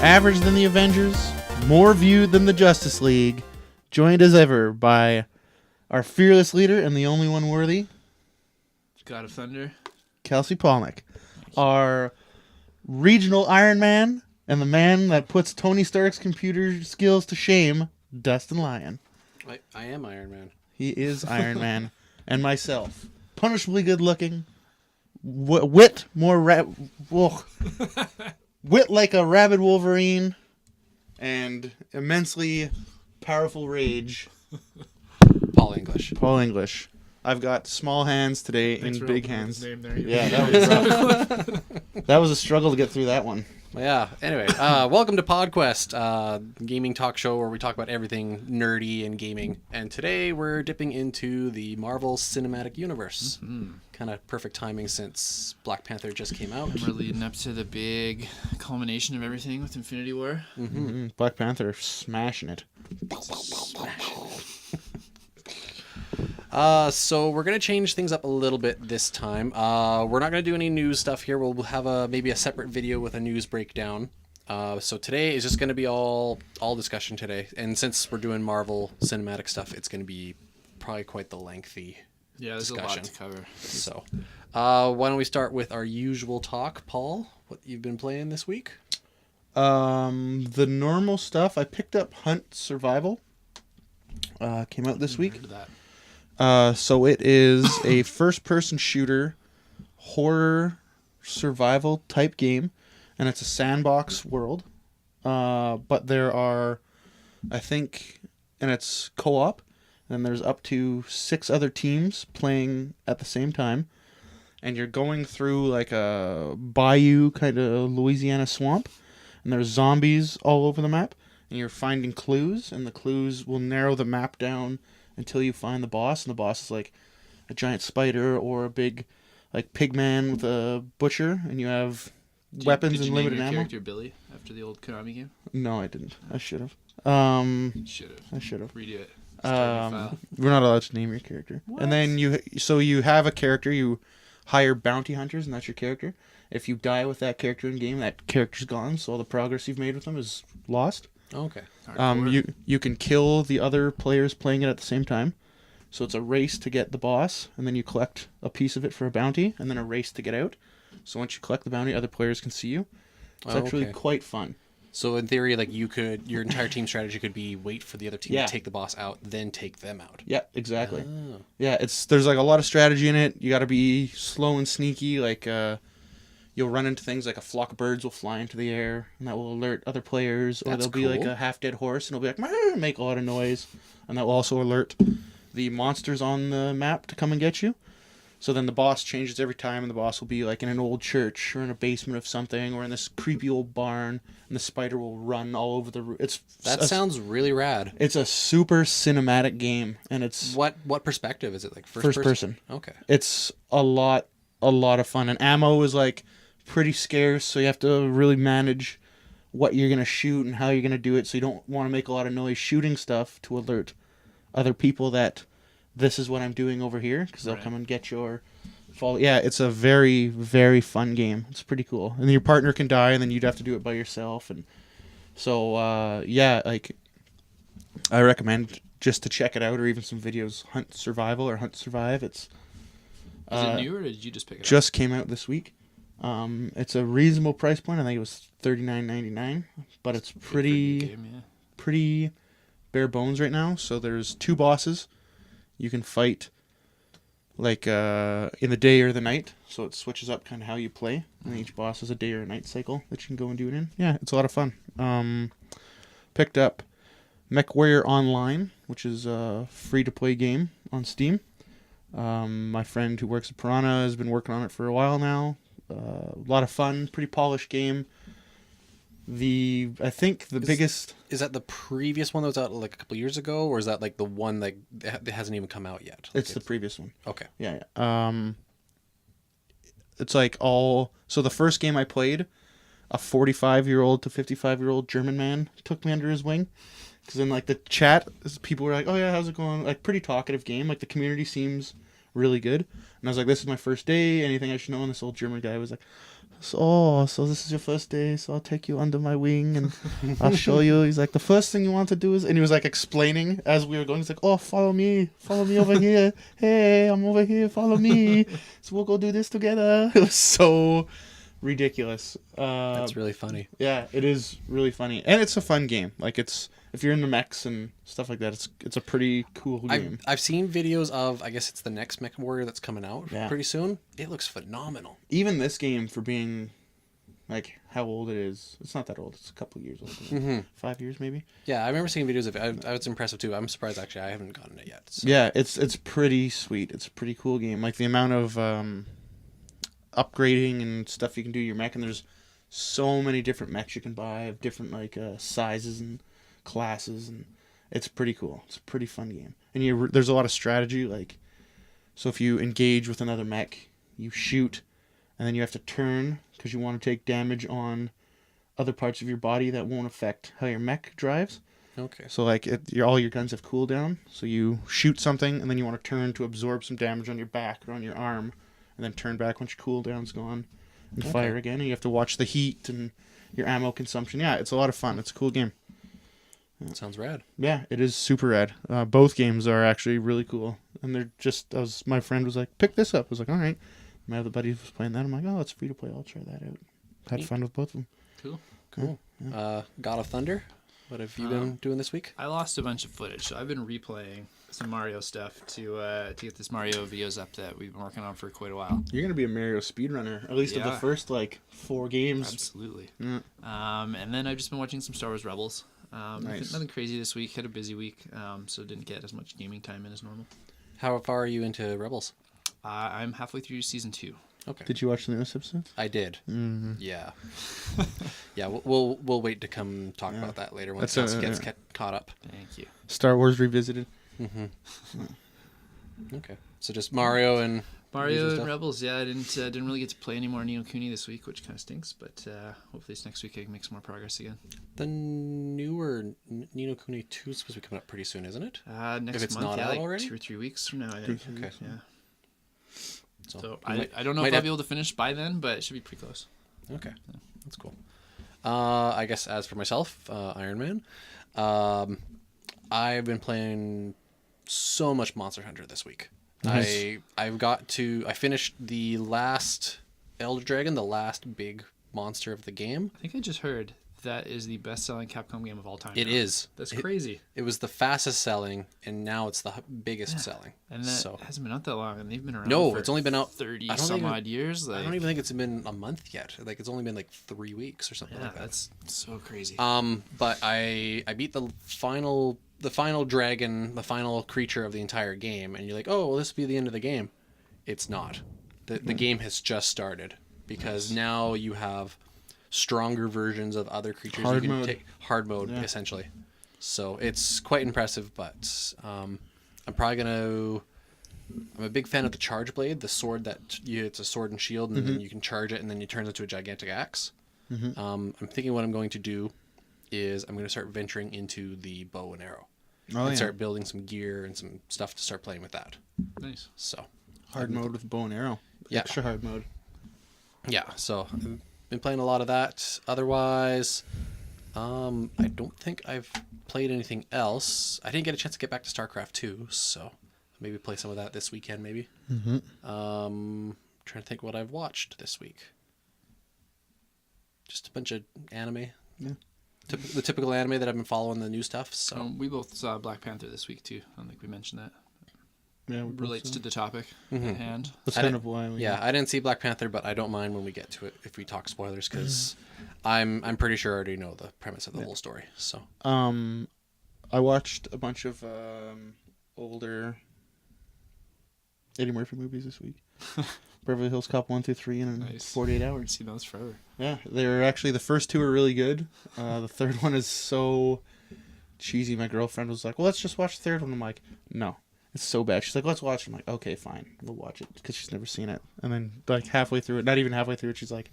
average than the Avengers, more viewed than the Justice League, joined as ever by our fearless leader and the only one worthy, God of Thunder, Kelsy Polnick, our regional Iron Man, and the man that puts Tony Stark's computer skills to shame, Dustin Lyon. I am Iron Man. He is Iron Man. And myself, punishably good looking, wit like a rabid Wolverine, and immensely powerful rage, Paul English. I've got small hands today and big hands. Name there. Yeah, that was rough. That was a struggle to get through that one. Yeah. Anyway, welcome to PodQuest, gaming talk show where we talk about everything nerdy and gaming. And today we're dipping into the Marvel Cinematic Universe. Mm-hmm. Kind of perfect timing since Black Panther just came out. And we're leading up to the big culmination of everything with Infinity War. Mm-hmm. Mm-hmm. Black Panther smashing it. So we're going to change things up a little bit this time. We're not going to do any news stuff here. We'll have maybe a separate video with a news breakdown. So today is just going to be all discussion today. And since we're doing Marvel cinematic stuff, it's going to be probably quite the lengthy there's discussion. A lot to cover. So why don't we start with our usual talk, Paul? What you've been playing this week? The normal stuff. I picked up Hunt Survival. Came out this week. Heard of that. So it is a first-person shooter, horror, survival type game, and it's a sandbox world. But there are, I think, and it's co-op, and there's up to 6 other teams playing at the same time, and you're going through like a bayou kind of Louisiana swamp, and there's zombies all over the map, and you're finding clues, and the clues will narrow the map down until you find the boss, and the boss is like a giant spider or a big like pig man with a butcher, and you have weapons and limited ammo. Did you name your character Billy after the old Konami game? No, I didn't. I should have. I should have. Redo it. We're not allowed to name your character. What? And then you have a character, you hire bounty hunters, and that's your character. If you die with that character in game, that character's gone, so all the progress you've made with them is lost. Okay. You can kill the other players playing it at the same time. So it's a race to get the boss, and then you collect a piece of it for a bounty, and then a race to get out. So once you collect the bounty, other players can see you. It's actually quite fun. So in theory, like your entire team strategy could be wait for the other team to take the boss out, then take them out. Yeah, exactly. Oh. Yeah, there's like a lot of strategy in it. You got to be slow and sneaky, like you'll run into things like a flock of birds will fly into the air, and that will alert other players. Or there'll be like a half-dead horse, and it'll be like, make a lot of noise. And that will also alert the monsters on the map to come and get you. So then the boss changes every time, and the boss will be like in an old church, or in a basement of something, or in this creepy old barn, and the spider will run all over the roof. That sounds really rad. It's a super cinematic game, and it's... What perspective is it? Like first person? Okay. It's a lot of fun, and ammo is like pretty scarce, so you have to really manage what you're going to shoot and how you're going to do it, so you don't want to make a lot of noise shooting stuff to alert other people that this is what I'm doing over here, because they'll come and get your follow. Yeah, it's a very, very fun game. It's pretty cool. And your partner can die, and then you'd have to do it by yourself. And so, like, I recommend just to check it out, or even some videos, Hunt Survival or Hunt Survive. It's Is it new, or did you just pick it up? Just came out this week. It's a reasonable price point. I think it was $39.99, but it's pretty bare bones right now. So there's 2 bosses. You can fight like in the day or the night, so it switches up kind of how you play. And each boss has a day or a night cycle that you can go and do it in. Yeah, it's a lot of fun. Picked up MechWarrior Online, which is a free-to-play game on Steam. My friend who works at Piranha has been working on it for a while now. A lot of fun, pretty polished game. I think the biggest... Is that the previous one that was out like a couple years ago, or is that like the one that hasn't even come out yet? It's the previous one. Okay. Yeah. It's like all... So the first game I played, a 45-year-old to 55-year-old German man took me under his wing. Because in like the chat, people were like, oh yeah, how's it going? Like pretty talkative game. Like the community seems really good. And I was like, this is my first day. Anything I should know? And this old German guy was like, So this is your first day, so I'll take you under my wing and I'll show you. He's like, the first thing you want to do is, and he was like explaining as we were going. He's like, oh, follow me over here. Hey, I'm over here, follow me. So we'll go do this together. It was so ridiculous. That's really funny. Yeah, it is really funny, and it's a fun game. Like if you're into mechs and stuff like that, it's a pretty cool game. I've seen videos of, I guess it's the next Mech Warrior that's coming out Yeah. pretty soon. It looks phenomenal. Even this game, for being like how old it is, it's not that old. It's a couple of years old. Mm-hmm. 5 years maybe. Yeah, I remember seeing videos of it. I was impressive too. I'm surprised actually I haven't gotten it yet. So. Yeah, it's pretty sweet. It's a pretty cool game. Like the amount of upgrading and stuff you can do to your mech, and there's so many different mechs you can buy of different like sizes and classes, and it's pretty cool. It's a pretty fun game, and there's a lot of strategy. Like, so if you engage with another mech, you shoot, and then you have to turn because you want to take damage on other parts of your body that won't affect how your mech drives. Okay. So like all your guns have cooldown, so you shoot something and then you want to turn to absorb some damage on your back or on your arm, and then turn back once your cooldown's gone and fire again. And you have to watch the heat and your ammo consumption. Yeah, it's a lot of fun. It's a cool game. That sounds rad. Yeah, it is super rad. Both games are actually really cool, and they're just. My friend was like, "Pick this up." I was like, "All right." My other buddy was playing that. I'm like, "Oh, it's free to play. I'll try that out." Had Neat. fun with both of them. Cool. Yeah. God of Thunder. What have you been doing this week? I lost a bunch of footage, so I've been replaying some Mario stuff to get this Mario videos up that we've been working on for quite a while. You're gonna be a Mario speedrunner, at least of the Yeah. first like 4 games. Absolutely. Yeah. And then I've just been watching some Star Wars Rebels. Nice. Nothing crazy this week. Had a busy week, so didn't get as much gaming time in as normal. How far are you into Rebels? I'm halfway through season 2. Okay. Did you watch the newest episodes? I did. Mm-hmm. Yeah. Yeah. We'll wait to come talk about that later once That's it gets caught up. Thank you. Star Wars Revisited. Mm-hmm. Okay. So just Mario and Mario and stuff? Rebels, yeah, I didn't really get to play any more Ni no Kuni this week, which kind of stinks. But hopefully this next week I can make some more progress again. The newer Ni no Kuni 2 is supposed to be coming up pretty soon, isn't it? Next If it's month, not yeah, out like already? 2 or 3 weeks from now, I think. Okay. Yeah. So you I don't know if I'll be able to finish by then, but it should be pretty close. Okay, that's cool. I guess as for myself, Iron Man, I've been playing so much Monster Hunter this week. Nice. I finished the last Elder Dragon, the last big monster of the game. I think I just heard that is the best-selling Capcom game of all time. It now. is. That's crazy. It was the fastest selling, and now it's the biggest selling. And that hasn't been out that long, and they've been around. No, for it's only been out 30 I don't some even- odd years. Like, I don't even think it's been a month yet. Like it's only been like 3 weeks or something Yeah, like that. that's so crazy. But I beat the final dragon, the final creature of the entire game, and you're like, oh, well, this will be the end of the game. It's not. The game has just started because now you have stronger versions of other creatures. Hard you can mode. take hard mode essentially. So it's quite impressive, but I'm probably gonna. I'm a big fan of the charge blade, the sword it's a sword and shield, and then you can charge it, and then it turns into a gigantic axe. I'm thinking what I'm going to do is I'm going to start venturing into the bow and arrow. And start building some gear and some stuff to start playing with that. Nice. So Hard mode with bow and arrow. Yeah. Extra hard mode. yeah, so I've been playing a lot of that. Otherwise, I don't think I've played anything else. I didn't get a chance to get back to StarCraft 2, so maybe play some of that this weekend. Maybe. Trying to think what I've watched this week. Just a bunch of anime. Yeah. The typical anime that I've been following, the new stuff. So We both saw Black Panther this week too. I don't think we mentioned that. Yeah, we both Relates saw. to the topic at hand. That's I kind didn't- of why we. yeah, I didn't see Black Panther, but I don't mind when we get to it if we talk spoilers because I'm pretty sure I already know the premise of the whole story. So I watched a bunch of older Eddie Murphy movies this week. Beverly Hills Cop 1 through 3 in Nice. 48 I've hours. seen those forever. Yeah, they're actually the first 2 are really good. The third one is so cheesy. My girlfriend was like, "Well, let's just watch the third one." I'm like, "No, it's so bad." She's like, "Let's watch it." I'm like, "Okay, fine, we'll watch it," because she's never seen it. And then like halfway through it, not even halfway through it, she's like,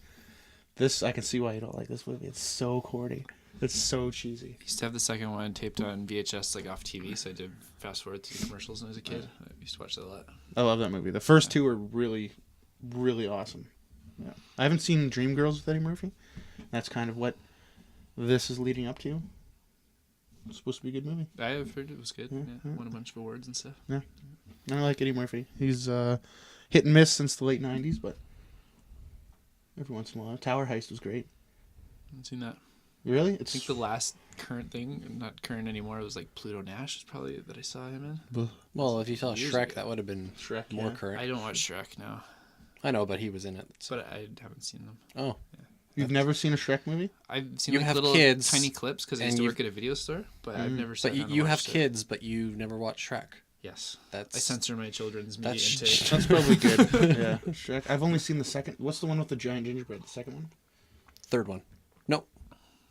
"This, I can see why you don't like this movie. It's so corny. It's so cheesy." I used to have the second one taped on VHS, like off TV, so I did fast forward through the commercials when I was a kid. I used to watch that a lot. I love that movie. The first 2 are really, really awesome. Yeah. I haven't seen Dreamgirls with Eddie Murphy. That's kind of what this is leading up to. It's supposed to be a good movie. I have heard it was good. Yeah, Yeah, yeah. won a bunch of awards and stuff. Yeah. I like Eddie Murphy. He's hit and miss since the late 90s, but every once in a while. Tower Heist was great. I haven't seen that. Really? I It's think the last current thing, not current anymore, was like Pluto Nash is probably that I saw him in. Well, if you saw Years Shrek, ago. that would have been Shrek, more yeah. current. I don't watch Shrek now, I know, but he was in it. So. but I haven't seen them. Oh, You've never seen a Shrek movie? I've seen You like have little kids, tiny clips because I and used to you've- work at a video store, but I've never sat but down and you have watched it. kids, but you've never watched Shrek. Yes, That's I censor my children's media that's intake. That's probably good. Yeah, Shrek. I've only seen the second. What's the one with the giant gingerbread? The second one? third one. No,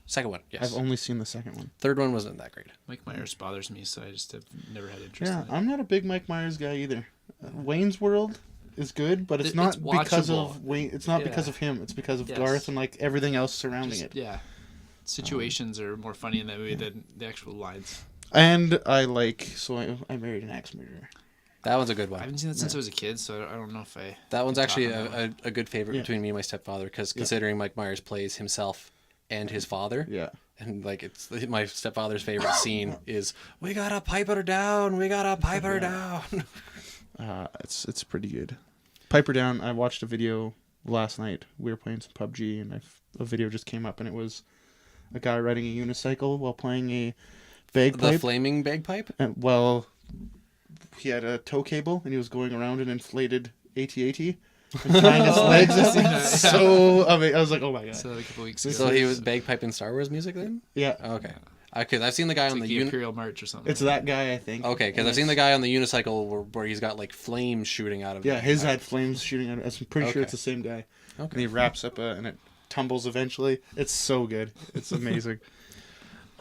second one. Yes, I've only seen the second one. third one wasn't that great. Mike Myers bothers me, so I just have never had interest Yeah, in it. I'm not a big Mike Myers guy either. Wayne's World is good, but it's It's not because watchable. of Wayne. It's not Yeah. because of him. It's because of Yes. Garth and like everything else surrounding Just- it. Yeah, situations are more funny in that movie than the actual lines. And I I married an axe murderer. That one's a good I one. haven't seen that since I was a kid, so I don't know if I. That one's can actually talk on that a good favorite Yeah. between me and my stepfather because considering Mike Myers plays himself and his father, Yeah. and like it's my stepfather's favorite scene is we gotta pipe her down, we gotta pipe her down. It's pretty good. Piper Down. I watched a video last night. We were playing some PUBG, and a video just came up, and it was a guy riding a unicycle while playing a The bagpipe. flaming bagpipe. And he had a tow cable, and he was going around an inflated AT-AT and tying his legs up. It's so amazing. I was like, oh my god. So a couple weeks ago. So he was bagpipe in Star Wars music then. Yeah, Okay, because I've seen the guy It's on like the the Imperial March or something. it's that guy, I think. Okay, because And I've seen the it's- guy on the unicycle where he's got like flames shooting out of. Yeah, the his bagpipe. had flames shooting out. I'm pretty sure Okay. it's the same guy. And Okay. he wraps up and it tumbles eventually. It's so good. It's amazing.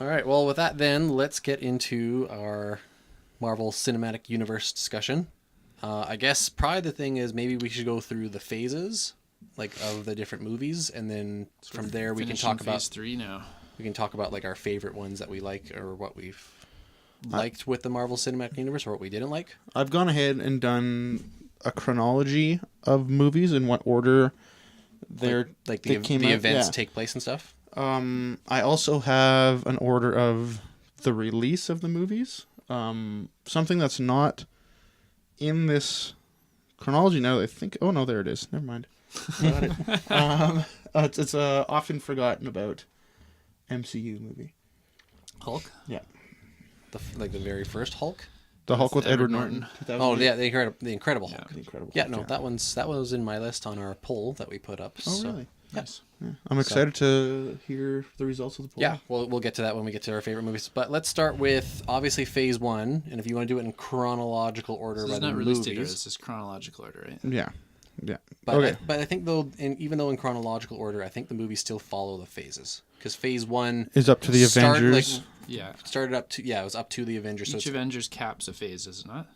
All right. Well, with that, then let's get into our Marvel Cinematic Universe discussion. I guess probably the thing is maybe we should go through the phases, like of the different movies, and then from there we can Finishing talk phase about 3 now. like our favorite ones that we like or what we've liked with the Marvel Cinematic Universe or what we didn't like. I've gone ahead and done a chronology of movies in what order they're Like they the came the out, events yeah. take place and stuff. I also have an order of the release of the movies. Something that's not in this chronology now that I think. Oh no, there it is. Never mind. Got it. It's a often forgotten about MCU movie. Hulk. Yeah, The very first Hulk. the Hulk with Edward Edward Norton. Oh yeah, the Incredible Hulk. The Incredible. Yeah, Hulk, no, that was in my list on our poll that we put up. Oh so. really? Nice. Yeah. I'm excited to hear the results of the poll. Yeah, we'll get to that when we get to our favorite movies. But let's start with obviously Phase 1, and if you want to do it in chronological order This by is the not release date, movies. this is chronological order, right? Yeah. Yeah. But Okay. but I think though, even though in chronological order, I think the movies still follow the phases because Phase 1 Is up to the started, Avengers. Yeah. started up to it was up to the Avengers. So Each it's, Avengers caps a phase, is it not?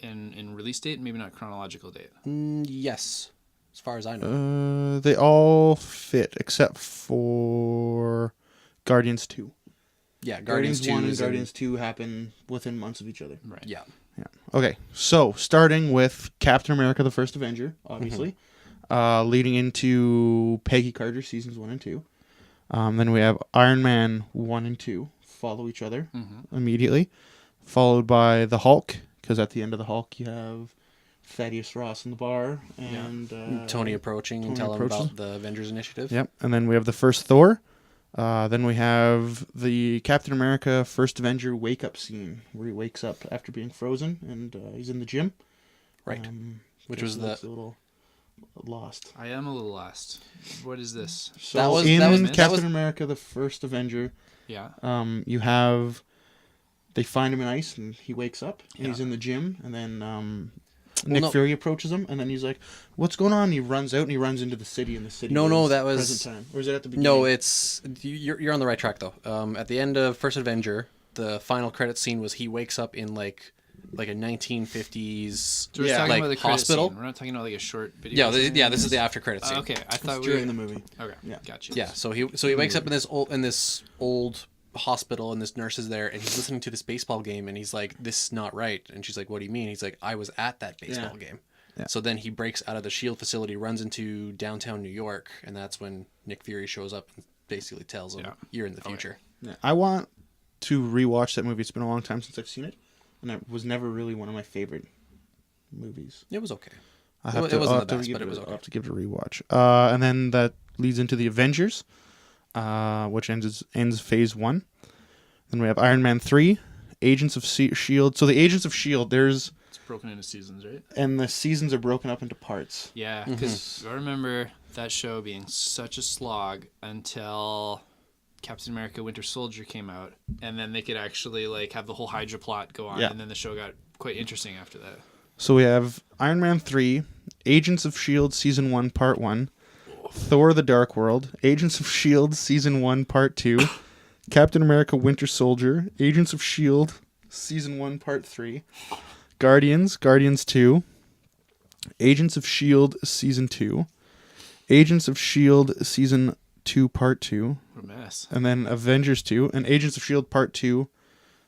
In release date, maybe not chronological date. yes, as far as I know. They all fit except for Guardians 2. Yeah, Guardians 2 1 and is in- Guardians 2 happen within months of each other. Right. Yeah. Yeah. Okay. So, starting with Captain America the First Avenger, obviously. Leading into Peggy Carter seasons 1 and 2. Then we have Iron Man 1 and 2 follow each other immediately. Followed by the Hulk, because at the end of the Hulk you have Thaddeus Ross in the bar and Tony approaching and Tony telling approaches. about the Avengers Initiative. Yep. And then we have the first Thor. Then we have the Captain America First Avenger wake up scene where he wakes up after being frozen and he's in the gym. Right. Which was a little lost. I am a little lost. What is this? So That was- in that was- Captain that was- America the First Avenger, Yeah. you have they find him in ice and he wakes up and he's Yeah. in the gym and then Nick no. Fury approaches him and then he's like, "What's going on?" And he runs out and he runs into the city and the city. No, is that was- present time. Or is it at the beginning? No, it's you're on the right track though. At the end of First Avenger, the final credit scene was he wakes up in like a 1950s So we're Yeah. talking like about the credit hospital. scene. We're not talking about like a short video. Yeah, this is the after credit scene. Okay, I thought It's we were during the movie. Okay, Yeah. gotcha. Yeah, so he wakes up in this old hospital and this nurse is there and he's listening to this baseball game and he's like, "This is not right." And she's like, "What do you mean?" He's like, "I was at that baseball game." Yeah. So then he breaks out of the SHIELD facility, runs into downtown New York, and that's when Nick Fury shows up and basically tells him, "You're in the future." Yeah. I want to rewatch that movie. It's been a long time since I've seen it, and it was never really one of my favorite movies. It was okay. It wasn't the best, but it was okay. I'll have to give it a rewatch. And then that leads into the Avengers, which ends Phase 1. Then we have Iron Man 3, Agents of S.H.I.E.L.D. So the Agents of S.H.I.E.L.D., it's broken into seasons, right? And the seasons are broken up into parts. Yeah, because I remember that show being such a slog until Captain America Winter Soldier came out, and then they could actually like have the whole Hydra plot go on, and then the show got quite interesting after that. So we have Iron Man 3, Agents of S.H.I.E.L.D. Season 1, Part 1, Thor the Dark World, Agents of S.H.I.E.L.D. Season 1, Part 2, Captain America Winter Soldier, Agents of S.H.I.E.L.D. Season 1, Part 3, Guardians 2, Agents of S.H.I.E.L.D. Season 2, Agents of S.H.I.E.L.D. Season 2, Part 2, what a mess. And then Avengers 2, and Agents of S.H.I.E.L.D. Part 2,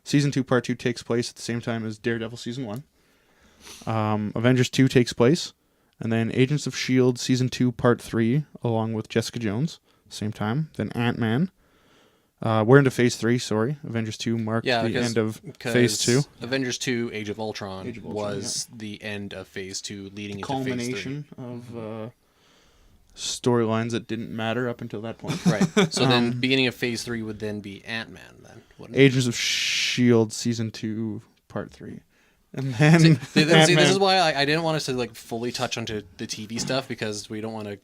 Season 2, Part 2 takes place at the same time as Daredevil Season 1. Avengers 2 takes place, and then Agents of S.H.I.E.L.D. Season 2, Part 3, along with Jessica Jones, same time. Then Ant-Man. We're into Phase 3, sorry. Avengers 2 marked the end of Phase 2. Avengers 2, Age of Ultron, was the end of Phase 2, leading into Phase 3. Culmination of storylines that didn't matter up until that point. Right. So then beginning of Phase 3 would then be Ant-Man, then, wouldn't it? Agents of S.H.I.E.L.D. Season 2, Part 3. And then see, this is why I didn't want us to like fully touch onto the TV stuff, because we don't want to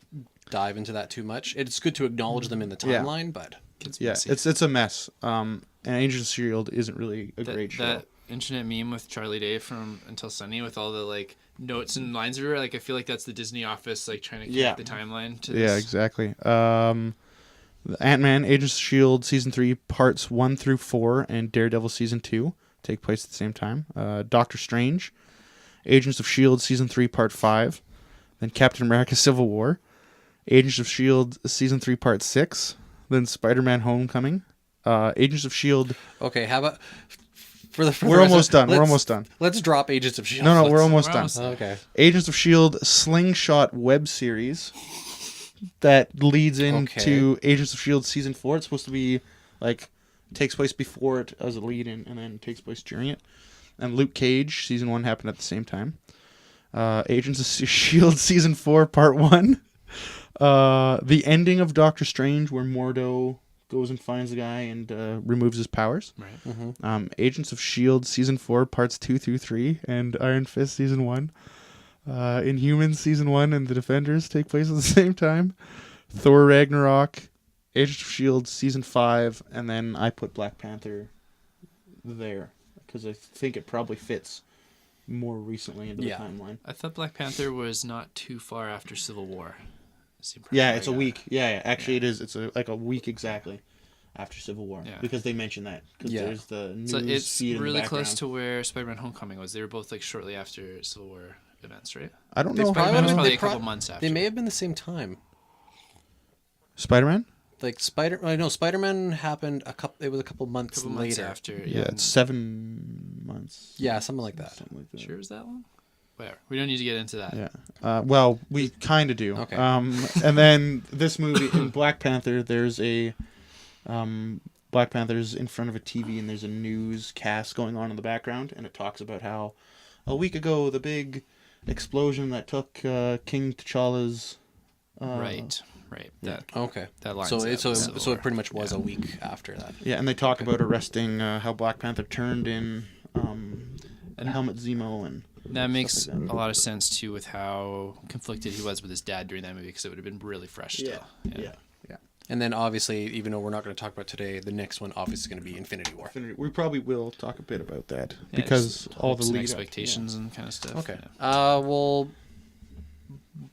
dive into that too much. It's good to acknowledge them in the timeline, but it's a mess. And Agents of S.H.I.E.L.D. isn't really a great show. That internet meme with Charlie Day from Until Sunny with all the like notes and lines everywhere, like I feel like that's the Disney office like trying to connect the timeline to this. Yeah, exactly. Ant-Man, Agents of S.H.I.E.L.D. Season 3, Parts 1 through 4, and Daredevil Season 2 take place at the same time. Doctor Strange, Agents of S.H.I.E.L.D. Season 3, Part 5, then Captain America Civil War, Agents of S.H.I.E.L.D. Season 3, Part 6, then Spider-Man Homecoming, Agents of S.H.I.E.L.D. Okay, how about... We're almost done. Let's drop Agents of S.H.I.E.L.D. No, we're almost done. Okay. Agents of S.H.I.E.L.D. Slingshot web series that leads into Agents of S.H.I.E.L.D. Season 4. It's supposed to be like... takes place before it as a lead-in, and then takes place during it. And Luke Cage, Season 1 happened at the same time. Agents of S.H.I.E.L.D. Season 4, Part 1. The ending of Doctor Strange, where Mordo goes and finds the guy and removes his powers. Right. Mm-hmm. Agents of S.H.I.E.L.D. Season 4, Parts 2 through 3, and Iron Fist Season 1. Inhumans Season 1 and The Defenders take place at the same time. Thor Ragnarok, Agents of S.H.I.E.L.D. Season 5, and then I put Black Panther there because I think it probably fits more recently into the timeline. I thought Black Panther was not too far after Civil War. Yeah, it's a week. Yeah, actually it is. It's like a week exactly after Civil War because they mentioned that. Yeah. There's the news so it's feed in really the close to where Spider-Man Homecoming was. They were both like shortly after Civil War events, right? I don't know. Spider-Man was probably a couple months after. They may have been the same time. Spider-Man? Like Spider-Man happened it was a couple months later. After. Yeah, it's 7 months. Yeah, something like that. Sure, is that long? Whatever. We don't need to get into that. Yeah. Well, we kind of do. Okay. And then this movie in Black Panther, there's a Black Panther's in front of a TV and there's a newscast going on in the background, and it talks about how a week ago the big explosion that took King T'Challa's. Right. That lines so up. So it pretty much was a week after that. Yeah, and they talk about arresting how Black Panther turned in Helmut Zemo and. That makes a lot of sense too with how conflicted he was with his dad during that movie, because it would have been really fresh still. Yeah. And then obviously, even though we're not going to talk about today, the next one obviously is going to be Infinity War. We probably will talk a bit about that because all the lead expectations and kind of stuff. Okay. Well,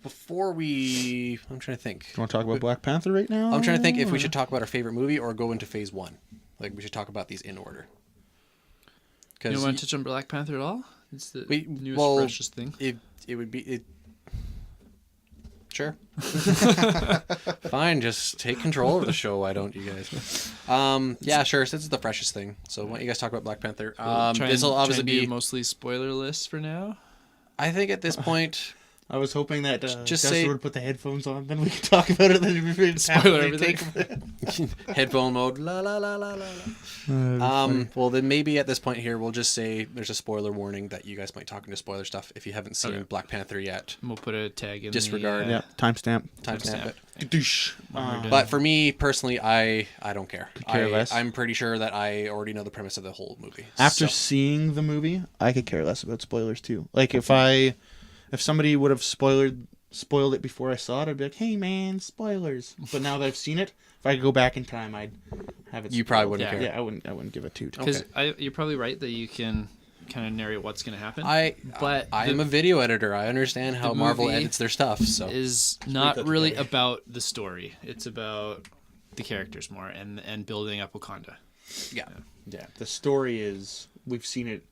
before I'm trying to think. You want to talk about Black Panther right now? I'm trying to think if we should talk about our favorite movie or go into Phase 1. Like we should talk about these in order. You don't want to touch on Black Panther at all? It's the newest, freshest thing. It would be. Sure. Fine, just take control of the show. Why don't you guys? Yeah, sure. Since it's the freshest thing, so why don't you guys talk about Black Panther? This will obviously be mostly spoiler list for now. I think at this point, I was hoping that just Dustin say would put the headphones on, then we could talk about it. Then we Spoiler everything. headphone mode. La la la la la. Well, then maybe at this point here, we'll just say there's a spoiler warning that you guys might talk into spoiler stuff if you haven't seen Black Panther yet. We'll put a tag in. Disregard. Yeah, timestamp. Timestamp it. When But for me personally, I don't care. care less. I'm pretty sure that I already know the premise of the whole movie. After So- seeing the movie, I could care less about spoilers too. Like if somebody would have spoiled it before I saw it, I'd be like, "Hey man, spoilers!" But now that I've seen it, if I could go back in time, I'd have it. You probably spoiled. wouldn't care. Yeah, I wouldn't give it two. because you're probably right that you can kind of narrate what's going to happen. But I am a video editor. I understand how the Marvel movie edits their stuff. So is not really together. about the story. It's about the characters more and building up Wakanda. yeah. The story is we've seen it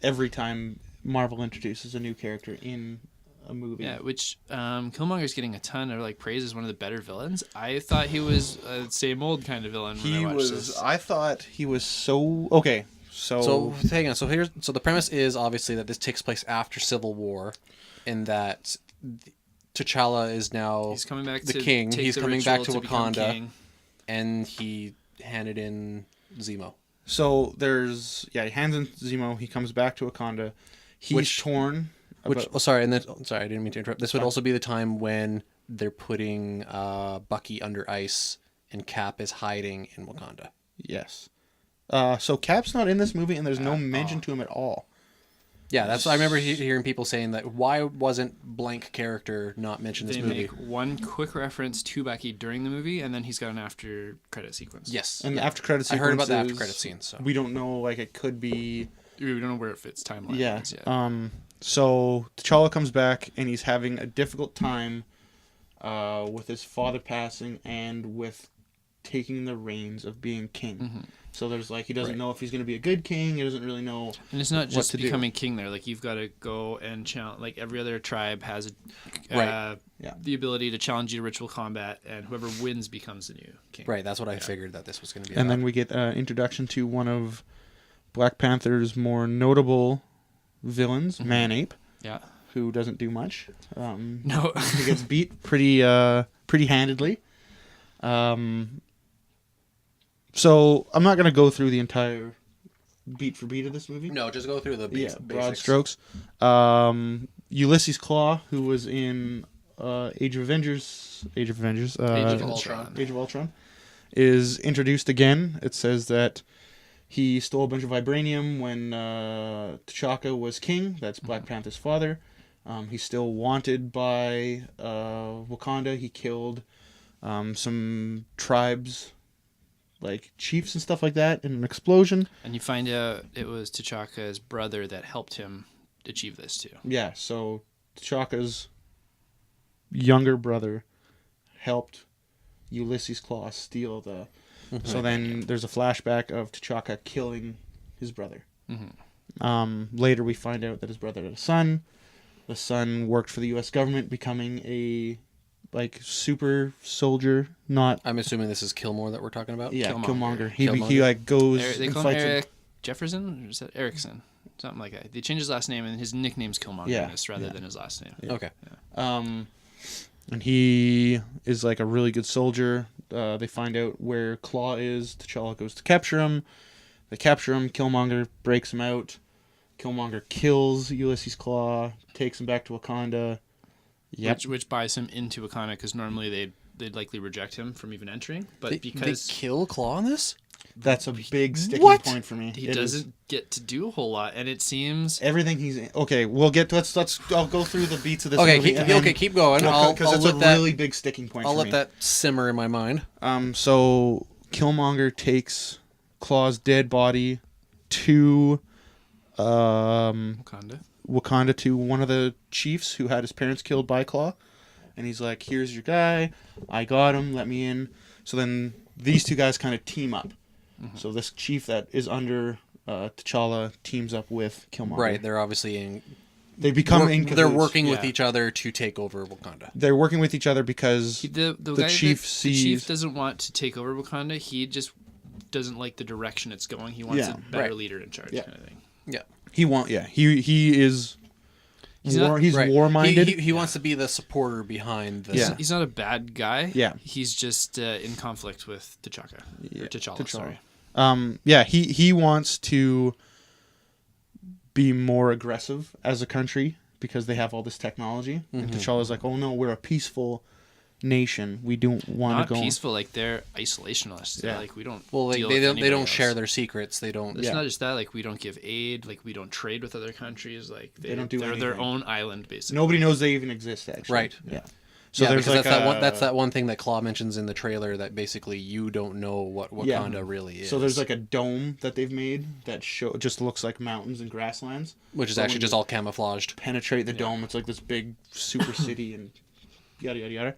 every time Marvel introduces a new character in a movie. Yeah, which Killmonger's getting a ton of like praise as one of the better villains. I thought he was a same old kind of villain when I watched this. I thought he was so okay. So hang on. So the premise is obviously that this takes place after Civil War, in that T'Challa is now He's coming back the to king. take He's the coming back to ritual become Wakanda, king. and he handed in Zemo. So there's he hands in Zemo. He comes back to Wakanda. He's torn. Sorry, I didn't mean to interrupt. This would also be the time when they're putting Bucky under ice, and Cap is hiding in Wakanda. Yes. So Cap's not in this movie, and there's no mention to him at all. Yeah, that's. I remember hearing people saying that. Why wasn't blank character not mentioned in They this movie? make one quick reference to Bucky during the movie, and then he's got an after credit sequence. Yes, And the after credit I sequence. heard about the after credit scene. So we don't know. Like it could be. We don't know where it fits timeline. Yeah. Yet. So T'Challa comes back, and he's having a difficult time with his father passing and with taking the reins of being king. Mm-hmm. So there's he doesn't know if he's going to be a good king. He doesn't really know. And it's not just to do. becoming king there. Like you've got to go and challenge. Like every other tribe has the ability to challenge you to ritual combat, and whoever wins becomes the new king. right, that's what I figured that this was going to be. And about. then we get introduction to one of Black Panther's more notable villains, Man-Ape, Yeah. who doesn't do much. No. He gets beat pretty handedly. So I'm not going to go through the entire beat for beat of this movie. No, just go through the Broad strokes. Ulysses Claw, who was in Age of Avengers, Age of Ultron. Age of Ultron, is introduced again. It says that he stole a bunch of vibranium when T'Chaka was king. That's Black Panther's father. He's still wanted by Wakanda. He killed some tribes, like chiefs and stuff like that, in an explosion. And you find out it was T'Chaka's brother that helped him achieve this too. Yeah, so T'Chaka's younger brother helped Ulysses Claw steal the... So then there's a flashback of T'Chaka killing his brother. Later we find out that his brother had a son. The son worked for the U.S. government, becoming a super soldier. Not I'm assuming this is Killmonger that we're talking about. yeah, Killmonger. Killmonger. He goes They and call him fights. Eric Jefferson, or is that Erickson? Something like that. They changed his last name, and his nickname's Killmonger Yeah, in this rather than his last name. Okay. And he is a really good soldier. They find out where Claw is. T'Challa goes to capture him. They capture him. Killmonger breaks him out. Killmonger kills Ulysses Claw, takes him back to Wakanda. Yep. Which buys him into Wakanda, because normally they'd likely reject him from even entering. But They because kill Claw in this? That's a big sticking What? point for me. he It doesn't is. get to do a whole lot, and it seems Everything he's in. Okay, we'll get to let's I'll go through the beats of this Okay, movie. keep going. I'll Because it's let a that. really big sticking point I'll for let me. that simmer in my mind. So Killmonger takes Claw's dead body to Wakanda, to one of the chiefs who had his parents killed by Claw, and he's like, "Here's your guy. I got him. Let me in." So then these two guys kind of team up. So this chief that is under T'Challa teams up with Killmonger. Right, they're obviously in. They become in They're working with Yeah. each other to take over Wakanda. They're working with each other because the chief the chief sees. doesn't want to take over Wakanda. He just doesn't like the direction it's going. He wants Yeah, a better right. leader in charge, Yeah. kind of thing. Yeah. He is He's not- war-minded. He wants to be the supporter behind this. Yeah. He's not a bad guy. Yeah. He's just in conflict with T'Chaka. Or T'Challa, sorry. He wants to be more aggressive as a country because they have all this technology. And T'Challa's like, oh no, we're a peaceful nation. We don't want Not to go peaceful, like they're isolationists. They're Yeah. like we don't. Well, deal they with don't anybody share else. their secrets. They don't. It's Yeah. not just that. Like we don't give aid. Like we don't trade with other countries. Like They don't do They're their anything. own island, basically. Nobody knows they even exist, actually. Right. Yeah. So Yeah, there's because like that's that one thing that Claw mentions in the trailer that basically you don't know what Wakanda really is. So there's like a dome that they've made that just looks like mountains and grasslands. which is but actually when just you all camouflaged. penetrate the dome. It's like this big super city and yada yada yada.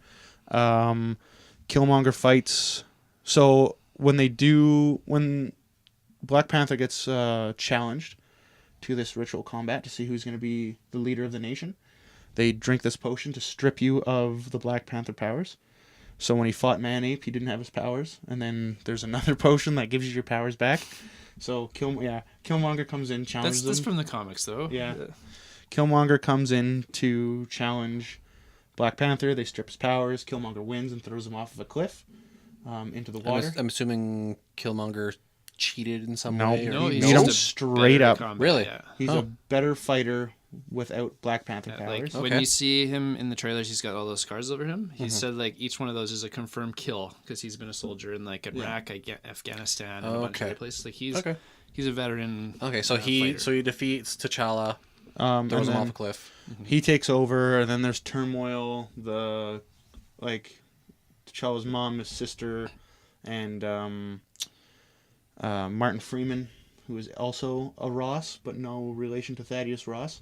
Killmonger fights. So when Black Panther gets challenged to this ritual combat to see who's going to be the leader of the nation, they drink this potion to strip you of the Black Panther powers. So when he fought Man-Ape, he didn't have his powers, and then there's another potion that gives you your powers back. So Killmonger comes in, challenges That's him. from the comics, though. Yeah. Killmonger comes in to challenge Black Panther. They strip his powers. Killmonger wins and throws him off of a cliff into the water. I'm assuming Killmonger cheated in some No. way. No, He he's beat just him a straight better up. combat, Really? Yeah. He's Oh. a better fighter without Black Panther Yeah, powers. like when Okay. you see him in the trailers, he's got all those scars over him. He said like each one of those is a confirmed kill because he's been a soldier in like Iraq, Afghanistan, and a bunch of Okay. other places. Like he's Okay. he's a veteran. Okay, so fighter. he defeats T'Challa, And throws him then off a cliff. he takes over, and then there's turmoil. T'Challa's mom, his sister, and Martin Freeman, who is also a Ross, but no relation to Thaddeus Ross.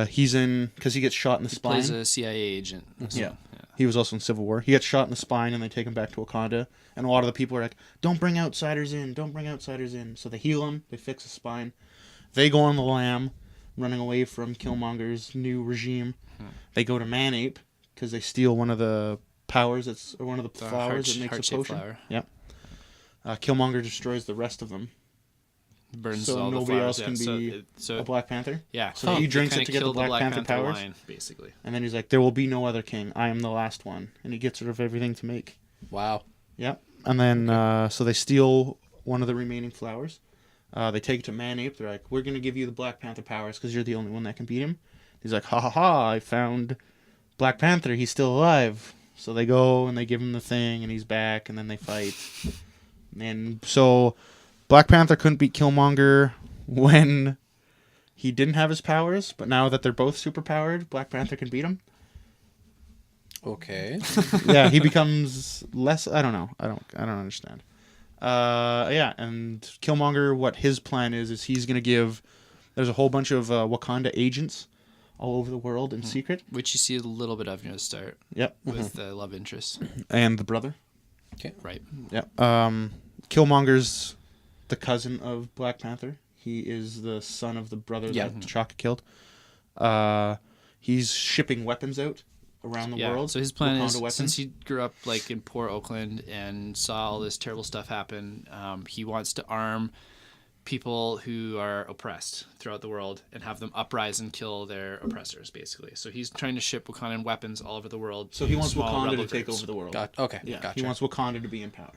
He's in because he gets shot in the spine. Plays a CIA agent. Yeah. He was also in Civil War. He gets shot in the spine, and they take him back to Wakanda. And a lot of the people are like, "Don't bring outsiders in! Don't bring outsiders in!" So they heal him. They fix his spine. They go on the lam, running away from Killmonger's new regime. They go to Man-Ape because they steal one of the powers. Or one of the flowers that makes a heart-shaped potion. flower. Yep. Killmonger destroys the rest of them. Burns So all the nobody flowers. else can be so a Black Panther. yeah. So he drinks kinda it to get the killed Black Panther powers. line, basically. And then he's like, "There will be no other king. I am the last one." And he gets rid of everything to make. Wow. Yep. And then so they steal one of the remaining flowers. They take it to Man-Ape. They're like, "We're going to give you the Black Panther powers because you're the only one that can beat him." He's like, "Ha ha ha, I found Black Panther. He's still alive." So they go and they give him the thing and he's back and then they fight. And so Black Panther couldn't beat Killmonger when he didn't have his powers, but now that they're both superpowered, Black Panther can beat him. Okay. Yeah, he becomes less. I don't know. I don't understand. Yeah, and Killmonger, what his plan is he's gonna give. There's a whole bunch of Wakanda agents all over the world in secret. Which you see a little bit of near the start Yep, with the love interest. and the brother. Right. Yep. Killmonger's the cousin of Black Panther. He is the son of the brother that T'Chaka killed. He's shipping weapons out around the world. So his plan Wakanda is, weapons. since he grew up like in poor Oakland and saw all this terrible stuff happen, he wants to arm people who are oppressed throughout the world and have them uprise and kill their oppressors, basically. So he's trying to ship Wakandan weapons all over the world. So he wants small Wakanda to rebel take groups. over the world. Okay. Yeah, Gotcha. he wants Wakanda to be in power.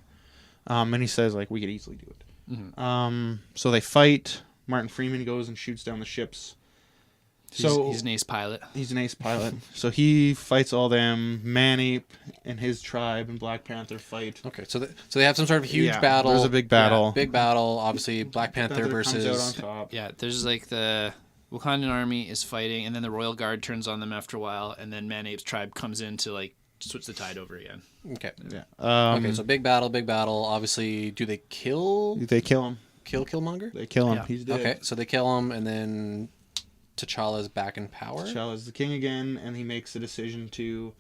And he says, like, we could easily do it. So they fight. Martin Freeman goes and shoots down the ships. He's an ace pilot. He's an ace pilot. So he fights all them. Man-Ape and his tribe and Black Panther fight. Okay, so they have some sort of huge Yeah, battle. there's a big battle. Yeah, big battle. Obviously, Black Panther Panther comes versus. out on top. Yeah, there's like the Wakandan army is fighting, and then the Royal Guard turns on them after a while, and then Man-Ape's tribe comes in to like switch the tide over again. Okay. Yeah. Okay, so big battle, big battle. Obviously, do they kill They kill him. Killmonger? They kill him. Yeah. He's dead. Okay, so they kill him, and then T'Challa's back in power. T'Challa's the king again, and he makes the decision to,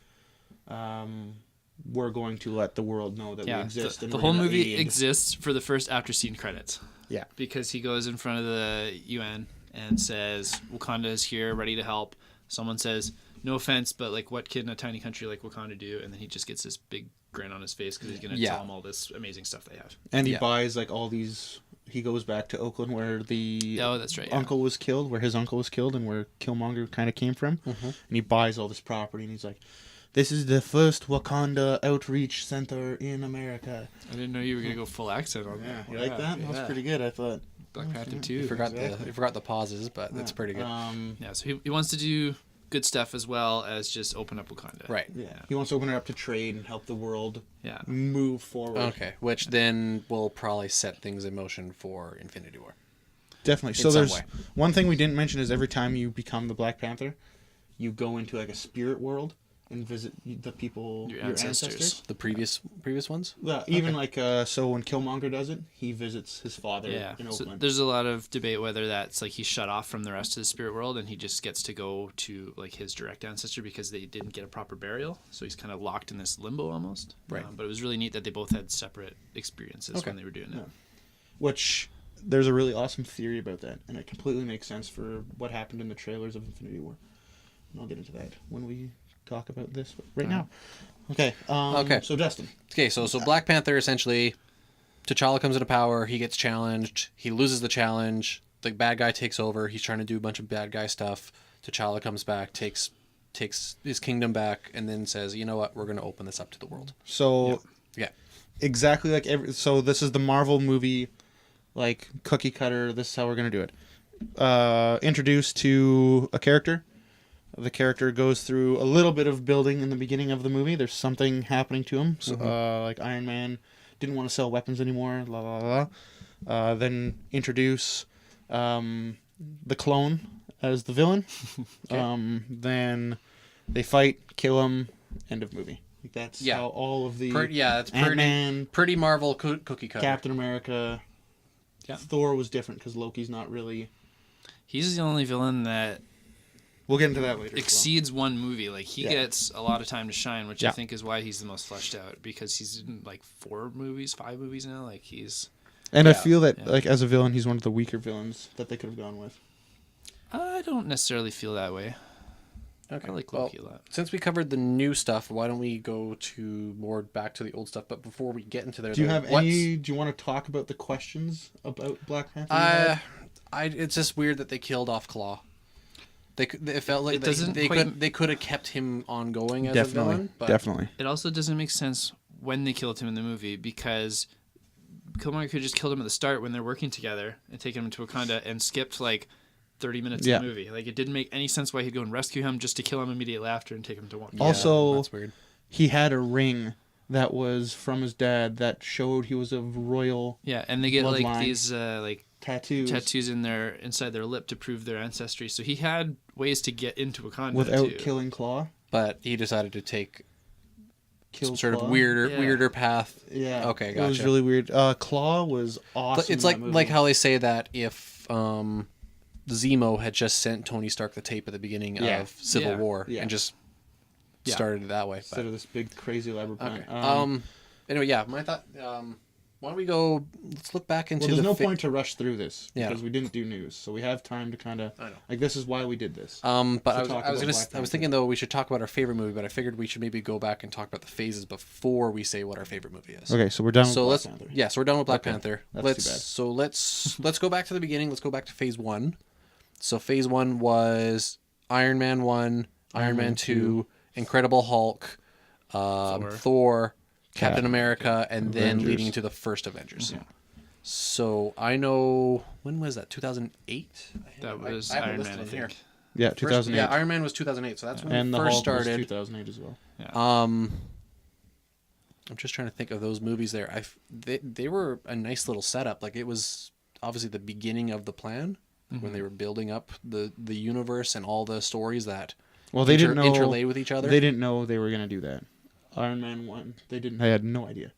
we're going to let the world know that we exist. The and the we're whole gonna movie aid. exists for the first after scene credits. Yeah. Because he goes in front of the UN and says, Wakanda is here, ready to help. Someone says, no offense, but like, what can a tiny country like Wakanda do? And then he just gets this big grin on his face because he's going to tell them all this amazing stuff they have. And he buys like all these he goes back to Oakland where the that's right. Yeah. uncle was killed, where his uncle was killed, and where Killmonger kind of came from. And he buys all this property, and he's like, "This is the first Wakanda outreach center in America." I didn't know you were gonna go full accent on that. You like that? That was pretty good, I thought. Black Panther 2. You forgot the pauses, but that's pretty good. Yeah, so he wants to do good stuff as well as just open up Wakanda. Right. Yeah. He wants to open it up to trade and help the world Yeah. move forward. Okay, which then will probably set things in motion for Infinity War. Definitely. In So some there's way. one thing we didn't mention is every time you become the Black Panther, you go into like a spirit world and visit the people, Your your ancestors. ancestors. The previous ones? Well, even like so when Killmonger does it, he visits his father Yeah. in So Oakland. there's a lot of debate whether that's like he's shut off from the rest of the spirit world and he just gets to go to like his direct ancestor because they didn't get a proper burial. So he's kind of locked in this limbo almost. Right. But it was really neat that they both had separate experiences when they were doing it. Which there's a really awesome theory about that, and it completely makes sense for what happened in the trailers of Infinity War. And I'll get into that when we talk about this right now. Okay. Okay. So Dustin. Okay, so Black Panther, essentially, T'Challa comes into power, he gets challenged, he loses the challenge, the bad guy takes over, he's trying to do a bunch of bad guy stuff, T'Challa comes back, takes his kingdom back, and then says, you know what, we're going to open this up to the world. So Yeah. exactly like so this is the Marvel movie, like cookie cutter. This is how we're gonna do it. Introduced to a character. The character goes through a little bit of building in the beginning of the movie. There's something happening to him. So, like Iron Man didn't want to sell weapons anymore. La la la. Then introduce the clone as the villain. Then they fight, kill him. End of movie. Like that's how all of the That's Ant-Man, pretty Marvel cookie cutter. Captain America. Yeah. Thor was different because Loki's not really. He's the only villain that We'll get into that later. exceeds one movie. Like he Yeah. gets a lot of time to shine, which Yeah. I think is why he's the most fleshed out because he's in like 5 movies now. Like he's. And I feel that like as a villain, he's one of the weaker villains that they could have gone with. I don't necessarily feel that way. Okay. I like Loki a lot. Since we covered the new stuff, why don't we go to more back to the old stuff? But before we get into there, Do you though, have any? Do you want to talk about the questions about Black Panther? you had? It's just weird that they killed off Claw. It felt like It doesn't they quite- could have kept him ongoing as a Definitely, villain. But definitely. It also doesn't make sense when they killed him in the movie because Killmonger could have just killed him at the start when they're working together and taken him to Wakanda and skipped like 30 minutes of the movie. Like it didn't make any sense why he'd go and rescue him just to kill him immediately after and take him to one. Yeah, Also, that's weird. He had a ring that was from his dad that showed he was of royal Yeah, and they get like Bloodline. these like tattoos inside their lip to prove their ancestry. So he had ways to get into Wakanda without too. killing Claw. But he decided to take Kill some sort Claw. of weirder Yeah. weirder path. Yeah. Okay, It was gotcha. really weird. Claw was awesome. It's in like that movie. like how they say that if Zemo had just sent Tony Stark the tape at the beginning Yeah. of Civil Yeah. War Yeah. and just Yeah. started it that way. instead of this big crazy elaborate plan. Okay. Anyway, yeah, my thought. Why don't we go? Let's look back into. Well, there's the no point to rush through this Yeah. because we didn't do news, so we have time to kind of I know. like this is why we did this. But to I was talk I was about gonna Black I was Panther. thinking though we should talk about our favorite movie, but I figured we should maybe go back and talk about the phases before we say what our favorite movie is. Okay, so we're done. So with let's Black Panther. yeah, so we're done with Black Okay, Panther. that's too bad. Let's go back to the beginning. Let's go back to phase 1. So phase 1 was Iron Man 1, Iron Man 2, Incredible Hulk, Thor, Captain America, and then Avengers. leading into the first Avengers. So I know when was that? 2008. That was I have it Iron listed Man, I in here. think. Yeah, First- 2008. Yeah, Iron Man was 2008. So that's when and we the first Hulk was started. 2008 as well. I'm just trying to think of those movies there. They were a nice little setup. Like it was obviously the beginning of the plan when they were building up the universe and all the stories that Well, they didn't know interlay with each other. They didn't know they were gonna do that. Iron Man 1. They didn't. They had no idea.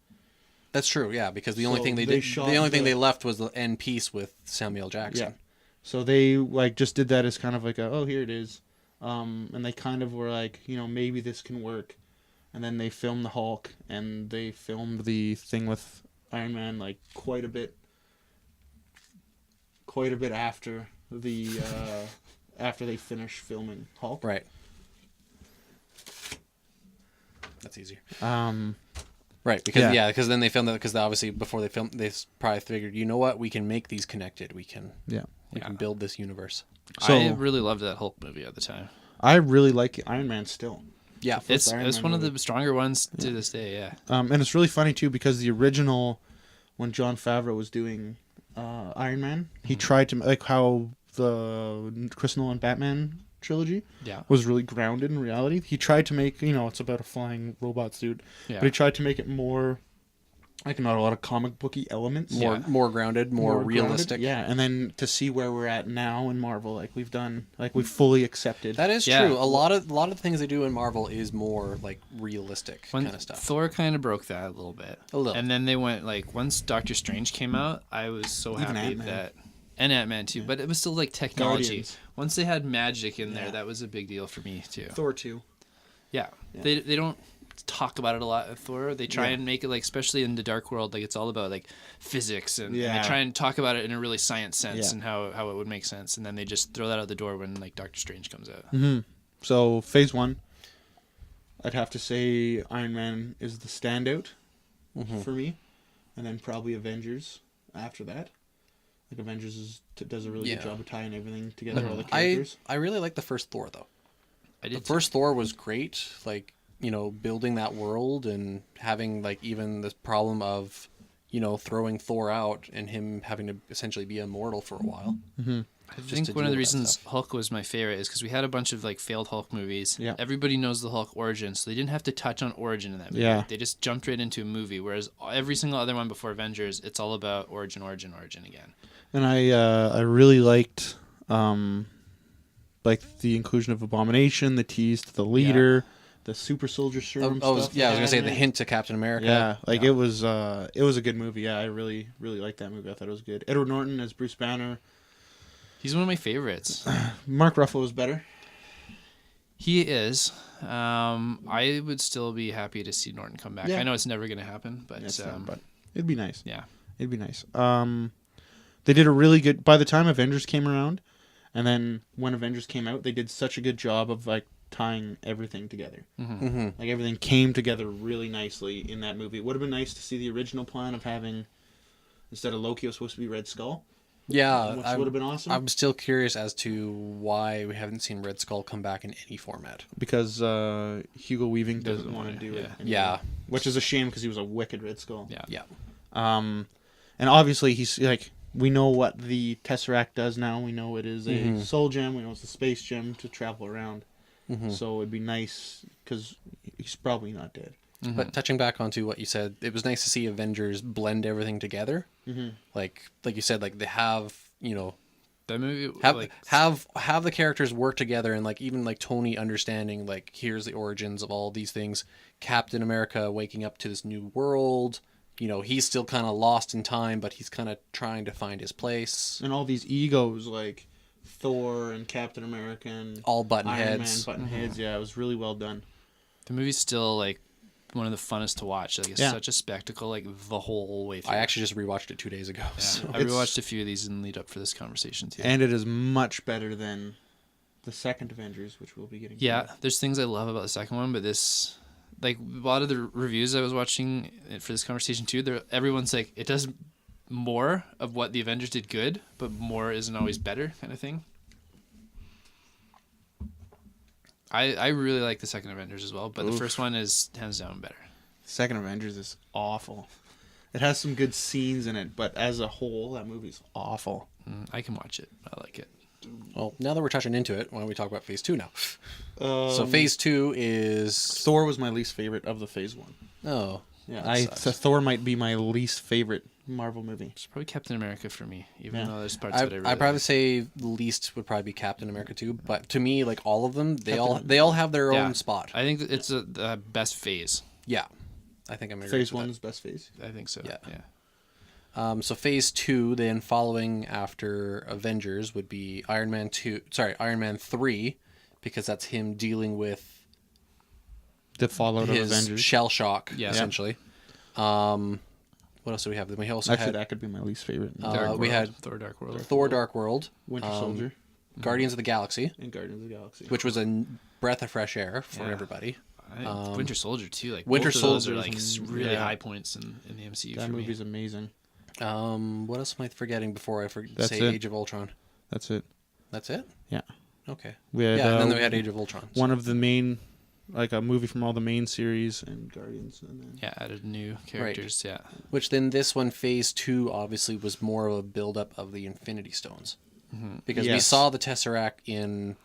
That's true. Yeah, because the only So thing they the shot only thing the- they left was the end piece with Samuel Jackson. Yeah. So they like just did that as kind of like a here it is, and they kind of were like maybe this can work, and then they filmed the Hulk and they filmed the thing with Iron Man like quite a bit after the after they finished filming Hulk. Right. That's easier. Right, because then they filmed it, because obviously before they filmed, they probably figured, you know what, we can make these connected. We can build this universe. So, I really loved that Hulk movie at the time. I really like Iron Man still. Yeah, It's one of the stronger ones to this day. Yeah. And it's really funny too, because the original, when Jon Favreau was doing Iron Man, he tried to like how the Chris Nolan Batman trilogy was really grounded in reality. He tried to make, it's about a flying robot suit, but he tried to make it more like not a lot of comic booky elements, more grounded, more realistic. Yeah, and then to see where we're at now in Marvel, we've fully accepted. That is true. A lot of the things they do in Marvel is more like realistic kind of stuff. Thor kind of broke that a little bit. And then they went once Doctor Strange came out, I was so happy that. And Ant-Man too, but it was still like technology. Guardians. Once they had magic in there, that was a big deal for me too. Thor 2. Yeah. They don't talk about it a lot at Thor. They try and make it especially in the Dark World, it's all about physics and they try and talk about it in a really science sense and how it would make sense, and then they just throw that out the door when Doctor Strange comes out. Mm-hmm. So Phase 1, I'd have to say Iron Man is the standout for me, and then probably Avengers after that. Avengers does a really good job of tying everything together, all the characters. I really like the first Thor, though. The first Thor was great, building that world and having, even this problem of, throwing Thor out and him having to essentially be immortal for a while. Mm-hmm. I think one of the reasons Hulk was my favorite is because we had a bunch of failed Hulk movies. Yeah. Everybody knows the Hulk origin, so they didn't have to touch on origin in that movie. Yeah. They just jumped right into a movie, whereas every single other one before Avengers, it's all about origin again. And I really liked the inclusion of Abomination, the tease to the leader, the super soldier serum stuff. I was gonna say the hint to Captain America. Yeah, it was a good movie. Yeah, I really liked that movie. I thought it was good. Edward Norton as Bruce Banner. He's one of my favorites. Mark Ruffalo is better. He is. I would still be happy to see Norton come back. Yeah. I know it's never going to happen, but it'd be nice. Yeah, it'd be nice. They did a really good. By the time Avengers came around, and then when Avengers came out, they did such a good job of tying everything together. Mm-hmm. Mm-hmm. Everything came together really nicely in that movie. It would have been nice to see the original plan of having, instead of Loki, it was supposed to be Red Skull. Yeah, which would have been awesome. I'm still curious as to why we haven't seen Red Skull come back in any format. Because Hugo Weaving doesn't want to do it. Yeah, which is a shame because he was a wicked Red Skull. Yeah. And obviously he's we know what the Tesseract does now. We know it is a soul gem. We know it's a space gem to travel around. Mm-hmm. So it'd be nice because he's probably not dead. Mm-hmm. But touching back onto what you said, it was nice to see Avengers blend everything together. Mm-hmm. Like you said, they have that movie have the characters work together, and even Tony understanding here's the origins of all these things. Captain America waking up to this new world. He's still kind of lost in time, but he's kind of trying to find his place. And all these egos like Thor and Captain America and all button Iron heads. Man, button heads. Yeah, it was really well done. The movie's still one of the funnest to watch. It's such a spectacle, the whole way through. I actually just rewatched it 2 days ago. Yeah, so. I rewatched a few of these in lead up for this conversation too. And it is much better than the second Avengers, which we'll be getting to. Yeah, there's things I love about the second one, but this, a lot of the reviews I was watching for this conversation too, everyone's it does more of what the Avengers did good, but more isn't always better kind of thing. I really like the second Avengers as well, but the first one is hands down better. The second Avengers is awful. It has some good scenes in it, but as a whole, that movie's awful. I can watch it. I like it. Well, now that we're touching into it, why don't we talk about Phase 2 now? So Phase 2 is... Thor was my least favorite of the Phase 1. Oh. Yeah, Thor might be my least favorite Marvel movie. It's probably Captain America for me, even though there's parts that I really I'd probably say least would probably be Captain America too, but to me, all of them, they all have their own spot. I think it's the best phase. Yeah. I think I'm agreeing Phase 1 is best phase. I think so. Yeah. So Phase 2, then following after Avengers would be Iron Man 3, because that's him dealing with the fallout of Avengers. Shell shock, essentially. What else do we have? Then we also had... that could be my least favorite. We had Thor Dark World. Thor Dark World. Winter Soldier. Guardians of the Galaxy. And Guardians of the Galaxy. Which was a breath of fresh air for everybody. Winter Soldier too. Like Winter both of those Soldier are like is really high points in the MCU That for movie's me. amazing. What else am I forgetting before I That's say it. Age of Ultron? That's it. That's it? Yeah. Okay. We had, And then we had Age of Ultron. one of the main, like a movie from all the main series and Guardians, and then Yeah, added new characters. Yeah. Which then this one, Phase 2, obviously was more of a build-up of the Infinity Stones. Because we Yes. saw the Tesseract in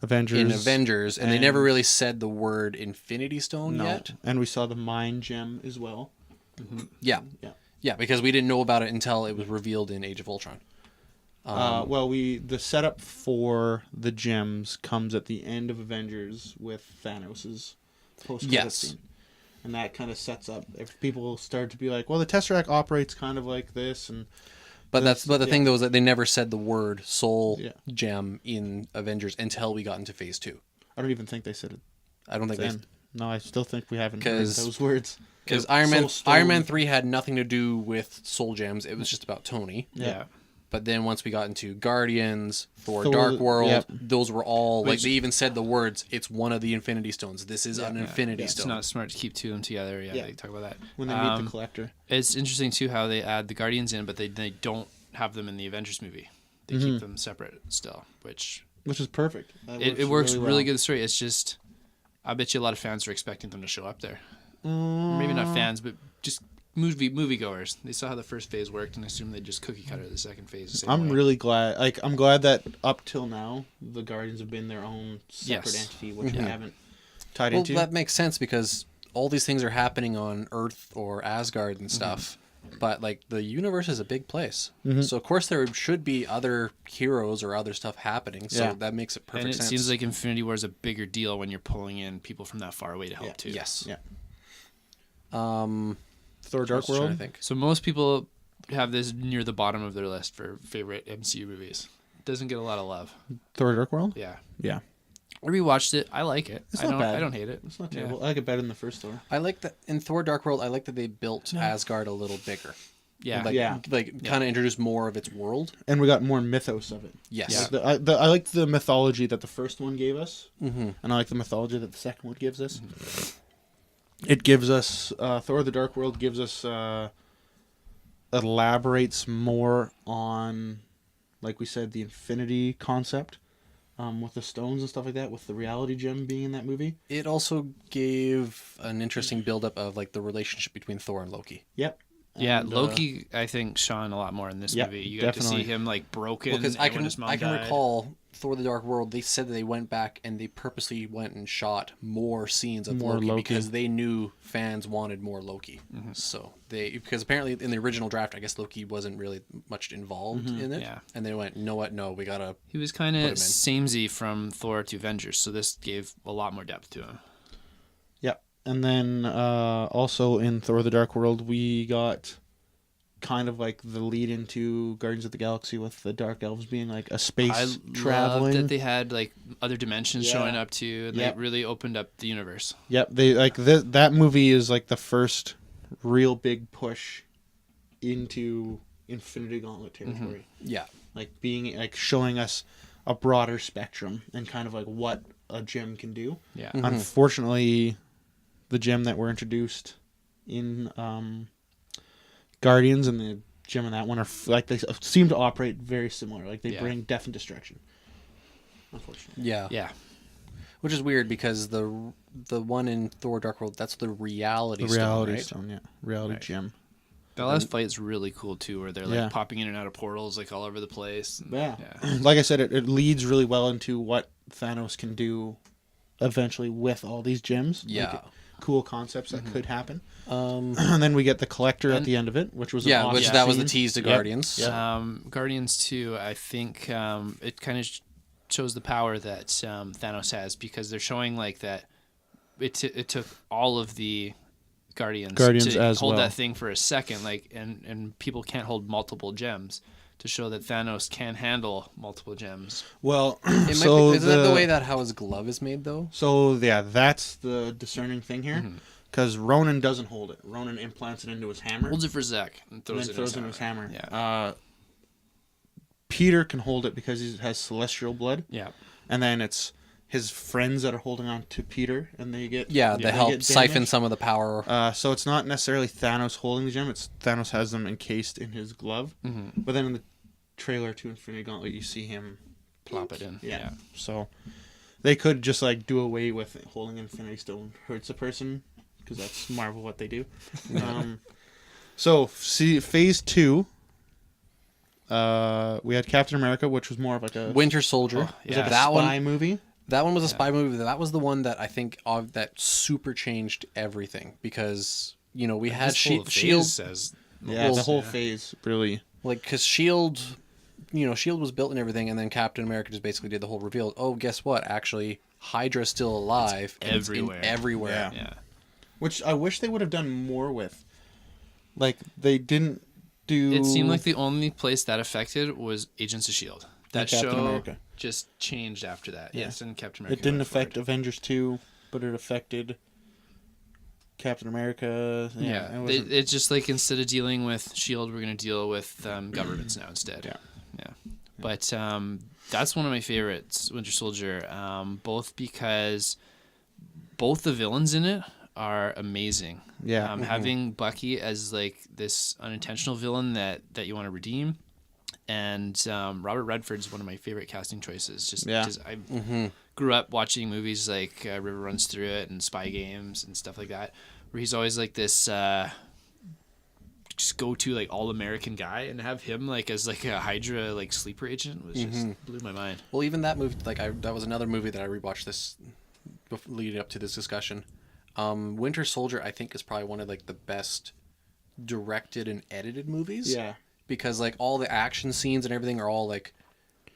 Avengers, and they never really said the word Infinity Stone no, yet. and we saw the Mind Gem as well. Yeah. Yeah. Yeah, because we didn't know about it until it was revealed in Age of Ultron. The setup for the gems comes at the end of Avengers with Thanos's post-credit Yes. scene. And that kind of sets up, if people start to be like, well, the Tesseract operates kind of like this, and But the yeah. thing though is that they never said the word Soul Yeah. Gem in Avengers until we got into Phase 2. I don't even think they said it I don't think then. No, I still think we haven't heard 'Cause- those words. because Soul Stone. Iron Man 3 had nothing to do with Soul Gems. It was just about Tony. Yeah. But then once we got into Guardians, Thor, Thor, Dark World, yep. those were all like Which- they even said the words. It's one of the Infinity Stones. This is an Infinity It's Stone. not smart to keep two of them together. Yeah, Yeah. they talk about that. When they meet the Collector. It's interesting too how they add the Guardians in, but they don't have them in the Avengers movie. They keep them separate still, which Which is perfect. That it works really well. good story. It's just, I bet you a lot of fans are expecting them to show up there. Maybe not fans, but just moviegoers. They saw how the first phase worked and assumed they'd just cookie cutter the second phase. The same I'm way. really glad. Like, I'm glad that up till now, the Guardians have been their own separate Yes. entity, which we haven't tied Well, into. that makes sense because all these things are happening on Earth or Asgard and stuff. But like the universe is a big place, so of course there should be other heroes or other stuff happening. So Yeah. that makes it perfect And it sense. seems like Infinity War is a bigger deal when you're pulling in people from that far away to help Yeah. too. yes. Yeah. I Thor was Dark trying to World. think. So most people have this near the bottom of their list for favorite MCU movies. Doesn't get a lot of love. Thor Dark World? Yeah. Yeah. I rewatched it. I like it. It's I not don't bad. I don't hate it. It's not Yeah. terrible. I like it better than the first Thor. I like that in Thor: Dark World. I like that they built Asgard a little bigger. Yeah. Like, Yeah. kind of introduced more of its world. And we got more mythos of it. Yes. Like I like the mythology that the first one gave us, and I like the mythology that the second one gives us. It gives us Thor: The Dark World gives us elaborates more on, like we said, the infinity concept with the stones and stuff like that, with the reality gem being in that movie. It also gave an interesting buildup of like the relationship between Thor and Loki. Yep. Yeah, And, Loki, I think, shone a lot more in this yeah, movie. You got to definitely. see him like broken. Because and when his mom I can died. recall Thor: The Dark World. They said that they went back and they purposely went and shot more scenes of More Loki, Loki. because they knew fans wanted more Loki. So because apparently in the original draft, I guess Loki wasn't really much involved in it. Yeah. And they went, you know what? No, we gotta. He was kind him in. of samey from Thor to Avengers, so this gave a lot more depth to him. Yep. And then also in Thor: The Dark World, we got kind of like the lead into Guardians of the Galaxy with the Dark Elves being like a space I loved traveling. that they had like other dimensions Yeah. showing up too, and Yep. they really opened up the universe. Yep, they like that movie is like the first real big push into Infinity Gauntlet territory. Yeah. Like being like showing us a broader spectrum and kind of like what a gem can do. Yeah. Unfortunately, the gem that were introduced in Guardians and the gem in that one are like they seem to operate very similar. Like they Yeah. bring death and destruction. Unfortunately. Yeah. Yeah. Which is weird because the one in Thor: Dark World, that's the reality The stone, reality right? stone, yeah. Reality Right. gem. The last fight's really cool too, where they're like Yeah. popping in and out of portals like all over the place. And- Yeah. yeah. Like I said, it leads really well into what Thanos can do eventually with all these gems. Yeah. Like, cool concepts that could happen. Um, And then we get the Collector at And- the end of it, which was an yeah, awesome which that was the scene. tease to Yep. Guardians. Yeah. Guardians 2, I think it kind of shows the power that Thanos has, because they're showing like that it took all of the Guardians to as hold well. that thing for a second, like and people can't hold multiple gems, to show that Thanos can handle multiple gems. Well, It so might be, isn't that the way that how his glove is made though? So yeah, that's the discerning thing here, Mm-hmm. because Ronan doesn't hold it. Ronan implants it into his hammer, Holds it for Zek and and throws then it throws it in into his hammer. Yeah. Peter can hold it because he has celestial blood, Yeah. and then it's his friends that are holding on to Peter, and they get they help get siphon damaged. some of the power. So it's not necessarily Thanos holding the gem; it's Thanos has them encased in his glove. Mm-hmm. But then in the trailer to Infinity Gauntlet, you see him Plop it in. Yeah. So they could just like do away with it. Holding Infinity Stone hurts a person because that's Marvel what they do. So see, Phase 2. We had Captain America, which was more of like a Winter Soldier. Oh, was like a that spy one. movie. That one was a spy movie. That was the one that I think that super changed everything because we had Shield. Says Yeah, the whole phase really. Like, because Shield, Shield was built and everything, and then Captain America just basically did the whole reveal. Oh, guess what? Actually, Hydra's still alive. It's everywhere. Everywhere. Yeah. Which I wish they would have done more with. Like, they didn't do... It seemed like the only place that affected was Agents of S.H.I.E.L.D. That Captain show America. just changed after that. Yeah. Yes, and Captain America. It didn't went affect forward. Avengers 2, but it affected Captain America. Yeah, it's just like instead of dealing with S.H.I.E.L.D., we're going to deal with governments now instead. Yeah. But that's one of my favorites, Winter Soldier, both because both the villains in it are amazing. Yeah. Having Bucky as like this unintentional villain that you want to redeem, and Robert Redford's one of my favorite casting choices. Just because I grew up watching movies like River Runs Through It and Spy Games and stuff like that, where he's always like this just go to like all American guy, and have him like as like a Hydra like sleeper agent was just blew my mind. Well, even that movie, that was another movie that I rewatched this leading up to this discussion. Winter Soldier, I think, is probably one of like the best directed and edited movies. Yeah. Because like all the action scenes and everything are all like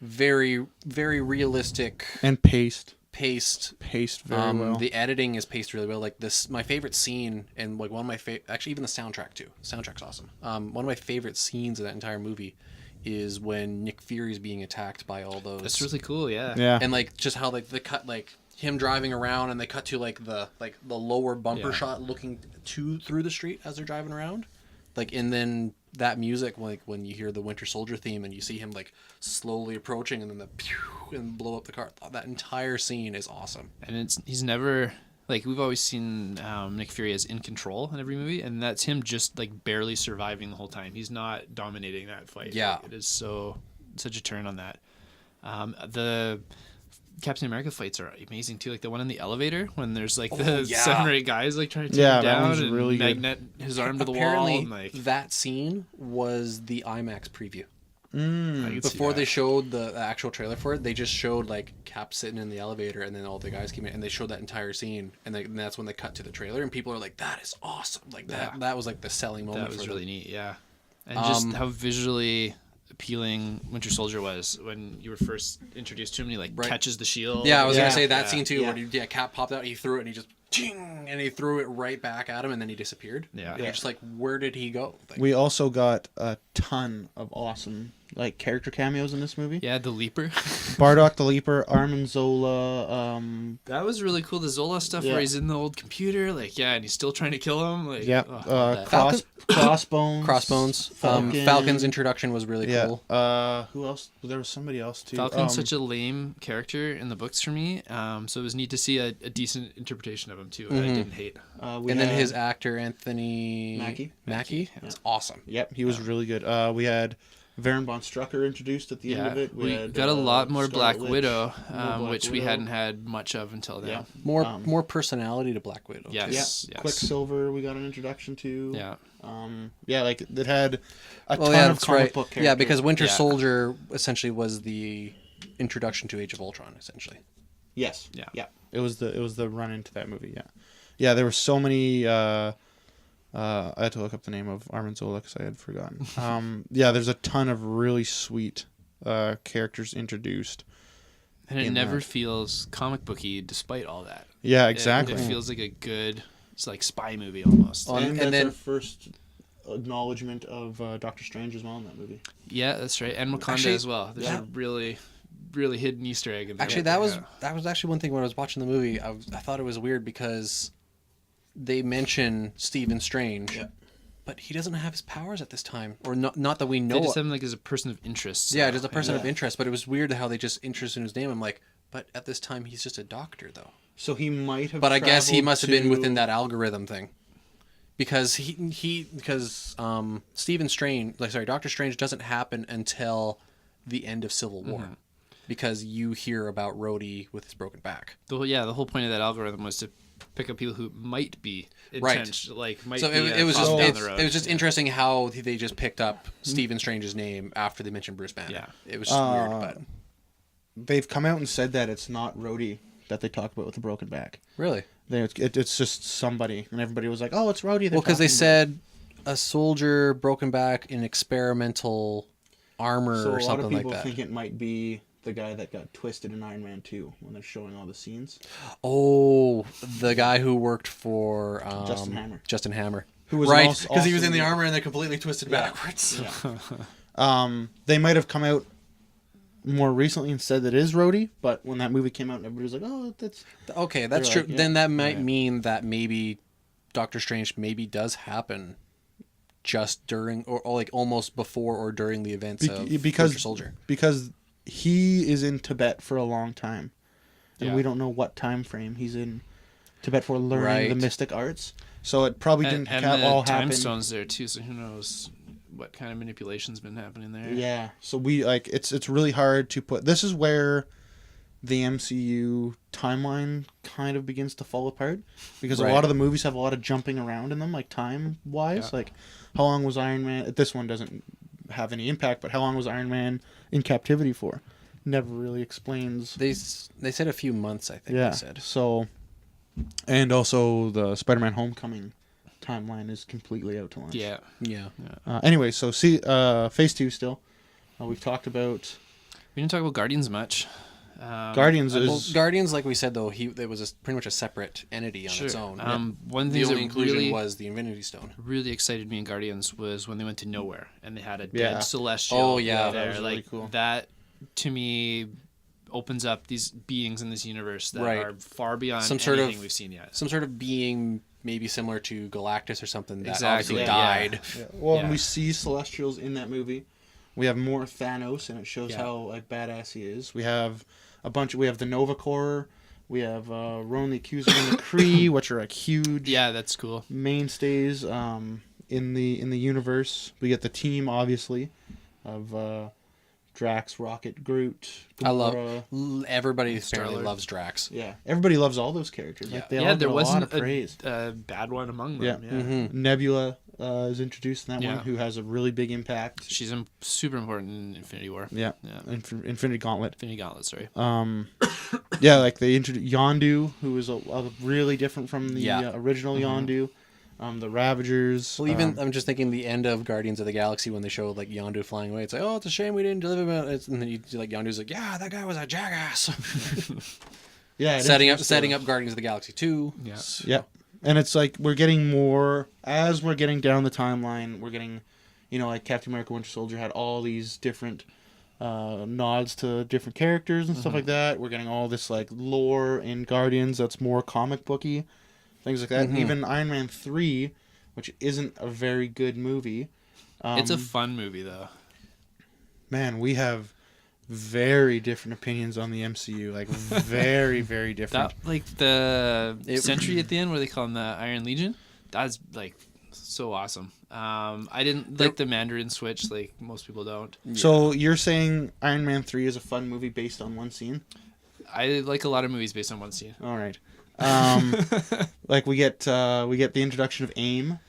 very, very realistic. And paced very well. The editing is paced really well. Like this, my favorite scene, and like one of my actually even the soundtrack too. The soundtrack's awesome. One of my favorite scenes of that entire movie is when Nick Fury is being attacked by all those. That's really cool. Yeah. And like just how like the cut like him driving around, and they cut to like the lower bumper shot looking through the street as they're driving around, like, and then that music, like when you hear the Winter Soldier theme and you see him like slowly approaching, and then the pew and blow up the car. That entire scene is awesome. And he's never like, we've always seen Nick Fury as in control in every movie, and that's him just like barely surviving the whole time. He's not dominating that fight. Yeah. Like, it is such a turn on that. The Captain America fights are amazing too, like the one in the elevator when there's like the 7 or 8 guys like trying to take him that down one's and really good. magnet his arm to the wall. Apparently, And, like, that scene was the IMAX preview. I could see Before that. they showed the actual trailer for it, they just showed like Cap sitting in the elevator, and then all the guys came in, and they showed that entire scene, and that's when they cut to the trailer, and people are like, "That is awesome!" Like that was like the selling moment. That was for really them. neat, yeah. And just how visually appealing Winter Soldier was when you were first introduced to him, and he like catches the shield. Yeah, I was gonna Yeah. say that scene too, Yeah. where Cap popped out, he threw it, and he just ching, and he threw it right back at him, and then he disappeared. Yeah. And you're just like, where did he go? Like, We also got a ton of awesome like character cameos in this movie. Yeah, the Leaper. Bardock the Leaper, Armin Zola. That was really cool. The Zola stuff where he's in the old computer, like, and he's still trying to kill him. Like, Yeah. oh, I love that. Crossbones. Crossbones. Falcon's introduction was really cool. Who else? There was somebody else too. Falcon's such a lame character in the books for me, so it was neat to see a decent interpretation of him too. I didn't hate. And then his actor Anthony Mackie. It's awesome. Yep, he was really good. We had Varen von Strucker introduced at the end of it. We had, got a lot more Scarlet Black Witch, Widow, more which we hadn't had much of until now. Yeah. More personality to Black Widow. Yes. Quicksilver we got an introduction to. Yeah. Like it had a ton of comic book characters. Yeah, because Winter Soldier essentially was the introduction to Age of Ultron, essentially. Yes. Yeah. Yeah. It was the run into that movie. Yeah. Yeah. There were so many. I had to look up the name of Armin Zola because I had forgotten. There's a ton of really sweet characters introduced. And it never feels comic booky despite all that. Yeah, exactly. It feels like a good, it's like spy movie almost. And then our first acknowledgement of Doctor Strange as well in that movie. Yeah, that's right. And Wakanda Actually, as well. There's a really, really hidden Easter egg in there. Actually, that was actually one thing when I was watching the movie. I thought it was weird because they mention Stephen Strange, but he doesn't have his powers at this time, or not that we know. They just have him like as a person of interest. Yeah, just a person of interest. But it was weird how they just interested in his name. I'm like, But at this time, he's just a doctor, though. So he might have. But I guess he traveled must have been to- within that algorithm thing. Because Stephen Strange, Doctor Strange doesn't happen until the end of Civil War, because you hear about Rhodey with his broken back. The whole point of that algorithm was to pick up people who might be Right. might So be it was just down the road. it was just interesting how they just picked up Stephen Strange's name after they mentioned Bruce Banner. Yeah. It was just weird, but They've come out and said that it's not Rhodey that they talk about with the broken back. really. It's just somebody, and everybody was like, "Oh, it's Rhodey." Well, because they said a soldier broken back in experimental armor so. or A lot something of like people that. think it might be the guy that got twisted in Iron Man 2 when they're showing all the scenes. Oh, the guy who worked for Justin Hammer. Who was right? also- Because he was in the also- armor and they're completely twisted Yeah. backwards. They might have come out more recently and said that it is Rhodey, but when that movie came out, everybody was like, "Oh, that's." Okay, that's They're true. like, yeah. Then that might Right. mean that maybe Doctor Strange maybe does happen just during or like almost before or during the events of because Winter Soldier. because he is in Tibet for a long time, and Yeah. we don't know what time frame he's in Tibet for learning Right. the mystic arts. So it probably didn't and all the time happen. stones there too, so who knows what kind of manipulation's been happening there. Yeah, so we like it's really hard to put. This is where the MCU timeline kind of begins to fall apart, because Right. a lot of the movies have a lot of jumping around in them, like time wise. Yeah. Like, how long was Iron Man? This one doesn't have any impact, but how long was Iron Man in captivity for? Never really explains. They said a few months, I think. Yeah. They said. So, and also the Spider-Man Homecoming timeline is completely out to lunch. Yeah. Yeah. Anyway, so Phase 2 still. We've talked about We didn't talk about Guardians much. Guardians Well, is Guardians, like we said, though, it was pretty much a separate entity on its own. One The thing only that inclusion really, was the Infinity Stone. really excited me in Guardians was when they went to nowhere and they had a Yeah. dead celestial. Oh, yeah, there. that was really like cool. that to me opens up these beings in this universe that Right. are far beyond Some sort anything of- we've seen yet. Some sort of being maybe similar to Galactus or something that Exactly, obviously yeah. died. well, Yeah. and we see Celestials in that movie. We have more Thanos, and it shows Yeah. how like badass he is. We have we have the Nova Corps. We have Ronan the Accuser and the Kree, which are like huge Yeah, that's cool. mainstays in the universe. We get the team obviously of Drax, Rocket, Groot, I Gamora. everybody apparently Star-Lord. loves Drax. Yeah, everybody loves all those characters. Like, they all yeah, get there a lot wasn't of praise. a bad one among Yeah. them. Yeah. Mm-hmm. Nebula is introduced in that Yeah. one, who has a really big impact. She's super important in Infinity War. Yeah, Yeah. Infinity Gauntlet. Infinity Gauntlet, sorry. Yeah, like they introduced Yondu, who is a really different from the Yeah. original Yondu. The Ravagers. Well, even I'm just thinking the end of Guardians of the Galaxy when they showed like Yondu flying away. It's like, oh, it's a shame we didn't deliver him. And then you like Yondu's like, yeah, that guy was a jackass. yeah, it setting introduced up Guardians of the Galaxy 2. Yeah. Yeah, and it's like we're getting more as we're getting down the timeline. We're getting, like Captain America: Winter Soldier had all these different nods to different characters and stuff like that. We're getting all this like lore in Guardians that's more comic booky, things like that. Even Iron Man 3, which isn't a very good movie. It's a fun movie though. Man, we have very different opinions on the MCU. Like very, very different. That like the It- Sentry at the end where they call him the Iron Legion. That's like so awesome. I didn't like the Mandarin switch like most people don't. So you're saying Iron Man 3 is a fun movie based on one scene? I like a lot of movies based on one scene. All right. Like we get the introduction of AIM,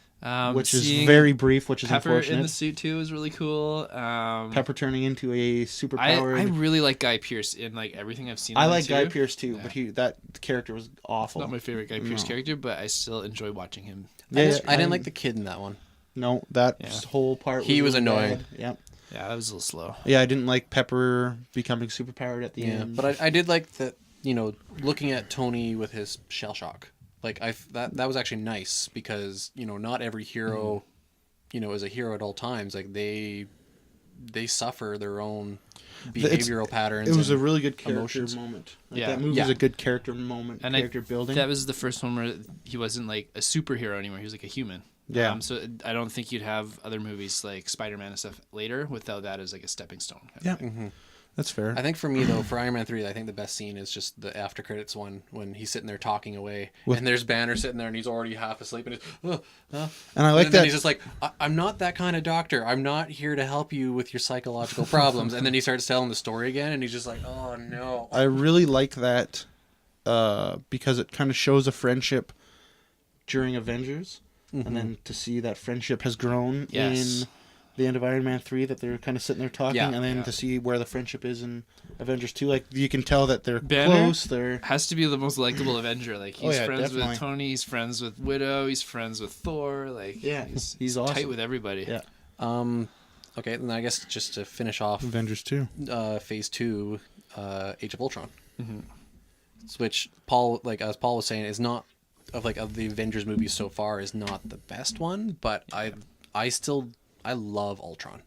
which is Seeing very brief, which is Pepper in unfortunate. the suit too is really cool. Pepper turning into a I superpowered. really like Guy Pearce in like everything I've seen. I of him, like Guy too. Pearce too, Yeah. but that character was awful. Not my favorite Guy Pearce No. character, but I still enjoy watching him. I didn't like the kid in that one. No, that Yeah. whole part. He was really annoying. bad. Yeah, Yeah, that was a little slow. yeah. I didn't like Pepper becoming superpowered at the Yeah, end. but I did like that. Looking at Tony with his shell shock, like that was actually nice because not every hero, is a hero at all times. Like they suffer their own behavioral patterns. It was a and really good character emotions. moment. Like, Yeah. that movie Yeah. was a good character moment, And character building. That was the first one where he wasn't like a superhero anymore. He was like a human. Yeah. So I don't think you'd have other movies like Spider-Man and stuff later without that as like a stepping stone. Yeah. That's fair. I think for me though, for Iron Man 3, I think the best scene is just the after credits one when he's sitting there talking away, and there's Banner sitting there and he's already half asleep, and he's, and I like and that then he's just like, I'm not that kind of doctor. I'm not here to help you with your psychological problems. And then he starts telling the story again, and he's just like, oh no. I really like that because it kind of shows a friendship during Avengers, and then to see that friendship has grown in the end of Iron Man 3, that they're kind of sitting there talking, and then to see where the friendship is in Avengers 2, like you can tell that they're close. They're has to be the most likable Avenger. Like he's friends definitely. with Tony, he's friends with Widow, he's friends with Thor. Like he's awesome. tight with everybody. Yeah. Okay, then I guess just to finish off Avengers 2, Phase 2, Age of Ultron, which Paul, like as Paul was saying, is not of the Avengers movies so far is not the best one, but I love Ultron.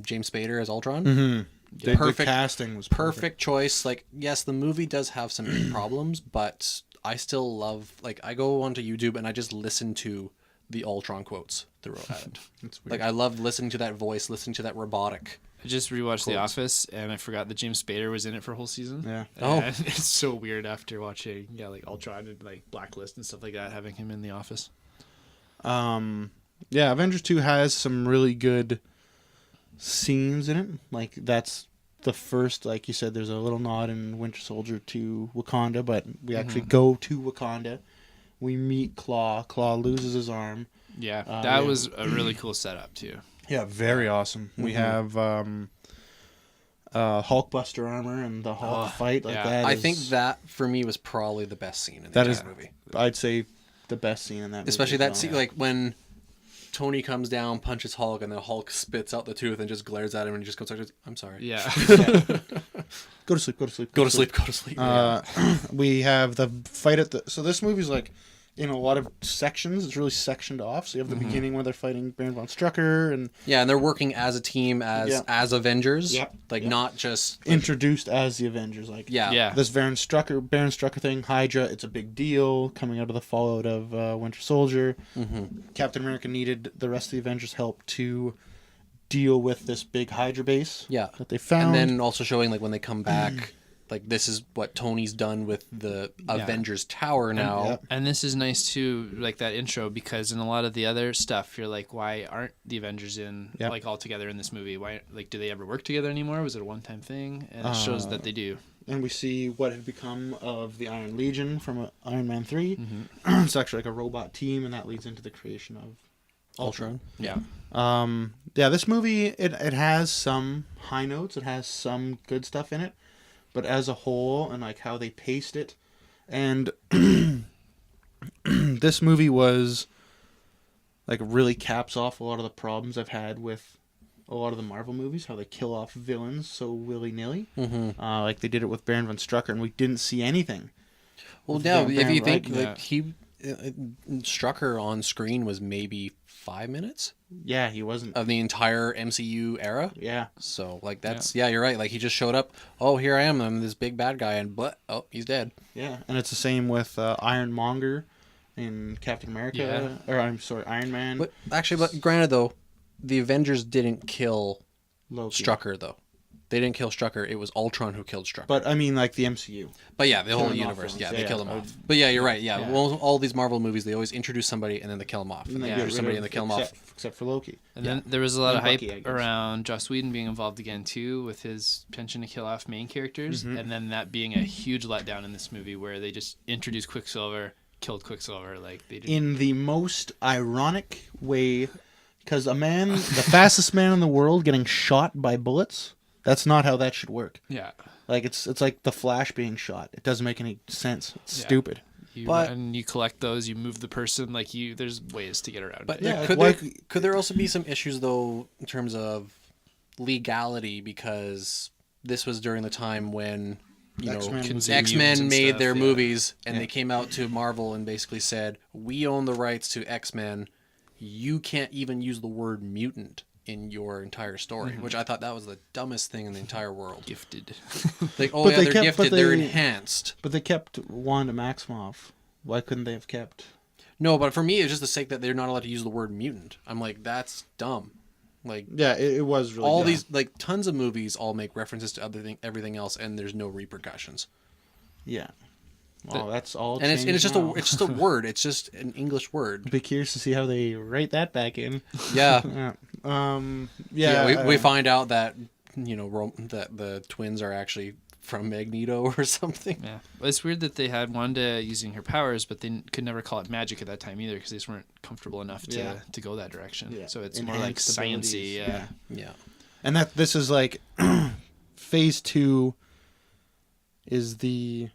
James Spader as Ultron. the casting was perfect choice. Like, yes, the movie does have some problems, but I still love. Like, I go onto YouTube and I just listen to the Ultron quotes throughout it. It's weird. Like, I love listening to that voice, listening to that robotic. I just rewatched The Office, and I forgot that James Spader was in it for a whole season. Yeah. And it's so weird after watching like Ultron and like Blacklist and stuff like that, having him in The Office. Yeah, Avengers 2 has some really good scenes in it. Like, that's the first, like you said, there's a little nod in Winter Soldier to Wakanda, but we actually go to Wakanda. We meet Claw. Claw loses his arm. Yeah, that was a really cool setup, too. Yeah, very awesome. We have Hulkbuster armor and the Hulk fight. Like that. I think that, for me, was probably the best scene in the movie. I'd say the best scene in that movie. Especially that scene, like, when Tony comes down, punches Hulk, and the Hulk spits out the tooth and just glares at him, and he just goes, I'm sorry. Yeah. Go to sleep, go to sleep. Go to sleep, go to sleep. We have the fight at the... So this movie's like in a lot of sections. It's really sectioned off. So you have the beginning where they're fighting Baron von Strucker and... Yeah, and they're working as a team as Avengers. Yep. Like, not just... Introduced as the Avengers. Like, Yeah. This Baron Strucker thing, Hydra, it's a big deal coming out of the fallout of Winter Soldier. Captain America needed the rest of the Avengers' help to deal with this big Hydra base that they found. And then also showing, like, when they come back... Like, this is what Tony's done with the Avengers Tower now. And this is nice, too, like that intro, because in a lot of the other stuff, you're like, why aren't the Avengers like, all together in this movie? Why, like, do they ever work together anymore? Was it a one-time thing? And it shows that they do. And we see what had become of the Iron Legion from Iron Man 3. It's actually like a robot team, and that leads into the creation of Ultron. Yeah. This movie, it has some high notes. It has some good stuff in it. But as a whole, and like how they paced it, and this movie was like really caps off a lot of the problems I've had with a lot of the Marvel movies, how they kill off villains so willy-nilly. Like they did it with Baron von Strucker, and we didn't see anything. Well, now, if you think Strucker on screen was maybe 5 minutes. Yeah, he wasn't of the entire MCU era. Yeah, so like that's you're right. Like he just showed up. Oh, here I am. I'm this big bad guy, and he's dead. Yeah, and it's the same with Ironmonger in Captain America, or I'm sorry, Iron Man. But granted though, the Avengers didn't kill Loki. Strucker though. They didn't kill Strucker. It was Ultron who killed Strucker. But I mean, like the MCU. But yeah, the whole universe. Yeah, they kill him off. But yeah, you're right. Yeah, well, all these Marvel movies, they always introduce somebody and then they kill him off. And then introduce somebody and they kill him off. Except for Loki. And then there was a lot of hype around Joss Whedon being involved again too, with his penchant to kill off main characters, and then that being a huge letdown in this movie where they just introduced Quicksilver, killed Quicksilver, like they did in the most ironic way, because the fastest man in the world, getting shot by bullets. That's not how that should work. Yeah. Like it's like the Flash being shot. It doesn't make any sense. It's stupid. And you collect those, you move the person, like there's ways to get around it. But could there also be some issues though in terms of legality, because this was during the time when X-Men made their movies and they came out to Marvel and basically said, we own the rights to X-Men. You can't even use the word mutant in your entire story, which I thought that was the dumbest thing in the entire world. Gifted. Like, they're gifted, they're enhanced. But they kept Wanda Maximoff. Why couldn't they have kept... No, but for me, it's just the sake that they're not allowed to use the word mutant. I'm like, that's dumb. Like Yeah, it was really all good. these like tons of movies all make references to everything else, and there's no repercussions. Yeah. Well, that's all. And it's just now. it's just a word. It's just an English word. Be curious to see how they write that back in. Yeah. Yeah. We find out that that the twins are actually from Magneto or something. Yeah, well, it's weird that they had Wanda using her powers, but they could never call it magic at that time either because they just weren't comfortable enough to go that direction. Yeah. So it's more like Enhanced sciencey. abilities. Yeah. And that this is like phase 2 is the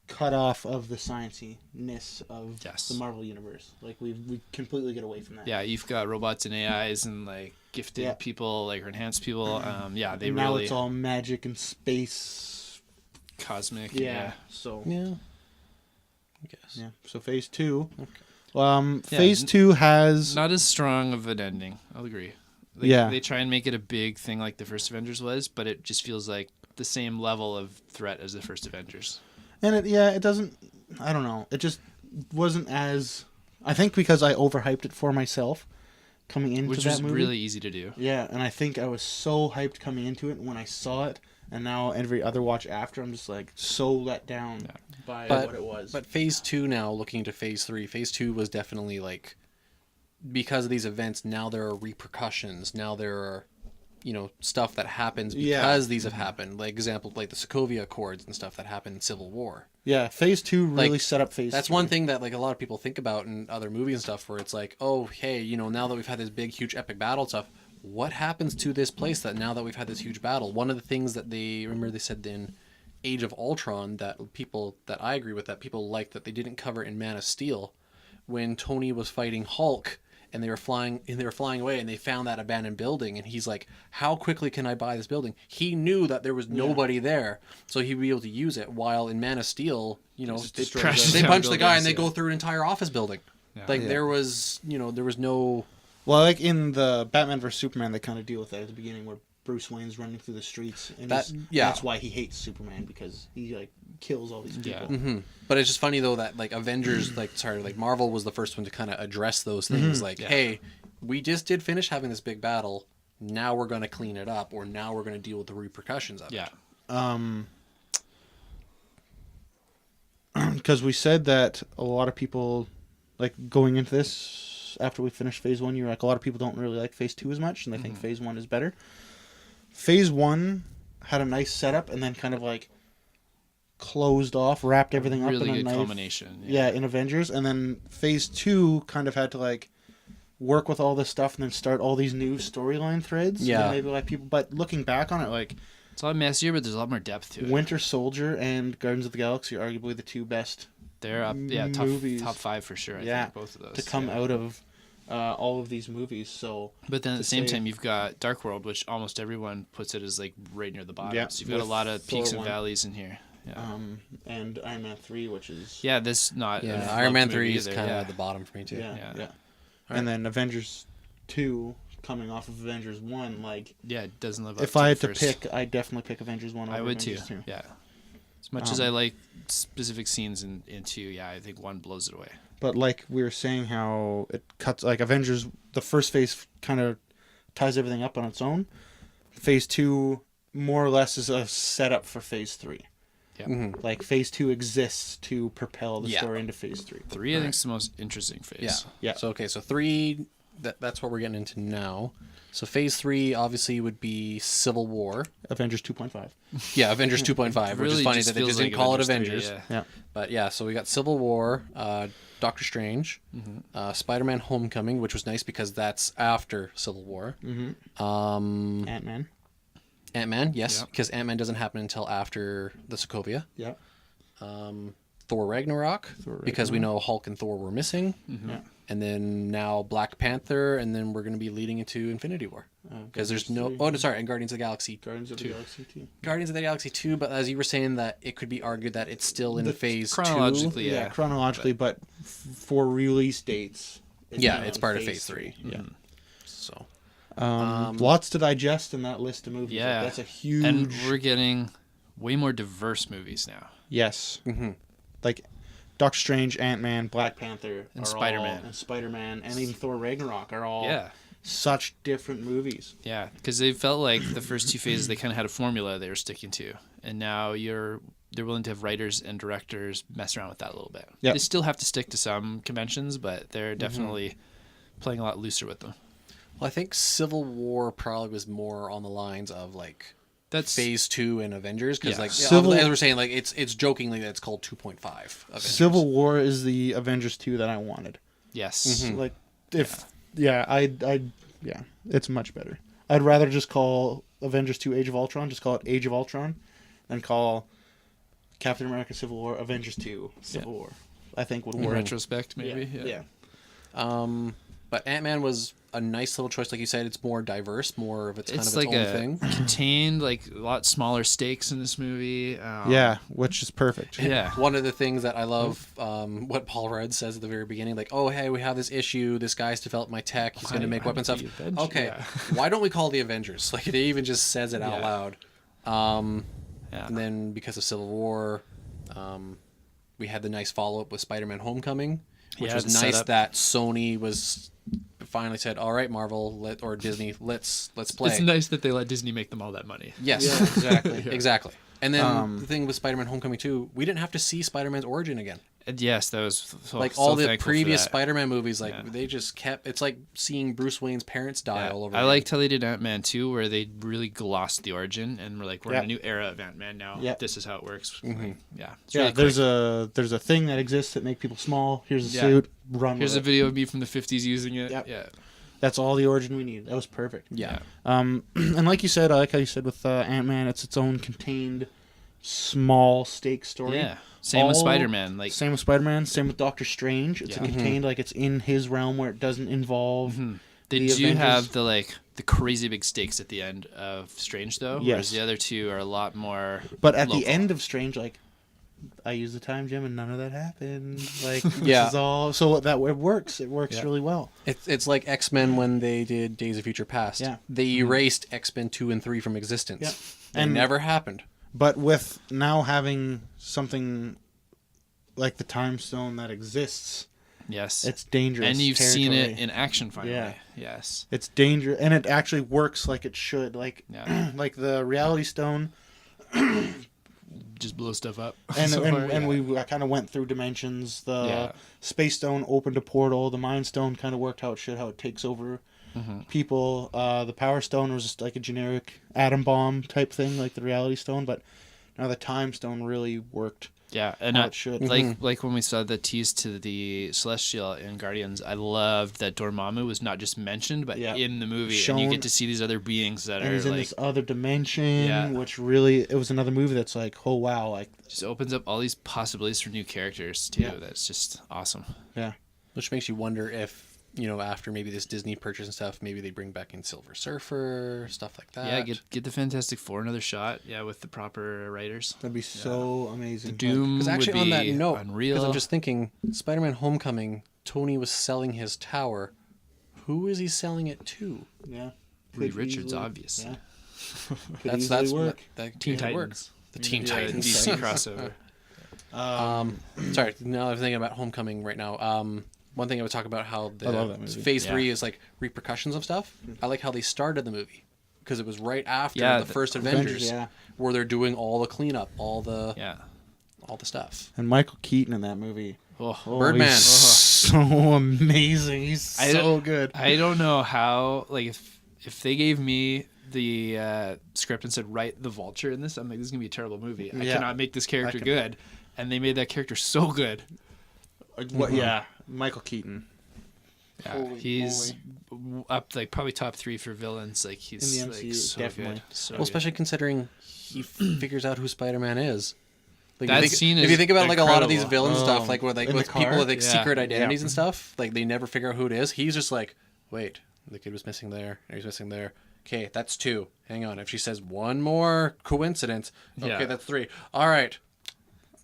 cutoff of the sciencey-ness of Yes. the Marvel universe. Like we completely get away from that. Yeah, you've got robots and AIs and like gifted people, like or enhanced people. Yeah, they And now really it's all magic and space. cosmic. Yeah. So Yeah. I guess. yeah. So phase 2. Okay. Phase 2 has Not as strong of an ending. I'll agree. Like, Yeah. They try and make it a big thing like the first Avengers was, but it just feels like the same level of threat as the first Avengers. and it doesn't. I don't know. It just wasn't as. I think because I overhyped it for myself coming into Which that was movie. really easy to do. Yeah, and I think I was so hyped coming into it when I saw it, and now every other watch after, I'm just like so let down by what it was. But phase 2 now, looking to phase 3, phase 2 was definitely like, because of these events, now there are repercussions. Now there are, stuff that happens because these have happened. Like example, like the Sokovia Accords and stuff that happened in Civil War. Yeah, phase 2 really Like, set up phase. That's 3. one thing that like a lot of people think about in other movies and stuff, where it's like, oh, hey, now that we've had this big, huge, epic battle and stuff, what happens to this place that now that we've had this huge battle? One of the things that they said in Age of Ultron that I agree with, that people like that they didn't cover in Man of Steel, when Tony was fighting Hulk and they were flying away and they found that abandoned building and he's like, how quickly can I buy this building? He knew that there was nobody there, so he'd be able to use it. While in Man of Steel, they punch the guy and they go through an entire office building. There was no. Well, like in the Batman vs Superman, they kind of deal with that at the beginning, where Bruce Wayne's running through the streets, and that's why he hates Superman, because he like kills all these people. Yeah. Mm-hmm. But it's just funny though that like Avengers, Marvel was the first one to kind of address those things. Hey, we just did finish having this big battle. Now we're going to clean it up, or now we're going to deal with the repercussions of it. Because we said that a lot of people, like going into this after we finished phase 1, you're like, a lot of people don't really like phase 2 as much, and they think phase 1 is better. Phase 1 had a nice setup, and then kind of like closed off, wrapped everything up in a really good nice culmination. Yeah, in Avengers, and then phase 2 kind of had to like work with all this stuff and then start all these new storyline threads. Yeah, maybe like people, but looking back on it, like it's a lot messier, but there's a lot more depth to it. Winter Soldier and Guardians of the Galaxy are arguably the two best. They're up, movies. top 5 for sure. I think both of those to come out of all of these movies. So, but then at the same time, you've got Dark World, which almost everyone puts it as like right near the bottom. Yeah, so you've got a lot of peaks and valleys in here. Yeah. And Iron Man 3, which is this not Iron Man 3 is kind of at the bottom for me too. Yeah. And then Avengers 2 coming off of Avengers 1, like it doesn't live up. If I had to pick, I'd definitely pick Avengers 1 over I would Avengers too. 2. Yeah. As much as I like specific scenes in 2, I think 1 blows it away. But like we were saying, how it cuts, like Avengers, the first phase kind of ties everything up on its own. Phase 2 more or less is a setup for phase 3. Yeah. Mm-hmm. Like phase 2 exists to propel the story into phase 3. 3 I think is the most interesting phase. Yeah. So 3, that's what we're getting into now. So phase 3 obviously would be Civil War. Avengers 2.5. Yeah, Avengers 2.5, which is funny that they just didn't call it Avengers. 3, Yeah. But so we got Civil War, Doctor Strange, Spider-Man Homecoming, which was nice because that's after Civil War. Ant-Man. Ant-Man, yes, because Ant-Man doesn't happen until after the Sokovia. Yeah. Thor Ragnarok, because we know Hulk and Thor were missing. Yeah. And then now Black Panther, and then we're going to be leading into Infinity War. Because there's no... Oh, no, sorry, and Guardians of the Galaxy 2. Guardians of the Galaxy 2, but as you were saying, that it could be argued that it's still in phase 2. Chronologically, Yeah, chronologically, but for release dates... It's part of phase 3. Yeah. So... lots to digest in that list of movies. Yeah. Like, that's a huge... And we're getting way more diverse movies now. Yes. Mm-hmm. Like... Doctor Strange, Ant-Man, Black Panther, and Spider-Man, and even Thor Ragnarok are all such different movies. Yeah, because they felt like the first two phases they kind of had a formula they were sticking to, and now they're willing to have writers and directors mess around with that a little bit. Yep. They still have to stick to some conventions, but they're definitely playing a lot looser with them. Well, I think Civil War probably was more on the lines of like That's Phase 2 and Avengers, because Yeah. like Civil- as we're saying, like it's jokingly that it's called 2.5. Avengers. Civil War is the Avengers 2 that I wanted. yes. Like, if it's much better. I'd rather just call Avengers 2 Age of Ultron, just call it Age of Ultron, than call Captain America Civil War Avengers 2 Civil War. I think would In work. retrospect, maybe. Yeah. But Ant-Man was a nice little choice, like you said. It's more diverse, more of its kind It's of like its own a thing. contained, like a lot smaller stakes in this movie. Yeah, which is perfect. Yeah. One of the things that I love, what Paul Rudd says at the very beginning, like, "Oh, hey, we have this issue. This guy's developed my tech. He's going to make I'm weapon stuff." the Avenger- Okay, yeah. why don't we call the Avengers? Like, they even just says it out Yeah. loud. Yeah. And then because of Civil War, we had the nice follow up with Spider-Man: Homecoming, which Yeah, was the nice setup. that Sony was finally said, "All right, Marvel, or Disney, let's play." It's nice that they let Disney make them all that money. Yes, Yeah, exactly. exactly. And then the thing with Spider-Man: Homecoming too, we didn't have to see Spider-Man's origin again. And yes, that was Like so all the thankful for previous that. Spider-Man movies, like Yeah. they just kept. It's like seeing Bruce Wayne's parents die Yeah. all over. I again. liked how they did Ant-Man 2, where they really glossed the origin and were like, we're Yeah. in a new era of Ant-Man now. Yeah. This is how it works. Like, yeah. It's Yeah, really there's quick. there's a thing that exists that make people small. Here's a Yeah. suit. Run Here's a with it. video of me from the 50s using it. Yep. Yeah. That's all the origin we need. That was perfect. Yeah. And like you said, I like how you said with Ant-Man, it's its own contained, small stake story. Yeah. Same with All- Spider-Man. Like, Same with Spider-Man. Same with Doctor Strange. It's Yeah. a contained, like it's in his realm where it doesn't involve. they the do Avengers- have the crazy big stakes at the end of Strange, though. Yes. Whereas the other two are a lot more. But at local. the end of Strange, like I used the time gem and none of that happened. Like Yeah. this is all so that it works. It works Yeah. really well. It's like X-Men when they did Days of Future Past. Yeah. They erased X-Men 2 and 3 from existence. Yeah. They And- never happened. But with now having something like the Time Stone that exists, Yes. it's dangerous. and you've seen it territory. in action finally. Yeah. Yes. It's dangerous, and it actually works like it should. Like, Yeah. like the Reality Stone, Just blow stuff up. and So far, yeah. we kind of went through dimensions. The Yeah. Space Stone opened a portal. The Mind Stone kind of worked how it should, how it takes over people. The Power Stone was just like a generic atom bomb type thing, like the Reality Stone. But now the Time Stone really worked. Yeah, and how it should. like when we saw the tease to the Celestial in Guardians, I loved that Dormammu was not just mentioned, but Yeah. in the movie, and Shown. you get to see these other beings that And are he's in like this other dimension, Yeah. which really it was another movie that's like, oh wow, like just opens up all these possibilities for new characters too. Yeah. That's just awesome. yeah. Which makes you wonder if, after maybe this Disney purchase and stuff, maybe they bring back in Silver Surfer, stuff like that. Yeah, get the Fantastic Four another shot. Yeah, with the proper writers. That'd be so amazing. Doom Because actually, would on be that note, unreal. because I'm just thinking, Spider-Man: Homecoming, Tony was selling his tower. Who is he selling it to? Yeah. Reed Could Richards, easily- obviously. Yeah. Could That's easily work. that Teen could work. Titans. The Teen Yeah, Titans. DC crossover. Sorry, now I'm thinking about Homecoming right now. One thing I would talk about how I love that movie. Phase Yeah. 3 is like repercussions of stuff. I like how they started the movie because it was right after Yeah, the the first Avengers, Avengers, yeah. where they're doing all the cleanup, all the Yeah. stuff. And Michael Keaton in that movie. Oh, Oh, Birdman. he's so amazing. He's I so don't- good. I don't know how, like, if they gave me the script and said, write the Vulture in this, I'm like, this is going to be a terrible movie. I Yeah. cannot make this character can- good. And they made that character so good. What? Yeah, Michael Keaton. Yeah, Holy he's up, like, probably top 3 for villains. Like, he's In the MCU, like, so definitely. good. So Well, especially considering he figures out who Spider-Man is. Like, That if you scene think, if is you think about like a lot of these incredible. villain stuff, Oh, like with in the with people car? with like Yeah. secret identities Yeah. and stuff, like they never figure out who it is. He's just like, wait, the kid was missing there, and he's missing there. Okay, that's 2. Hang on. If she says one more coincidence, okay, Yeah. that's 3. All right,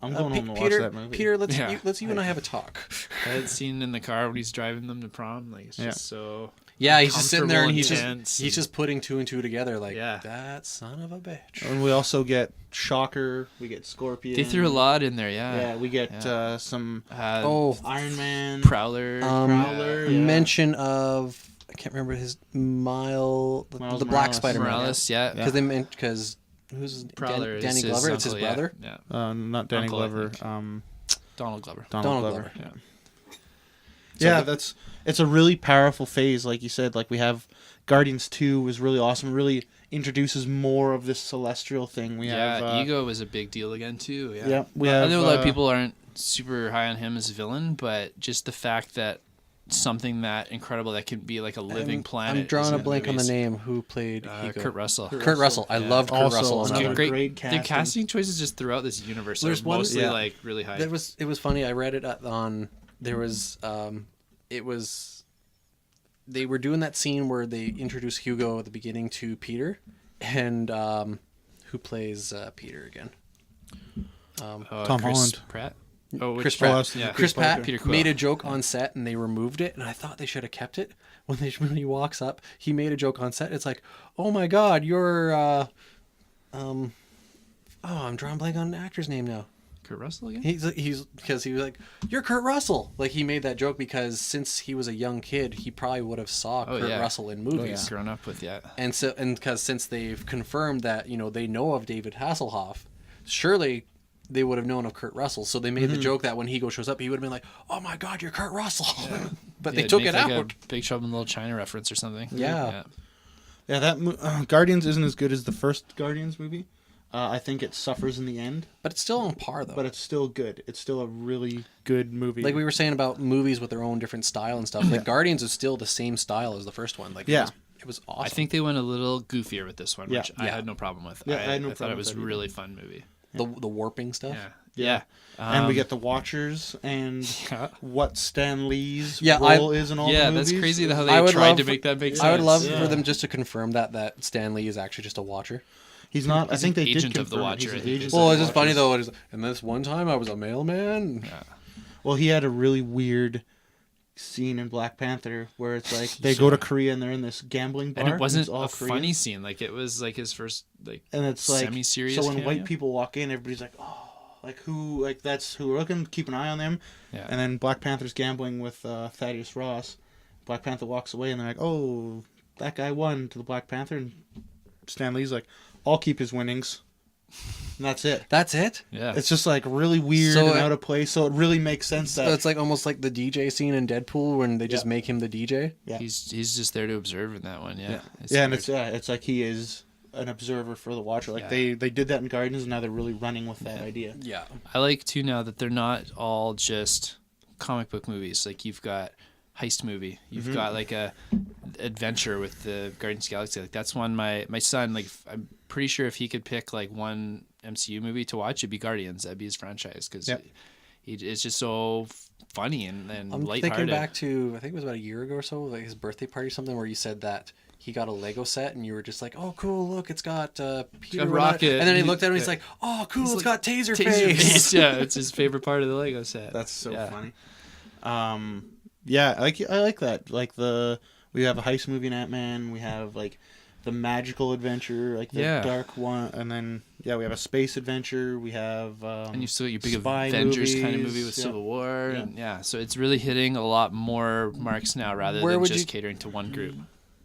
I'm going home to watch Peter. that movie. Peter, let's Yeah. you and I have a talk. that scene in the car when he's driving them to prom, like, it's Yeah. just so... Yeah, he's just sitting there and Comfortable, he's just putting 2 and 2 together. Like, Yeah. that son of a bitch. And we also get Shocker. We get Scorpion. They threw a lot in there, yeah. Yeah, we get some Uh, Oh, Iron Man. Prowler. Prowler, yeah. mention of I can't remember his Miles Miles the Morales. Black Spider-Man. Morales, yeah. Because they meant who's Prowler is Danny his Glover? It's his uncle, brother. Yeah. Not Danny Uncle, I Glover. think. Donald Glover. Donald Donald Glover. Glover. Yeah. Yeah, it's a really powerful phase, like you said. Like we have Guardians 2 was really awesome. Really introduces more of this celestial thing. We have Ego was a big deal again too. Yeah. Yeah, we I have. know a lot of people aren't super high on him as a villain, but just the fact that something that incredible that can be like a living planet. I'm drawing is a in blank on the movies. name. Who played Ego? Kurt Russell. Kurt Russell. I loved Kurt Also Russell. in another that one. great The casting. casting choices just throughout this universe There's are one- mostly Yeah. like really high. It was funny. I read it on. There was they were doing that scene where they introduce Hugo at the beginning to Peter, and who plays Peter again? Tom Chris Holland. Pratt. Chris Pratt. Yeah. Chris Pratt Peter Quill. made a joke on set, and they removed it. And I thought they should have kept it. When he walks up, he made a joke on set. It's like, oh my God, you're I'm drawing a blank on an actor's name now. Kurt Russell again. He's because he was like, "You're Kurt Russell." Like he made that joke because since he was a young kid, he probably would have saw Kurt yeah. Russell in movies. He's grown up with And because since they've confirmed that they know of David Hasselhoff, surely they would have known of Kurt Russell. So they made the joke that when Ego shows up, he would have been like, "Oh my God, you're Kurt Russell," but they took it like out. A Big Trouble in Little China reference or something. Yeah. Yeah, that Guardians isn't as good as the first Guardians movie. I think it suffers in the end, But it's still on par though. but it's still good. It's still a really good movie. Like we were saying about movies with their own different style and stuff. Like Guardians is still the same style as the first one. Like Yeah. it was awesome. I think they went a little goofier with this one, Yeah. which I had no problem with. Yeah, I had no I thought problem it was with a that really fun movie. the warping stuff. Yeah. and we get the Watchers and what Stan Lee's Yeah, role is in all the Yeah, movies. that's crazy how I they would tried love to for- make that make sense. I would love Yeah. for them just to confirm that Stan Lee is actually just a watcher. He's not. I think they agent did of the confirm it. Watcher, He's I an think agent is of Well, the it's just funny Watchers. though. And this one time I was a mailman. Well, he had a really weird scene in Black Panther where it's like they go to Korea and they're in this gambling bar, And it wasn't it's all a Korean. funny scene. Like it was like his first like and it's like semi-serious So when cameo? white people walk in, everybody's like, "Oh, like who? Like that's who we're looking. Keep an eye on them." Yeah. And then Black Panther's gambling with Thaddeus Ross. Black Panther walks away, and they're like, "Oh, that guy won to the Black Panther." And Stan Lee's like, "I'll keep his winnings." And that's it. That's it. Yeah. It's just like really weird So and it- out of place. So it really makes sense So that it's like almost like the DJ scene in Deadpool when they just make him the DJ. Yeah. He's just there to observe in that one. Yeah. and it's like he is an observer for the Watcher. Like Yeah. they did that in Guardians, and now they're really running with that idea. Yeah. I like too now that they're not all just comic book movies. Like you've got heist movie. You've got like a adventure with the Guardians of the Galaxy. Like that's one my son, like I'm pretty sure if he could pick like one MCU movie to watch, it'd be Guardians. That'd be his franchise because it's just so funny and I'm lighthearted. thinking back to I think it was about a year ago or so, like his birthday party or something, where you said that he got a Lego set and you were just like, "Oh, cool! Look, it's got Peter got Rocket." Rocket. And then he looked at him and he's like, "Oh, cool! It's got Taser face." Yeah, it's his favorite part of the Lego set. That's so Yeah. funny. Yeah, I like that. Like we have a heist movie in Ant-Man. We have like the magical adventure, like the dark one, and then we have a space adventure. We have And you've still got your big spy Avengers kind of movies, movie with yeah. Civil War. And so it's really hitting a lot more marks now rather Where than would just you- catering to one group.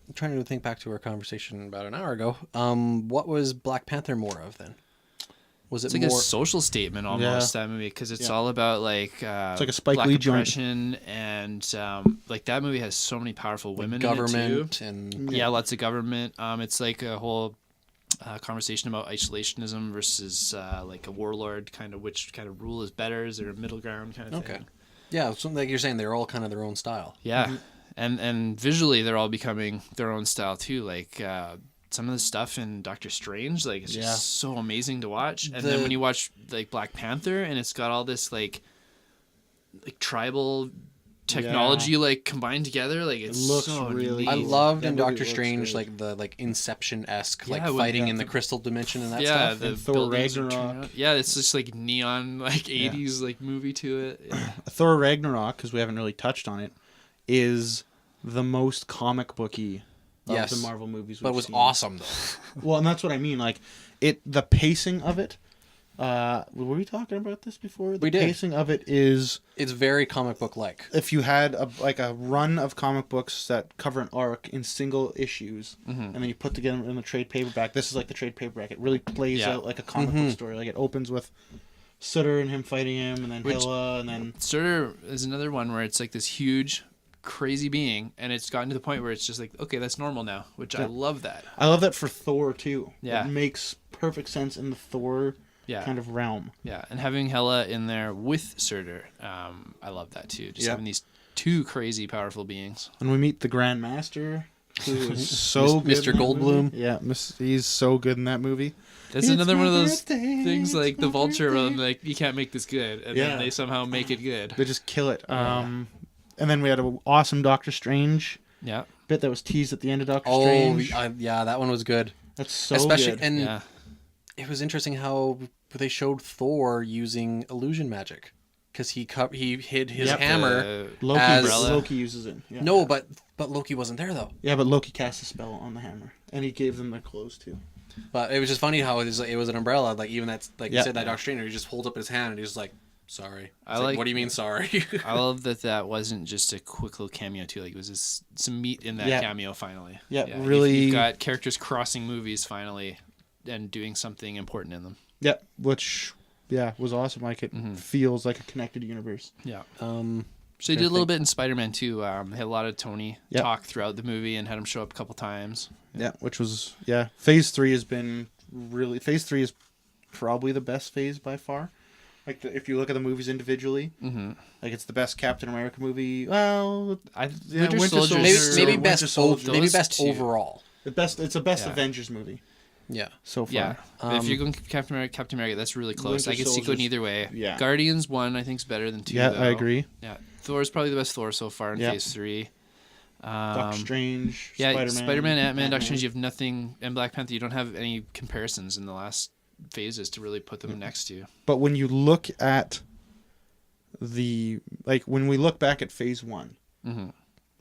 I'm trying to think back to our conversation about an hour ago. What was Black Panther more of then? Was it It's like more? a social statement almost, that movie, because it's all about like it's like a Spike Black Lee joint. oppression and like that movie has so many powerful women government in it too. and Yeah, lots of government. It's like a whole conversation about isolationism versus like a warlord kind of which kind of rule is better. Is there a middle ground kind of thing? yeah, so like you're saying, they're all kind of their own style. Yeah, and visually they're all becoming their own style too. Like some of the stuff in Doctor Strange, like it's just so amazing to watch. And then when you watch like Black Panther, and it's got all this like tribal technology like combined together, like it looks so really neat. I loved That in movie Doctor looks Strange great. like the Inception-esque like Yeah, when- fighting in the crystal dimension and that yeah, stuff. the And Thor buildings would turn Ragnarok. out. Yeah, it's just like neon like 80s like movie to it. Yeah. Thor Ragnarok, because we haven't really touched on it, is the most comic booky of Yes. the Marvel movies. But it we've was seen. awesome though. Well, and that's what I mean. Like the pacing of it Were we talking about this before? The We did. pacing of it is, It's very comic book like. if you had a run of comic books that cover an arc in single issues, and then you put together in a trade paperback. This is like the trade paperback. It really plays Yeah. out like a comic book story. Like it opens with Sutter and him fighting him, and then Which- Hilla, and then Surtur is another one where it's like this huge, crazy being, and it's gotten to the point where it's just like, okay, that's normal now, which I love that. I love that for Thor too. Yeah. It makes perfect sense in the Thor Yeah. kind of realm. Yeah, and having Hela in there with Surtur, I love that too. Just Yeah. having these two crazy, powerful beings. And we meet the Grand Master, who is so good. Mr. in that Goldblum. movie. Yeah, he's so good in that movie. That's It's another one of my those birthday, things like it's the my Vulture, where birthday. like you can't make this good, and Yeah. then they somehow make it good. They just kill it. And then we had an awesome Doctor Strange Yeah, bit that was teased at the end of Doctor Oh, Strange. yeah, that one was good. That's so Especially, good. and yeah, it was interesting how they showed Thor using illusion magic, because he hid his Yep. hammer. Loki, as- Loki uses it. Yeah. No, but Loki wasn't there though. Yeah, but Loki cast a spell on the hammer, and he gave them their clothes too. But it was just funny how it was an umbrella. Like even that's like Yeah. you said, that Doctor Strange, he just holds up his hand and he's like, "Sorry." It's I like- What do you mean, sorry? I love that wasn't just a quick little cameo too. Like it was some meat in that Yeah. cameo finally. Yeah, you've- really- You've got characters crossing movies finally, and doing something important in them. Yeah, which was awesome. Like it feels like a connected universe. Yeah. um, So they did a little bit in Spider-Man too. They had a lot of Tony Yep. talk throughout the movie and had him show up a couple times. Yeah, which was Phase 3 has been really. Phase 3 is probably the best phase by far. Like if you look at the movies individually, like it's the best Captain America movie. Well, Winter Soldier maybe is maybe so- best Winter Soldier. maybe Those best two. overall. It's the best Yeah. Avengers movie Yeah. so far. Yeah, but if you're going Captain America, that's really close. Winter I can see going Soldier's- either way. yeah. Guardians 1, I think, is better than 2. Yeah, though. I agree. Yeah, Thor's probably the best Thor so far in Yeah. Phase 3. Doctor Strange, Yeah, Spider-Man, Spider-Man, Ant-Man, Ant-Man. Doctor Strange. You have nothing, and Black Panther. You don't have any comparisons in the last phases to really put them next to. But when you look at when we look back at Phase 1,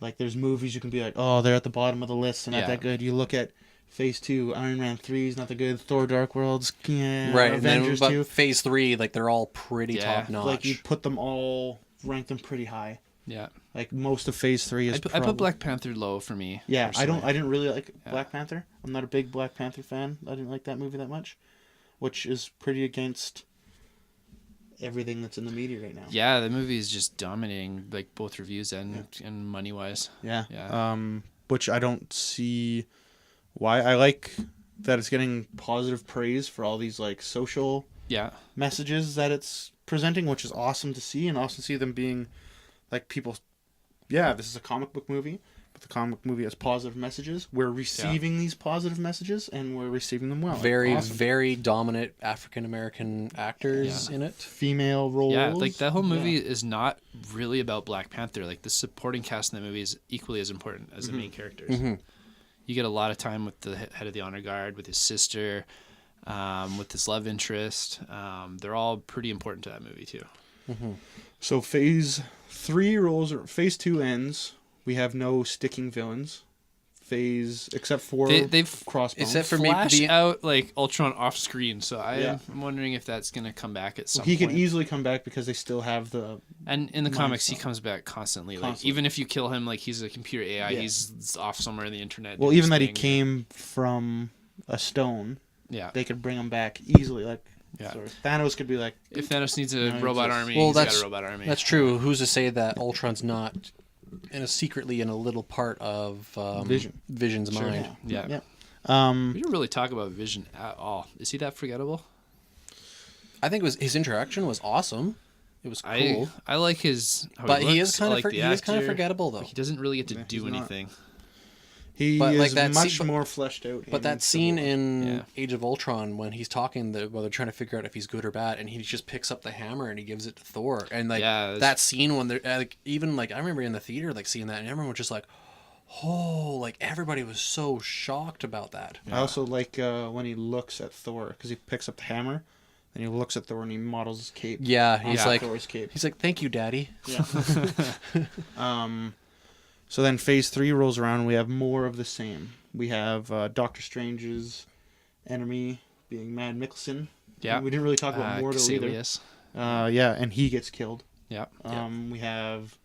like there's movies you can be like, oh, they're at the bottom of the list, they're not Yeah. that good. You look at Phase 2, Iron Man 3 is not that good. Thor: Dark World's Right. And then, Avengers but 2. Phase 3, like they're all pretty Yeah. top notch. Like you put them all, rank them pretty high. Yeah, Like most of Phase 3 is. I put Black Panther low for me. Yeah, personally. I didn't really like Black Panther. I'm not a big Black Panther fan. I didn't like that movie that much, which is pretty against everything that's in the media right now. Yeah, the movie is just dominating, like both reviews and money wise. Yeah. Yeah. Which I don't see why. I like that it's getting positive praise for all these like social Yeah, messages that it's presenting, which is awesome to see, and awesome to see them being like people. Yeah, this is a comic book movie, but the comic book movie has positive messages. We're receiving these positive messages, and we're receiving them well. very, Awesome. very dominant African American actors in it. Female roles. yeah. Like that whole movie is not really about Black Panther. Like the supporting cast in that movie is equally as important as the main characters. You get a lot of time with the head of the honor guard, with his sister, with his love interest. They're all pretty important to that movie too. So Phase 3 rolls, or Phase 2 ends. We have no sticking villains. Except for They've Crossbones. Except for maybe flashed the out like Ultron off screen, so Yeah. I'm wondering if that's gonna come back at some he point. could easily come back because they still have the. And in the comics, he Stone. comes back constantly. Like Constantly. even if you kill him, like he's a computer AI, Yeah. he's off somewhere on the internet. Well, doing even his that he thing. came from a stone, Yeah. they could bring him back easily. Like, Yeah. sorry, Thanos could be like, If Thanos needs a No, robot just- army, Well, he's got that's- a robot army. That's true. Who's to say that Ultron's not secretly in a little part of Vision's sure, mind? Yeah. yeah. We didn't really talk about Vision at all. Is he that forgettable? I think his interaction was awesome. It was cool. I like his. How But he looks. is kind I of like the he is kind of actor. forgettable though. He doesn't really get to do he's not. anything. He But, is like, that much scene- more fleshed out. But that scene in Yeah. Age of Ultron when he's talking, while they're trying to figure out if he's good or bad, and he just picks up the hammer and he gives it to Thor, and like Yeah, that's- that scene when they're like, even like I remember in the theater like seeing that, and everyone was just like, oh, like everybody was so shocked about that. I also like when he looks at Thor because he picks up the hammer, and he looks at Thor and he models his cape. Yeah, on he's like, Thor's cape. thank you, Daddy. Yeah. So then Phase 3 rolls around and we have more of the same. We have Doctor Strange's enemy being Mad Mikkelsen, Yeah. We didn't really talk about Mordo either. Caecilius. And he gets killed. Yeah. We have.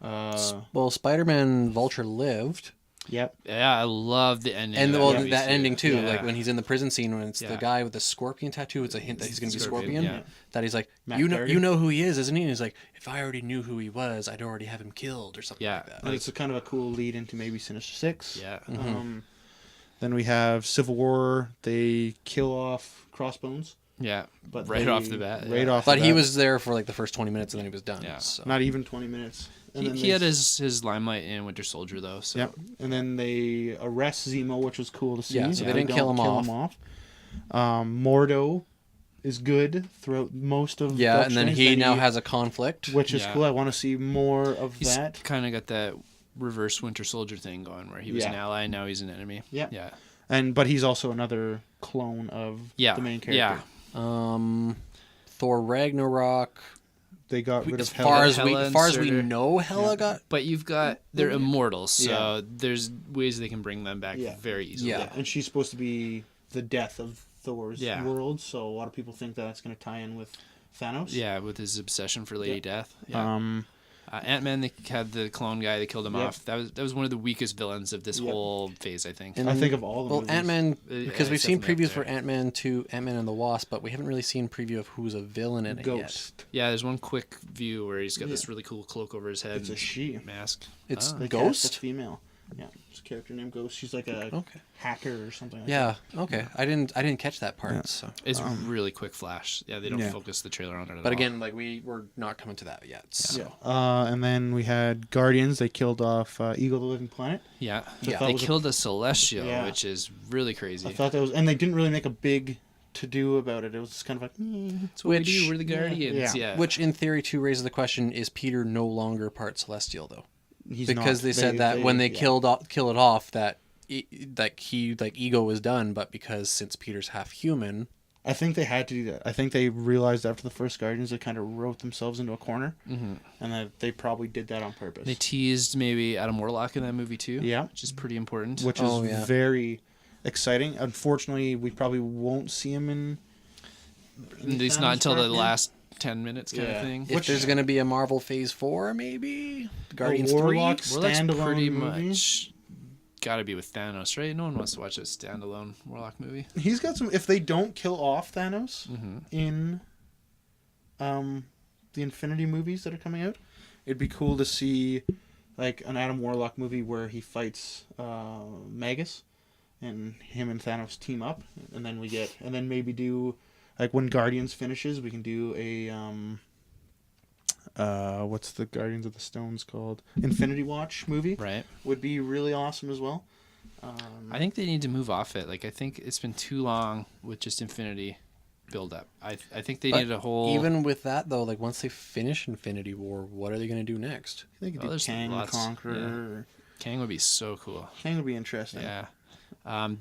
Well, Spider-Man Vulture lived. Yep. Yeah, I love the ending. And of that movie, ending too, Yeah. like when he's in the prison scene, when it's the Yeah. guy with the scorpion tattoo, it's a hint that he's going to be Scorpion. Yeah. That he's like, Matt you Carey. know who he is, isn't he? And he's like, if I already knew who he was, I'd already have him killed or something Yeah. like that. And it's a kind of a cool lead into maybe Sinister Six. Yeah. Then we have Civil War. They kill off Crossbones. Yeah. But Right they- off the bat. Right yeah. off But the he bat. was there for like the first 20 minutes and then he was done. Yeah. So. Not even 20 minutes. And then He they- had his limelight in Winter Soldier, though. So. Yep. And then they arrest Zemo, which was cool to see. Yeah, so they didn't don't kill him off. Mordo is good throughout most of Yeah, Doctor and then Strange. he now has a conflict. which is Yeah. cool. I want to see more of He's that. kind of got that reverse Winter Soldier thing going, where he was Yeah. an ally, now he's an enemy. Yeah. Yeah. But he's also another clone of the main character. Yeah. Thor Ragnarok. They got rid As of far Hela. as we, Hela as far as we inserter. know, Hela got. But you've got they're immortals, so Yeah. there's ways they can bring them back Yeah. very easily. Yeah. And she's supposed to be the death of Thor's Yeah. world, so a lot of people think that's going to tie in with Thanos. Yeah, with his obsession for Lady Yeah. Death. Yeah. Um, Ant-Man, they had the clone guy. They killed him Yep. off. That was one of the weakest villains of this Yep. whole phase, I think. And I think of all the Well, movies. Ant-Man, Yeah, because we've it's seen definitely previews up for there. Ant-Man 2, Ant-Man and the Wasp, but we haven't really seen preview of who's a villain in it yet. Ghost. Yeah, there's one quick view where he's got this really cool cloak over his head. It's a and she. mask. It's Oh. The Ghost? That's a female. Yeah, it's a character named Ghost. She's like a Okay. hacker or something like Yeah. Okay. I didn't catch that part. Yeah. So. It's really quick flash. Yeah, they don't Yeah. focus the trailer on it at all. But again, like we're not coming to that yet. So. that. Yeah. And then we had Guardians. They killed off Eagle the Living Planet. yeah, I thought they it was killed a Celestial, Yeah. which is really crazy. I thought that was, and they didn't really make a big to do about it. It was just kind of like, That's what we Which- do. We're the yeah, Guardians. yeah. Yeah. Which, in theory, too, raises the question: is Peter no longer part Celestial, though? he's Because not. they said that when they yeah. kill it off, that Ego was done, but because since Peter's half human, I think they had to do that. I think they realized after the first Guardians they kind of wrote themselves into a corner, and that they probably did that on purpose. They teased maybe Adam Warlock in that movie too. Yeah. Which is pretty important. which Oh, is yeah. very exciting. Unfortunately, we probably won't see him in At least not until the last 10 minutes kind Yeah. of thing. if there's going to be a Marvel Phase 4, maybe Guardians Warlock 3. Warlock's standalone pretty movie? much got to be with Thanos, right? No one wants to watch a standalone Warlock movie. He's got some. If they don't kill off Thanos Mm-hmm. in the Infinity movies that are coming out, it'd be cool to see like an Adam Warlock movie where he fights Magus, and him and Thanos team up, and then maybe do like when Guardians finishes, we can do a what's the Guardians of the Stones called? Infinity Watch movie. Right. Would be really awesome as well. I think they need to move off it. Like, I think it's been too long with just Infinity build up. I think they But need a whole. Even with that, though, like once they finish Infinity War, what are they going to do next? I think Oh, it'd be there's Kang the lots, Conqueror. Kang would be so cool. Kang would be interesting. Yeah.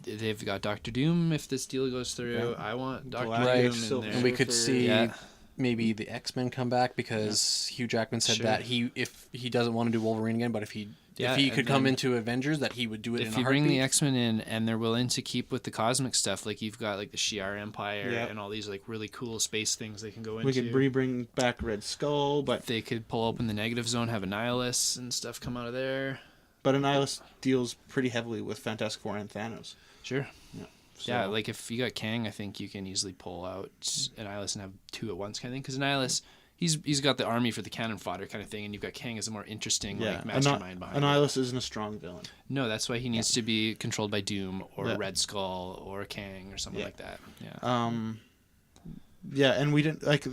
They've got Doctor Doom if this deal goes through. Yeah. I want Doctor Gladiator, Doom in Silver there. And we could Surfer. see Yeah. maybe the X-Men come back because Hugh Jackman said Sure. that if he doesn't want to do Wolverine again, but if he Yeah, could and come then- into Avengers, that he would do it in If a you bring the heartbeat. X-Men in and they're willing to keep with the cosmic stuff, like you've got like the Shi'ar Empire Yeah. and all these like really cool space things they can go into. We could bring back Red Skull, but They could pull open the negative zone, have Annihilus and stuff come out of there. Annihilus deals pretty heavily with Fantastic Four and Thanos. Sure. So, Yeah, like if you got Kang, I think you can easily pull out Annihilus and have two at once kind of thing. Because Annihilus, he's got the army for the cannon fodder kind of thing, and you've got Kang as a more interesting like mastermind behind it. Annihilus isn't a strong villain. No, that's why he needs to be controlled by Doom or Yeah. Red Skull or Kang or something Yeah. like that. Yeah. Yeah, and we didn't like.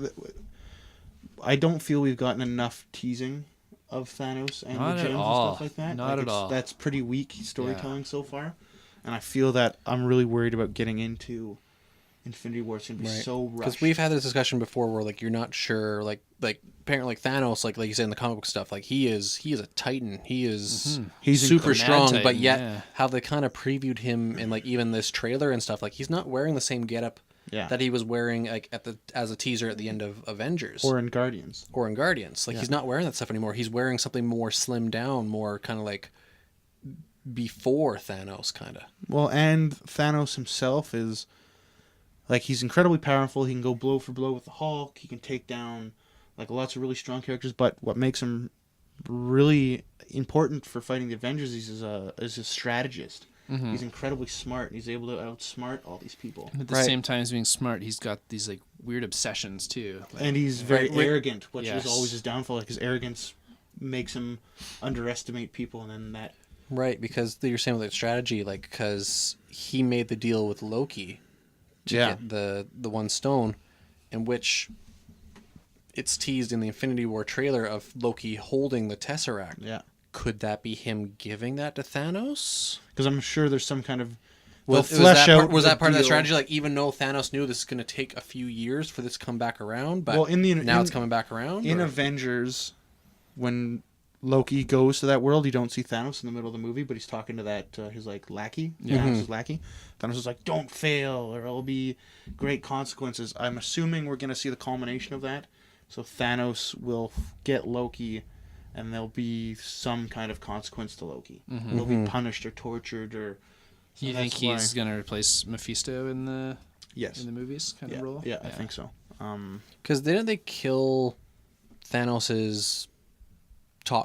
I don't feel we've gotten enough teasing of Thanos and Not the at gems all. and stuff like that. Not Like, at all. That's pretty weak storytelling so far, and I feel that I'm really worried about getting into Infinity War. It's gonna be so rushed. Because we've had this discussion before, where like you're not sure, like apparently like Thanos, like you said in the comic book stuff, like he is a Titan. He is He's super incredible. strong, Mad but Titan, yet yeah. how they kind of previewed him in like even this trailer and stuff, like he's not wearing the same getup Yeah. that he was wearing like as a teaser at the end of Avengers or in Guardians. or in Guardians. Like he's not wearing that stuff anymore. He's wearing something more slimmed down, more kind of like before Thanos, kind of. Well, and Thanos himself is like he's incredibly powerful. He can go blow for blow with the Hulk. He can take down like lots of really strong characters. But what makes him really important for fighting the Avengers is a strategist. Mm-hmm. He's incredibly smart. He's able to outsmart all these people. And at the same time as being smart, he's got these like weird obsessions too. Like, And he's very Right. arrogant, which Yes. is always his downfall. Like his arrogance makes him underestimate people, and then that. Right, because you're saying with that strategy, like, because he made the deal with Loki to Yeah. get the one stone, in which it's teased in the Infinity War trailer of Loki holding the Tesseract. Yeah. Could that be him giving that to Thanos? Because I'm sure there's some kind of. Was they'll flesh out was the that part of that deal. strategy? Like, even though Thanos knew this is going to take a few years for this to come back around, but Well, now it's coming back around? In or? Avengers, when Loki goes to that world, you don't see Thanos in the middle of the movie, but he's talking to that his like lackey. Yeah. Thanos' lackey. Thanos is like, "Don't fail, or it'll be great consequences." I'm assuming we're gonna see the culmination of that. So Thanos will get Loki, and there'll be some kind of consequence to Loki. He'll be punished or tortured, or. So you think that's why- he's gonna replace Mephisto in the Yes. movies kind Yeah. of role? Yeah, I think so. Because didn't they kill Thanos's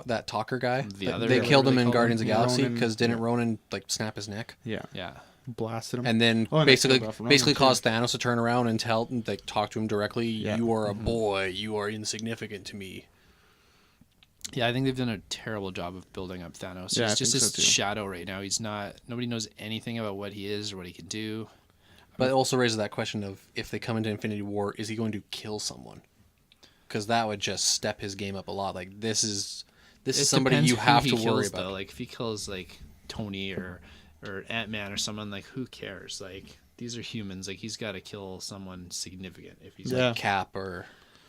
that talker guy? The Like, other- they what killed do him they in call Guardians him? of the Galaxy Ronan, because didn't yeah. Ronan like snap his neck Yeah. Yeah. Blasted him. and then Oh, and they basically killed off Ronan, basically too. caused Thanos to turn around and talk to him directly. Yeah. You are a boy. You are insignificant to me. Yeah, I think they've done a terrible job of building up Thanos. Yeah, He's I just think so, his too. shadow right now. He's not. Nobody knows anything about what he is or what he can do. But it also raises that question of if they come into Infinity War, is he going to kill someone? Because that would just step his game up a lot. Like this is somebody depends you who have he to worry kills, about. Though. Like if he kills like Tony or Ant-Man or someone, like who cares? Like these are humans. Like he's got to kill someone significant. If he's Yeah. like Cap or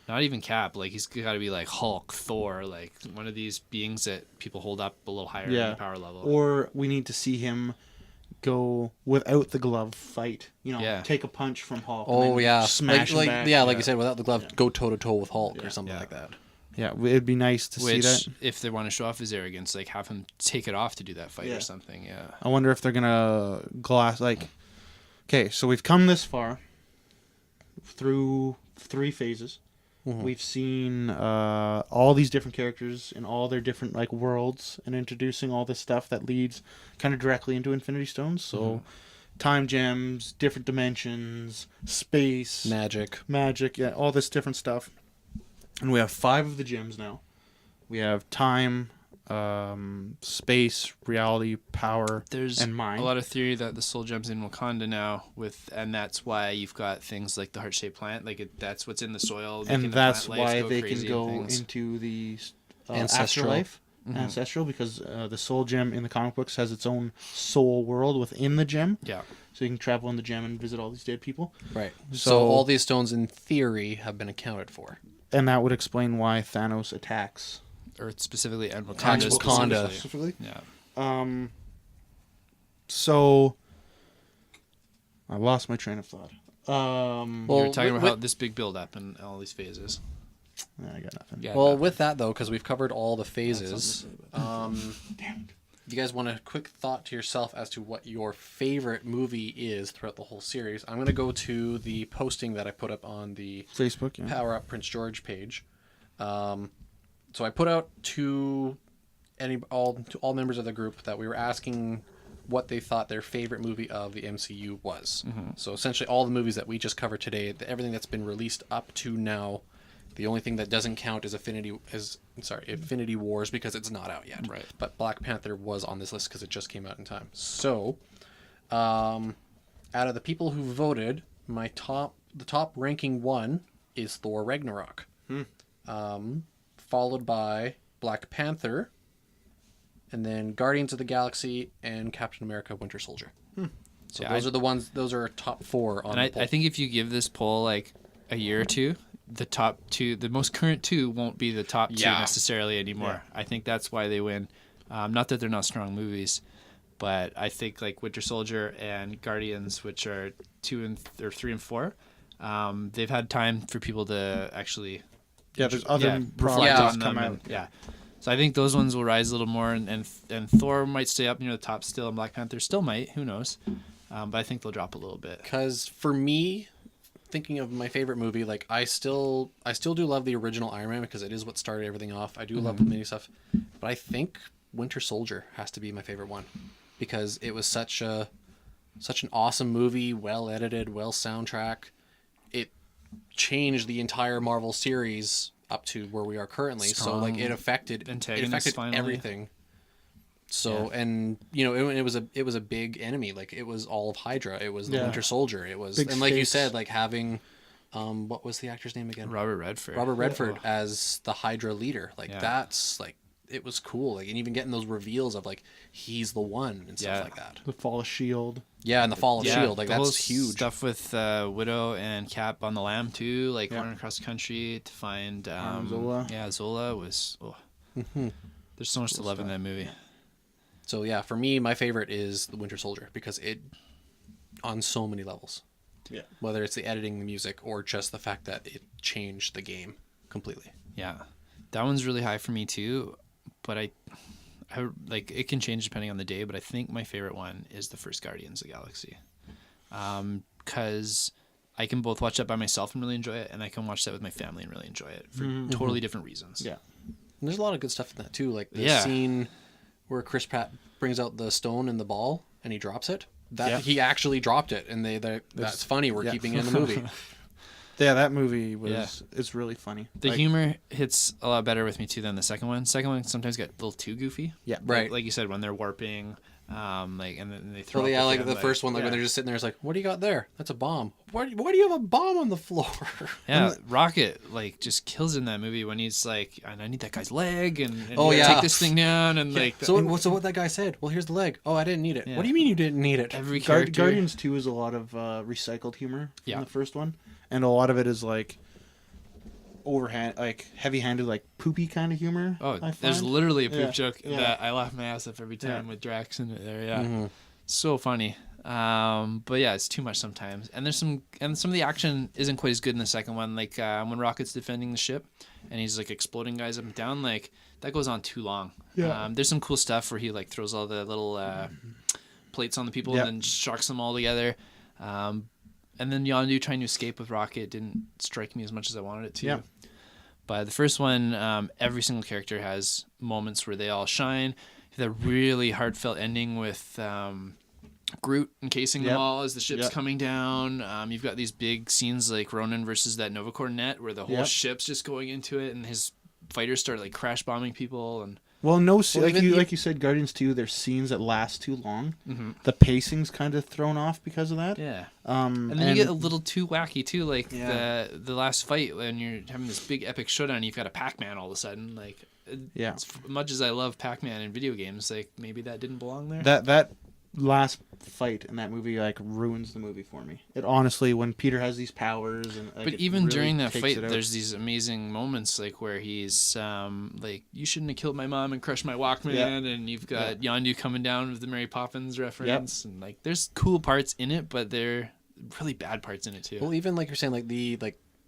not even Cap, like he's got to be like Hulk, Thor, like one of these beings that people hold up a little higher in Yeah. the power level. Or we need to see him go without the glove fight. You know, Yeah. take a punch from Hulk. and oh then yeah, smash like him back. yeah, like you said, without the glove, Yeah. go toe to toe with Hulk Yeah. or something Yeah. like that. Yeah, it'd be nice to Which, see that. if they want to show off his arrogance, like have him take it off to do that fight Yeah. or something. Yeah. I wonder if they're gonna glass like. Okay, so we've come this far through 3 phases. Mhm. We've seen all these different characters in all their different like worlds, and introducing all this stuff that leads kind of directly into Infinity Stones. So, time gems, different dimensions, space, Magic. magic, yeah, all this different stuff. And we have 5 of the gems now. We have time, space, reality, power, There's and mind. a lot of theory that the soul gem's in Wakanda now, and that's why you've got things like the heart-shaped plant. Like that's what's in the soil, making And the that's plant life why go they crazy can and go things. into the Ancestral. afterlife, ancestral, because the soul gem in the comic books has its own soul world within the gem. Yeah. So you can travel in the gem and visit all these dead people. Right. So So- all these stones, in theory, have been accounted for. And that would explain why Thanos attacks. Earth specifically and Attacks Wakanda Wakanda. specifically. Specifically. Yeah. So I lost my train of thought. Well, You were talking about with- how this big build-up and all these phases. I got nothing. Yeah. Well, no. with that though, because we've covered all the phases, Damn it. you guys want a quick thought to yourself as to what your favorite movie is throughout the whole series? I'm going to go to the posting that I put up on the Facebook, yeah. Power Up Prince George page. So I put out to all members of the group that we were asking what they thought their favorite movie of the MCU was. So essentially all the movies that we just covered today, everything that's been released up to now. The only thing that doesn't count is Infinity Wars, because it's not out yet. Right. But Black Panther was on this list because it just came out in time. So, out of the people who voted, the top ranking one is Thor Ragnarok. Followed by Black Panther, and then Guardians of the Galaxy and Captain America: Winter Soldier. So Yeah, those are the ones. Those are top 4 on And the poll. I think if you give this poll like a year or two, the top 2, the most current 2 won't be the top 2 Yeah. necessarily anymore. I think that's why they win. Not that they're not strong movies, but I think like Winter Soldier and Guardians, which are 3 and 4, they've had time for people to actually There's other reflect products on come them. out. Yeah. So I think those ones will rise a little more, and Thor might stay up near the top still, and Black Panther still might. Who knows? But I think they'll drop a little bit. Because for me, thinking of my favorite movie, like I still do love the original Iron Man because it is what started everything off. I do love the mini stuff, but I think Winter Soldier has to be my favorite one because it was such an awesome movie, well edited, well soundtrack. It changed the entire Marvel series up to where we are currently. Strong So like it affected finally. everything. So and you know it was a big enemy. Like it was all of Hydra. It was the Winter Soldier. It was Big and like you face. said, like having what was the actor's name again? Robert Redford. Robert Redford as the Hydra leader. Like that's like it was cool. Like and even getting those reveals of like he's the one and stuff like that. The Fall of Shield. Yeah, and the Fall of Shield. Like the whole that's huge. stuff with Widow and Cap on the Lam too, like running across the country to find Zola. Yeah, Zola was. There's so much to love in that movie. So yeah, for me, my favorite is the Winter Soldier because it, on so many levels. Yeah. Whether it's the editing, the music, or just the fact that it changed the game completely. Yeah, that one's really high for me too. But I like it can change depending on the day. But I think my favorite one is the first Guardians of the Galaxy, because I can both watch that by myself and really enjoy it, and I can watch that with my family and really enjoy it for totally different reasons. Yeah. And there's a lot of good stuff in that too, like the Yeah. scene where Chris Pratt brings out the stone and the ball and he drops it. That he actually dropped it, and that's funny. We're keeping it in the movie. Yeah, that movie was it's really funny. The humor hits a lot better with me too than the second one. Second one sometimes got a little too goofy. Yeah. Right. Like you said, when they're warping, like and then they throw. Well, up yeah, at like end, the first one, like when yeah. they're just sitting there, it's like, what do you got there? That's a bomb. Why do you have a bomb on the floor? Yeah, Rocket like just kills in that movie when he's like, I need that guy's leg and Oh, yeah. take this thing down and like. So what that guy said? Well, here's the leg. Oh, I didn't need it. Yeah. What do you mean you didn't need it? every character. Guardians 2 is a lot of recycled humor from Yeah. the first one, and a lot of it is like overhand, like heavy-handed, like poopy kind of humor. Oh, I there's find. literally a poop Yeah, joke yeah. that I laugh my ass off every time with Drax in it there. Yeah, Mm-hmm. so funny. But yeah, it's too much sometimes. And some of the action isn't quite as good in the second one. Like when Rocket's defending the ship and he's like exploding guys up and down, like that goes on too long. Yeah. There's some cool stuff where he like throws all the little plates on the people Yep. and then shocks them all together. And then Yondu trying to escape with Rocket didn't strike me as much as I wanted it to. Yeah. But the first one, every single character has moments where they all shine. That really heartfelt ending with Groot encasing them Yep. all as the ship's Yep. coming down. You've got these big scenes like Ronan versus that Novacore net where the whole Yep. ship's just going into it and his fighters start like crash bombing people and Well, even like you said, Guardians 2, there's scenes that last too long. Mm-hmm. The pacing's kind of thrown off because of that. yeah. And And then you get a little too wacky too, like Yeah. the last fight when you're having this big epic showdown. You've got a Pac-Man all of a sudden. Like, Yeah. as much as I love Pac-Man in video games, like maybe that didn't belong there. that last fight in that movie like ruins the movie for me. It honestly, when Peter has these powers and like, But it even really during that takes fight, it out. there's these amazing moments like where he's like, "You shouldn't have killed my mom and crushed my Walkman," Yeah. and you've got Yondu coming down with the Mary Poppins reference, and like there's cool parts in it, but they're really bad parts in it too. Well, even like you're saying, like the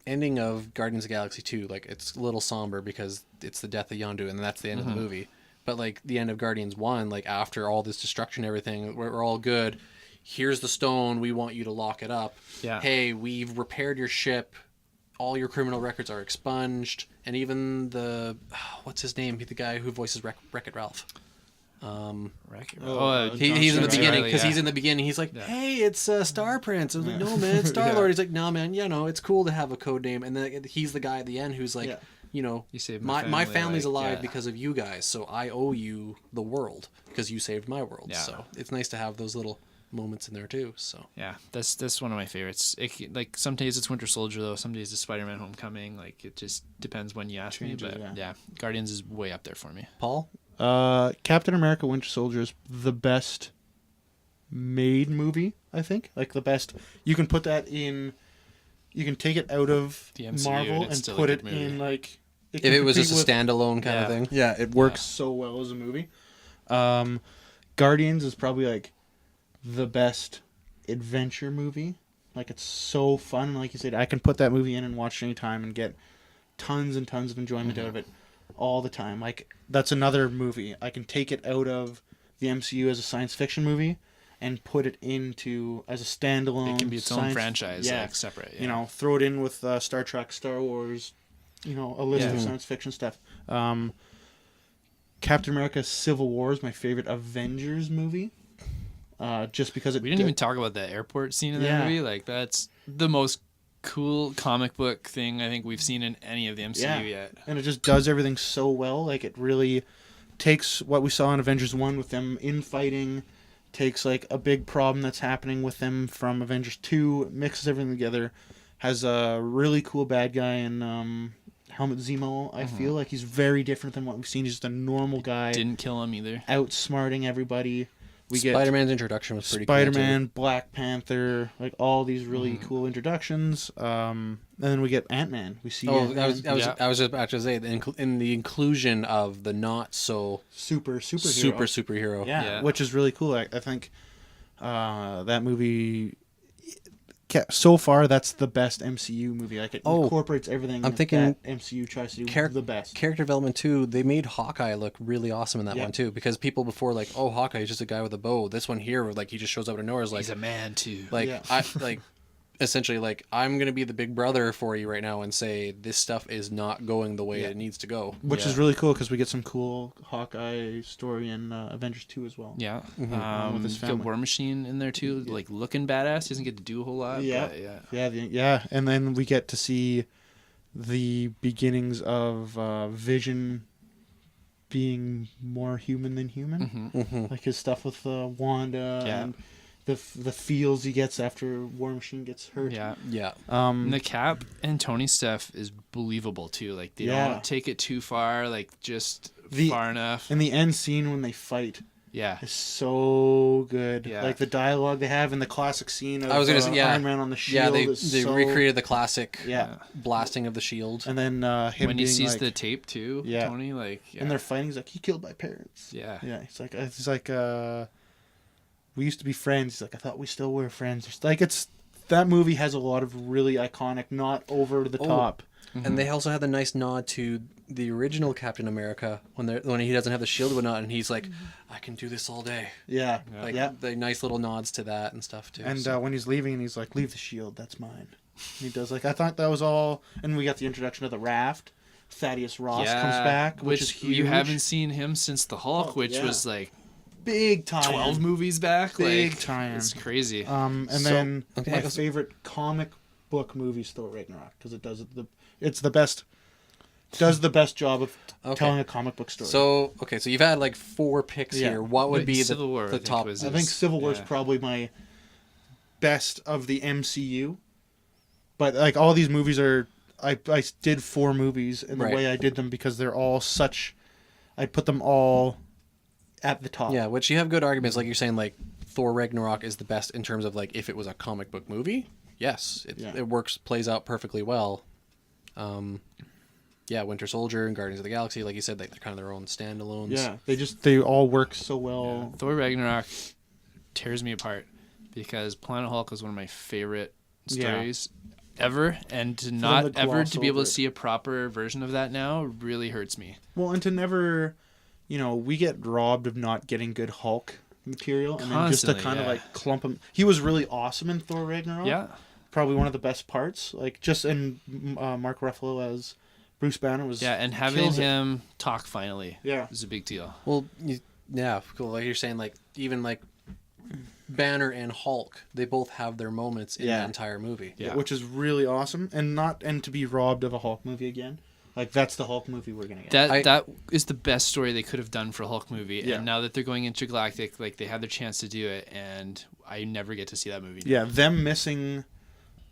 ending of Guardians of the Galaxy 2, like it's a little somber because it's the death of Yondu, and that's the end of the movie. But like the end of Guardians 1, like after all this destruction, everything, we're all good. Here's the stone. We want you to lock it up. Yeah. Hey, we've repaired your ship. All your criminal records are expunged. And even what's his name? The guy who voices Wreck-It Ralph. Wreck-It. He's in the John C. beginning because Reilly, he's in the beginning. He's like, "Hey, it's Star Prince." I was like, "No, man, it's Star Lord." He's like, "No, man, it's cool to have a code name." And then he's the guy at the end who's like, You saved my my family's family, like, alive yeah. because of you guys, so I owe you the world because you saved my world. Yeah. So it's nice to have those little moments in there too. So Yeah, that's one of my favorites. Like some days it's Winter Soldier though, some days it's Spider-Man: Homecoming. Like it just depends when you ask me. Changes, But yeah. Guardians is way up there for me. Paul, Captain America: Winter Soldier is the best made movie, I think. Like the best. You can put that in. You can take it out of The MCU Marvel and it's and still a put good it movie. in like. if it was just a stand. standalone kind of thing, Yeah, it works so well as a movie. Guardians is probably like the best adventure movie. Like it's so fun. Like you said, I can put that movie in and watch any time and get tons and tons of enjoyment out of it all the time. Like that's another movie. I can take it out of the MCU as a science fiction movie and put it into as a standalone. It can be its own franchise, like separate. Yeah. You know, throw it in with Star Trek, Star Wars, you know, a list of science fiction stuff. Captain America: Civil War is my favorite Avengers movie. Just because we didn't even talk about the airport scene in that movie. Like, that's the most cool comic book thing I think we've seen in any of the MCU yet. And it just does everything so well. Like, it really takes what we saw in Avengers 1 with them infighting, takes like a big problem that's happening with them from Avengers 2, mixes everything together, has a really cool bad guy in Helmut Zemo. I feel like he's very different than what we've seen. He's just a normal guy. Didn't kill him either. Outsmarting everybody. We Spider-Man's introduction was pretty Spider-Man, cool Black Panther, like all these really cool introductions. And then we get Ant-Man. We see. I was just about to say in the inclusion of the not so superhero. Yeah, which is really cool. I think that movie. So far, that's the best MCU movie. Like, it incorporates everything. I'm thinking that MCU tries to do the best. Character development too. They made Hawkeye look really awesome in that one too, because people before like, oh, Hawkeye is just a guy with a bow. This one here, like, he just shows up out of nowhere. Is like, he's a man too. Like I like. Essentially, like, I'm gonna be the big brother for you right now and say this stuff is not going the way it needs to go, which is really cool because we get some cool Hawkeye story in Avengers 2 as well. Yeah, with his family. Get War Machine in there too, like looking badass. He doesn't get to do a whole lot. Yeah. And then we get to see the beginnings of Vision being more human than human, like his stuff with Wanda and the feels he gets after War Machine gets hurt. And the Cap and Tony stuff is believable too. Like, they don't take it too far, like just far enough. And the end scene when they fight is so good. Like, the dialogue they have in the classic scene of Iron Man on the shield. They recreated the classic blasting of the shield. And then him when he sees like, the tape too, Tony, like, and they're fighting, he's like, he killed my parents. He's like we used to be friends. He's like, I thought we still were friends. Like, that movie has a lot of really iconic, not over the top. And they also had the nice nod to the original Captain America when he doesn't have the shield and whatnot, and he's like, I can do this all day. The nice little nods to that and stuff too. And when he's leaving, and he's like, leave the shield, that's mine. And he does, like, I thought that was all. And we got the introduction of the Raft. Thaddeus Ross comes back, which is huge. You haven't seen him since the Hulk, which was like big time. 12 movies back. Big like, time. It's crazy. Then my favorite comic book movie is Thor Ragnarok, because it does the best job of telling a comic book story. So you've had like 4 picks here. What would be Civil War, the top? I think Civil War is probably my best of the MCU. But like, all these movies are, I did 4 movies in the way I did them because they're all such. I put them all at the top. Yeah, which you have good arguments, like you're saying, like Thor Ragnarok is the best in terms of like if it was a comic book movie. Yes, it works, plays out perfectly well. Winter Soldier and Guardians of the Galaxy, like you said, like they're kind of their own standalones. Yeah, they all work so well. Thor Ragnarok tears me apart because Planet Hulk is one of my favorite stories ever, and to not ever to be able to see a proper version of that now really hurts me. Well, and to never, we get robbed of not getting good Hulk material, and then just to kind of like clump him. He was really awesome in Thor Ragnarok. Yeah. Probably one of the best parts. Like, just in Mark Ruffalo as Bruce Banner was. Yeah, and having him talk finally was a big deal. Well, cool. Like you're saying, like even like Banner and Hulk, they both have their moments in the entire movie. Yeah, which is really awesome, and to be robbed of a Hulk movie again. Like, that's the Hulk movie we're gonna get. That is the best story they could have done for a Hulk movie. Yeah. And now that they're going intergalactic, like, they had their chance to do it, and I never get to see that movie. Yeah, them missing,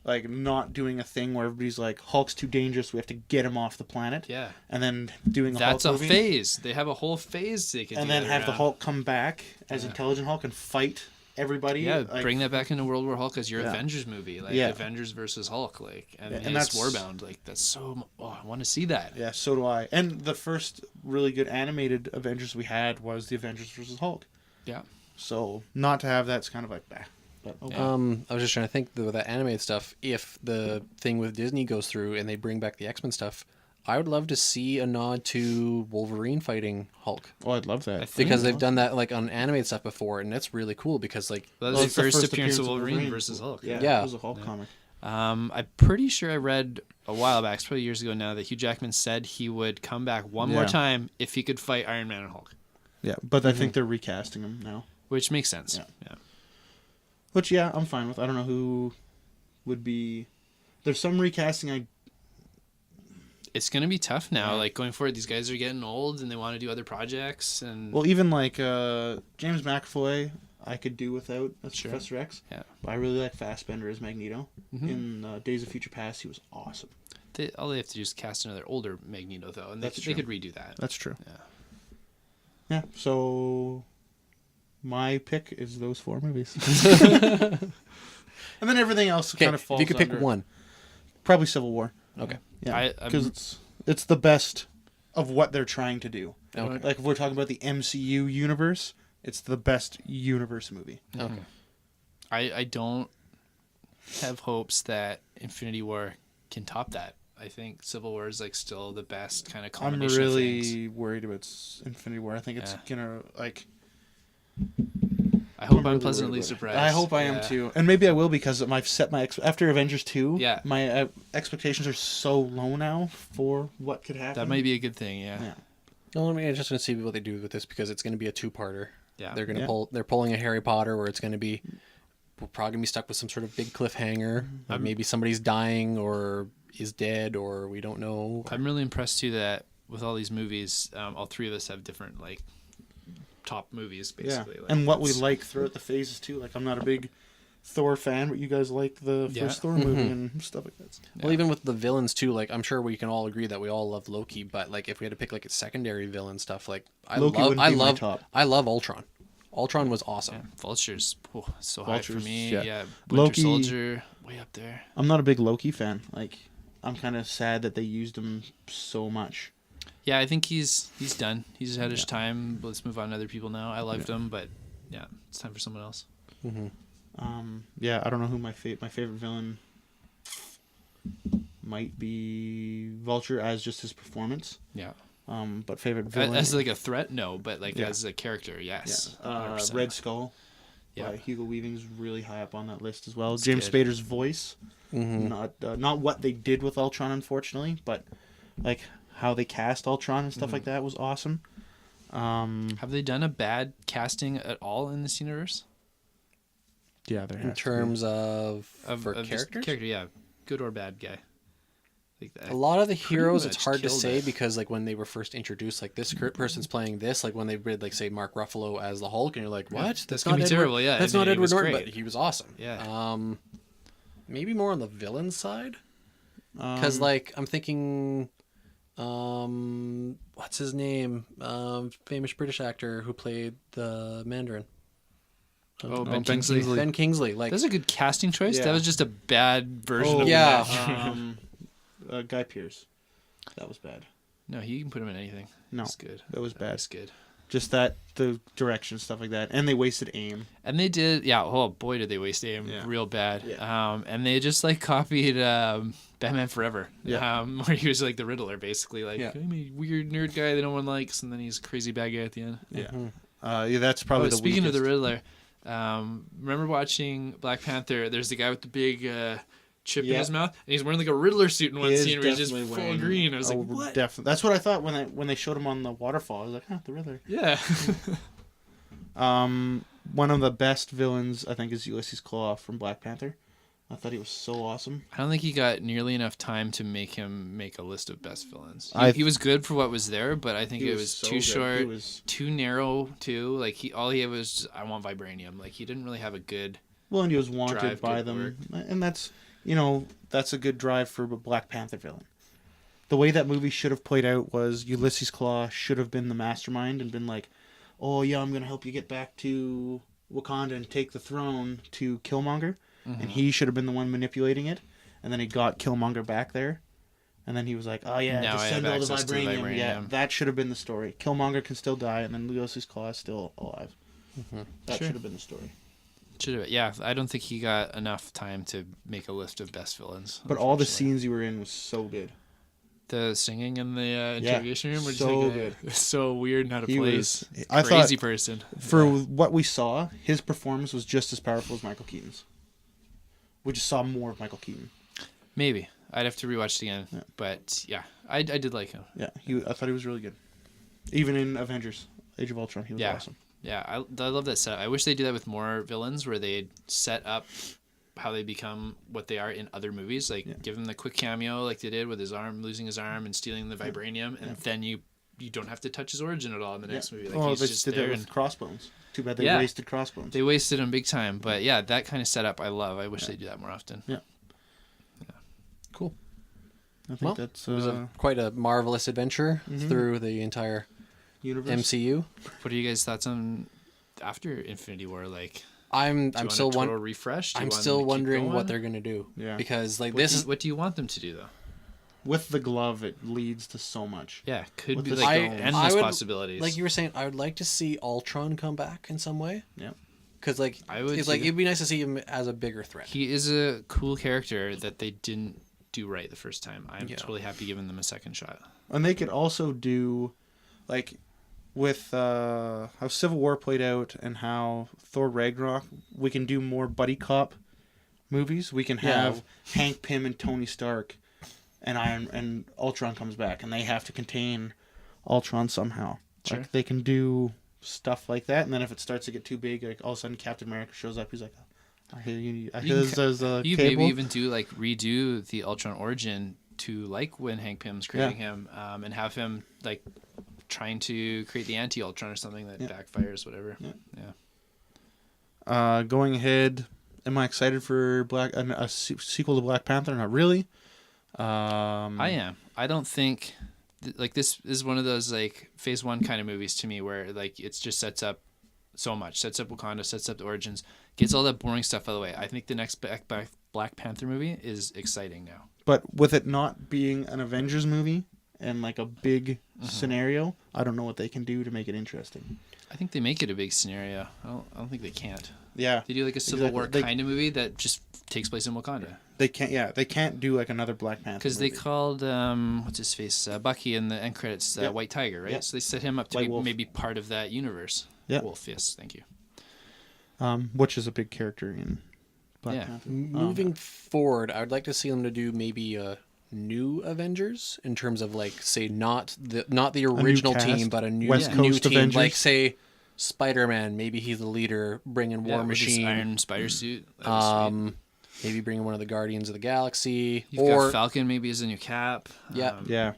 like, not doing a thing where everybody's like, Hulk's too dangerous, we have to get him off the planet. Yeah. And then doing a Hulk movie. That's a phase. They have a whole phase they can do. And then have the Hulk come back as Intelligent Hulk and fight everybody. Yeah, like, bring that back into World War Hulk as your Avengers movie, like Avengers versus Hulk, like, and that's Warbound, like, that's so. Oh, I want to see that. Yeah, so do I. And the first really good animated Avengers we had was the Avengers versus Hulk. Yeah. So not to have that's kind of like bah. But, I was just trying to think with that animated stuff. If the thing with Disney goes through and they bring back the X-Men stuff, I would love to see a nod to Wolverine fighting Hulk. Oh, I'd love that. Because they've done that like on animated stuff before, and that's really cool because like That was it's the first appearance of Wolverine versus Hulk. Yeah, it was a Hulk comic. I'm pretty sure I read a while back, it's probably years ago now, that Hugh Jackman said he would come back one more time if he could fight Iron Man and Hulk. Yeah, but I think they're recasting him now. Which makes sense. Yeah. Which, I'm fine with. I don't know who would be... There's some recasting It's going to be tough now. Like, going forward, these guys are getting old and they want to do other projects. And Well, even like James McAvoy, I could do without as Professor X. Yeah. But I really like Fassbender as Magneto. In Days of Future Past, he was awesome. All they have to do is cast another older Magneto, though, and they could redo that. That's true. Yeah. Yeah, so my pick is those 4 movies. And then everything else kind of falls if you could pick under. one. Probably Civil War. Okay. Yeah, because it's the best of what they're trying to do. Okay. Like if we're talking about the MCU universe, it's the best universe movie. Okay. I don't have hopes that Infinity War can top that. I think Civil War is like still the best kind of I'm combination of really things. worried about Infinity War. I think it's gonna like. I hope I'm really pleasantly worried about it. surprised. I hope I am too, and maybe I will because I've set my after Avengers 2. Yeah. My expectations are so low now for what could happen. That might be a good thing. Yeah. Well, I mean, I'm just going to see what they do with this because it's going to be a 2-parter. Yeah. They're going to They're pulling a Harry Potter where it's going to be. We're probably going to be stuck with some sort of big cliffhanger. Maybe somebody's dying or is dead or we don't know. I'm really impressed too that with all these movies, all 3 of us have different like top movies basically. Yeah. Like, And what we like throughout the phases too. Like I'm not a big Thor fan, but you guys like the first Thor movie and stuff like that. Well, even with the villains too, like I'm sure we can all agree that we all love Loki, but like if we had to pick like a secondary villain stuff, like I love Ultron. Ultron was awesome. Yeah. Vulture's so high for me. Yeah. Winter Loki, Soldier, way up there. I'm not a big Loki fan. Like I'm kind of sad that they used him so much. Yeah, I think he's done. He's had his time. Let's move on to other people now. I loved him, but yeah, it's time for someone else. I don't know who my favorite villain might be. Vulture as just his performance. Yeah. But favorite villain as like a threat, no, but like as a character, yes. Yeah. Red Skull. Yeah. Hugo Weaving's really high up on that list as well. James Spader's voice, not what they did with Ultron, unfortunately, but like how they cast Ultron and stuff like that was awesome. Have they done a bad casting at all in this universe? Yeah, there in terms of characters. Character, yeah, good or bad guy. Like that. A lot of the heroes, it's hard to say because like when they were first introduced, like this person's playing this, like when they did like say Mark Ruffalo as the Hulk, and you're like, what? That's not terrible. Yeah, that's not Edward Norton, but he was awesome. Yeah. Maybe more on the villain side, because like I'm thinking, what's his name? Famous British actor who played the Mandarin. Ben Kingsley. Ben Kingsley. Like that's a good casting choice. Yeah. That was just a bad version of Guy Pearce. That was bad. No, he can put him in anything. No, it's good. That was bad. That's good. Just the direction, stuff like that, and they wasted AIM. And they did, oh boy, did they waste AIM real bad. Yeah. And they just like copied Batman Forever. Yeah. Where he was like the Riddler, basically, like I'm a weird nerd guy that no one likes, and then he's a crazy bad guy at the end. Yeah. That's probably the speaking weakest. of the Riddler, remember watching Black Panther? There's the guy with the big chip in his mouth, and he's wearing like a Riddler suit in one scene where he's just full green. I was like, what? Definitely. That's what I thought when they showed him on the waterfall. I was like, the Riddler. Yeah. One of the best villains, I think, is Ulysses Claw from Black Panther. I thought he was so awesome. I don't think he got nearly enough time to make him make a list of best villains. He was good for what was there, but I think it was too short, too narrow too. Like all he had was just, I want vibranium. Like he didn't really have a good. Well, and he was wanted by them, and that's that's a good drive for a Black Panther villain. The way that movie should have played out was Ulysses Claw should have been the mastermind and been like, oh yeah, I'm gonna help you get back to Wakanda and take the throne to Killmonger. And he should have been the one manipulating it. And then he got Killmonger back there. And then he was like, oh yeah, just send all the vibranium. Yeah, that should have been the story. Killmonger can still die, and then Ulysses Claw is still alive. That should have been the story. Should have. Yeah, I don't think he got enough time to make a list of best villains. But all the scenes you were in was so good. The singing in the interrogation room, so good. So weird and out of He place. was. I Crazy thought person. for what we saw, his performance was just as powerful as Michael Keaton's. We just saw more of Michael Keaton. Maybe I'd have to rewatch it again, but yeah, I did like him. Yeah, I thought he was really good. Even in Avengers: Age of Ultron, he was awesome. Yeah, I love that setup. I wish they do that with more villains, where they set up how they become what they are in other movies. Like give him the quick cameo, like they did with his arm, losing his arm and stealing the vibranium, and then you don't have to touch his origin at all in the next movie. Like he's they just did there. that with Crossbones. Too bad they wasted Crossbones. They wasted him big time, but yeah, that kind of setup I love. I wish they do that more often. Yeah. Cool. I think that's it was quite a marvelous adventure through the entire universe. MCU. What are you guys' thoughts on after Infinity War? Like, I'm still refresh. I'm still wondering what they're gonna do. Yeah. Because like what do you want them to do though? With the glove, it leads to so much. Yeah, could be the like stones. endless possibilities. Like you were saying, I would like to see Ultron come back in some way. Yeah. Because like it'd be nice to see him as a bigger threat. He is a cool character that they didn't do right the first time. I'm totally happy giving them a second shot. And they could also do, like, with how Civil War played out and how Thor Ragnarok, we can do more buddy cop movies. We can have Hank Pym and Tony Stark, and Ultron comes back, and they have to contain Ultron somehow. Sure. Like, they can do stuff like that, and then if it starts to get too big, like all of a sudden Captain America shows up. He's like, I hear you. There's a you cable. maybe even do like redo the Ultron origin to like when Hank Pym's creating him, and have him like trying to create the anti-Ultron or something that backfires, whatever. Yeah. Going ahead, am I excited for a sequel to Black Panther? Not really. I am. I don't think like this is one of those like phase 1 kind of movies to me where like it just sets up so much, sets up Wakanda, sets up the origins, gets all that boring stuff out of the way. I think the next Black Panther movie is exciting now. But with it not being an Avengers movie and like a big scenario, I don't know what they can do to make it interesting. I think they make it a big scenario. I don't think they can't. Yeah. They do like a Civil War kind of movie that just takes place in Wakanda. They can't. Yeah, they can't do like another Black Panther. Because they called what's his face Bucky in the end credits White Tiger, right? So they set him up to be maybe part of that universe. Yeah. Wolf, yes, thank you. Which is a big character in Black Panther. Moving forward, I would like to see them to do maybe a new Avengers in terms of like say not the original team, but a new West Coast team. Avengers. Like say Spider-Man, maybe he's the leader, bringing War Machine, with his iron spider suit. Maybe bringing one of the Guardians of the Galaxy, You've got Falcon maybe as a new Cap. Yeah.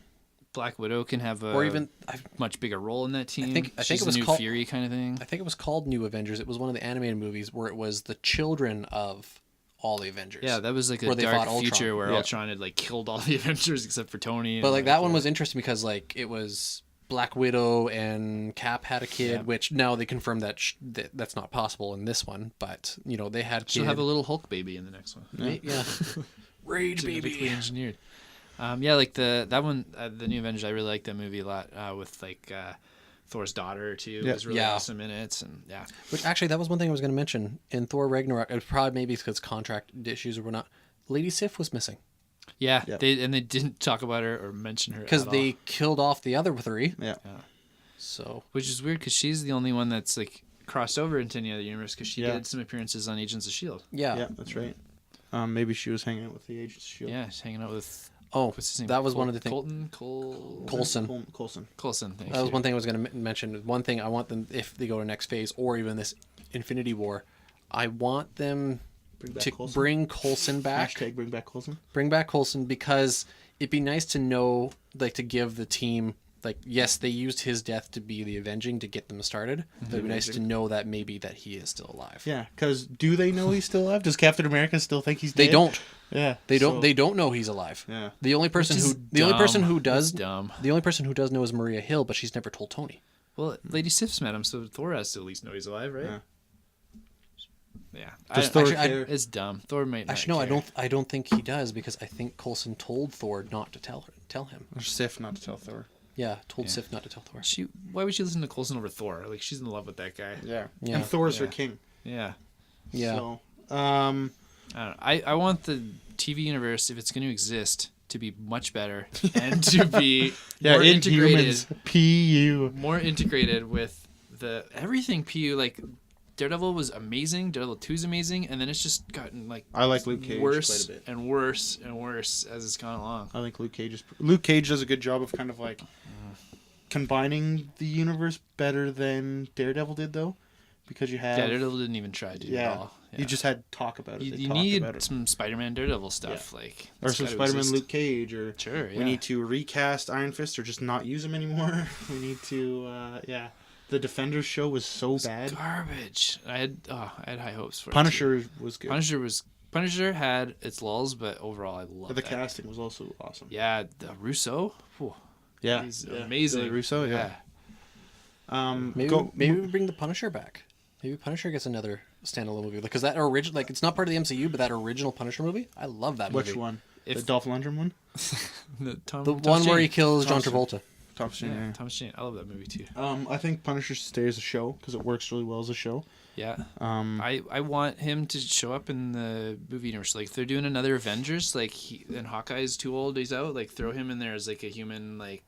Black Widow can have or even much bigger role in that team. I think it was new called Fury kind of thing. I think it was called New Avengers. It was one of the animated movies where it was the children of all the Avengers. Yeah, that was like a dark future where Ultron had like killed all the Avengers except for Tony. But like that one was interesting because like it was Black Widow and Cap had a kid, which now they confirmed that that's not possible in this one. But you know they had. She'll have a little Hulk baby in the next one. Yeah, Rage baby. Engineered. Like that one, the New Avengers. I really like that movie a lot. With like Thor's daughter too. It was really awesome in it, and Which actually, that was one thing I was going to mention in Thor Ragnarok. It was probably maybe because contract issues or whatnot. Lady Sif was missing. Yeah, they didn't talk about her or mention her because they killed off the other 3. Yeah. So, which is weird because she's the only one that's like crossed over into any other universe because she did some appearances on Agents of S.H.I.E.L.D. Yeah, that's right. Maybe she was hanging out with the Agents of S.H.I.E.L.D. Yeah, she's hanging out with. What's his name? That was one of the things. Coulson. Colson. That was one thing I was going to mention. One thing I want them, if they go to next phase or even this Infinity War, I want them bring Coulson back. Hashtag bring back Coulson. Bring back Coulson because it'd be nice to know, like, to give the team, like, yes, they used his death to be the avenging to get them started. But it'd be nice to know that maybe that he is still alive. Yeah, because do they know he's still alive? Does Captain America still think he's dead? They don't. Yeah, they don't. They don't know he's alive. Yeah. The only person who does know is Maria Hill, but she's never told Tony. Well, Lady Sif's met him, so Thor has to at least know he's alive, right? Yeah. It's dumb. Thor might not actually, no, I don't think he does because I think Coulson told Thor not to tell him. Or Sif not to tell Thor. Yeah, Sif not to tell Thor. Why would she listen to Coulson over Thor? Like she's in love with that guy. Yeah. And Thor's her king. Yeah. Yeah. So, I don't know. I want the TV universe, if it's going to exist, to be much better and to be Yeah, more integrated. Inhumans. PU. More integrated with everything PU. Like Daredevil was amazing. Daredevil 2 is amazing, and then it's just gotten like I like Luke Cage worse quite a bit. and worse and worse as it's gone along. I think Luke Cage does a good job of kind of like combining the universe better than Daredevil did, though, because you have Daredevil didn't even try to do it at all. You just had talk about it. You need some Spider-Man Daredevil stuff, like or some Spider-Man Luke Cage, or sure. We need to recast Iron Fist or just not use him anymore. We need to, The Defenders show was so bad. Garbage. I had high hopes for Punisher it. was good. Punisher had its lulls, but overall I loved it. The casting was also awesome. Yeah, the Russo. Whew. Yeah, he's amazing. Billy Russo, yeah. Maybe we bring the Punisher back. Maybe Punisher gets another standalone movie, because that original, like, it's not part of the MCU, but that original Punisher movie, I love that movie. Which one? The Dolph Lundgren one? The one where he kills John Travolta. Thomas Jane. Thomas Jane. I love that movie too. I think Punisher should stay as a show because it works really well as a show. Yeah. I want him to show up in the movie universe. Like, they're doing another Avengers. Like, and Hawkeye's too old. He's out. Like, throw him in there as like a human, like,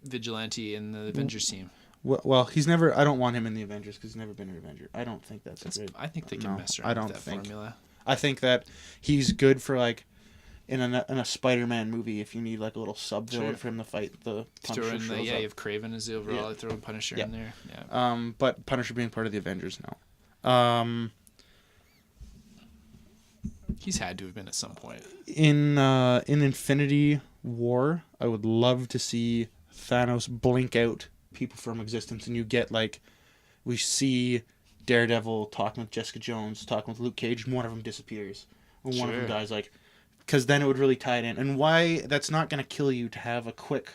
vigilante in the Avengers team. Well, he's never. I don't want him in the Avengers because he's never been an Avenger. I don't think that's good. I think they can mess around with that formula. I think that he's good for like in a Spider-Man movie if you need like a little sub-villain for him to fight the Punisher. You have Kraven as the overall. Throw Punisher in there. Yeah. But Punisher being part of the Avengers now. He's had to have been at some point. In Infinity War, I would love to see Thanos blink out people from existence, and you get like, we see Daredevil talking with Jessica Jones, talking with Luke Cage, and one of them disappears, and one of them dies. Like, because then it would really tie it in. And why that's not going to kill you to have a quick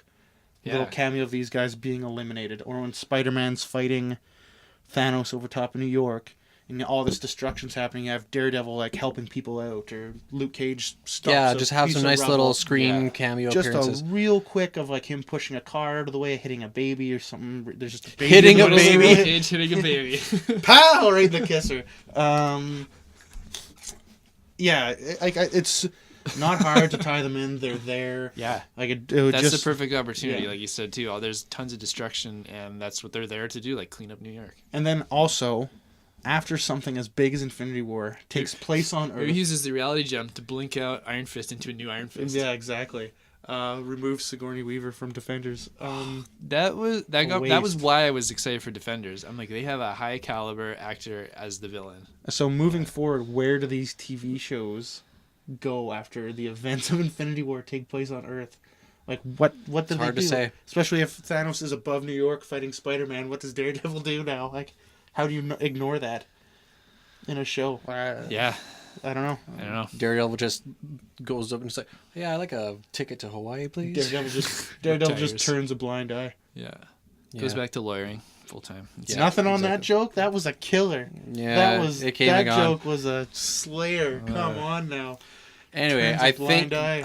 little cameo of these guys being eliminated, or when Spider-Man's fighting Thanos over top of New York, and all this destruction's happening, you have Daredevil like helping people out, or Luke Cage stops. Yeah, just have some nice little screen cameo appearances. Just a real quick of like him pushing a car out of the way, hitting a baby or something. There's just a baby hitting a baby. Cage hitting a baby. Pow! Right in the kisser. Yeah, it's not hard to tie them in. They're there. Yeah, like it would that's just, the perfect opportunity, like you said too. There's tons of destruction, and that's what they're there to do, like clean up New York. And then also, after something as big as Infinity War takes place on Earth, he uses the reality gem to blink out Iron Fist into a new Iron Fist. Yeah, exactly. Remove Sigourney Weaver from Defenders. That was why I was excited for Defenders. I'm like, they have a high caliber actor as the villain. So moving forward, where do these TV shows go after the events of Infinity War take place on Earth? Like, what do they do? It's hard to say. Especially if Thanos is above New York fighting Spider-Man, what does Daredevil do now? Like, how do you ignore that in a show? Yeah. I don't know. Daredevil just goes up and is like, "Yeah, I like a ticket to Hawaii, please." Daredevil just turns a blind eye. Yeah. Goes back to lawyering full time. Nothing on that joke. That was a killer. Yeah, that joke was a slayer. Come on now. Anyway, I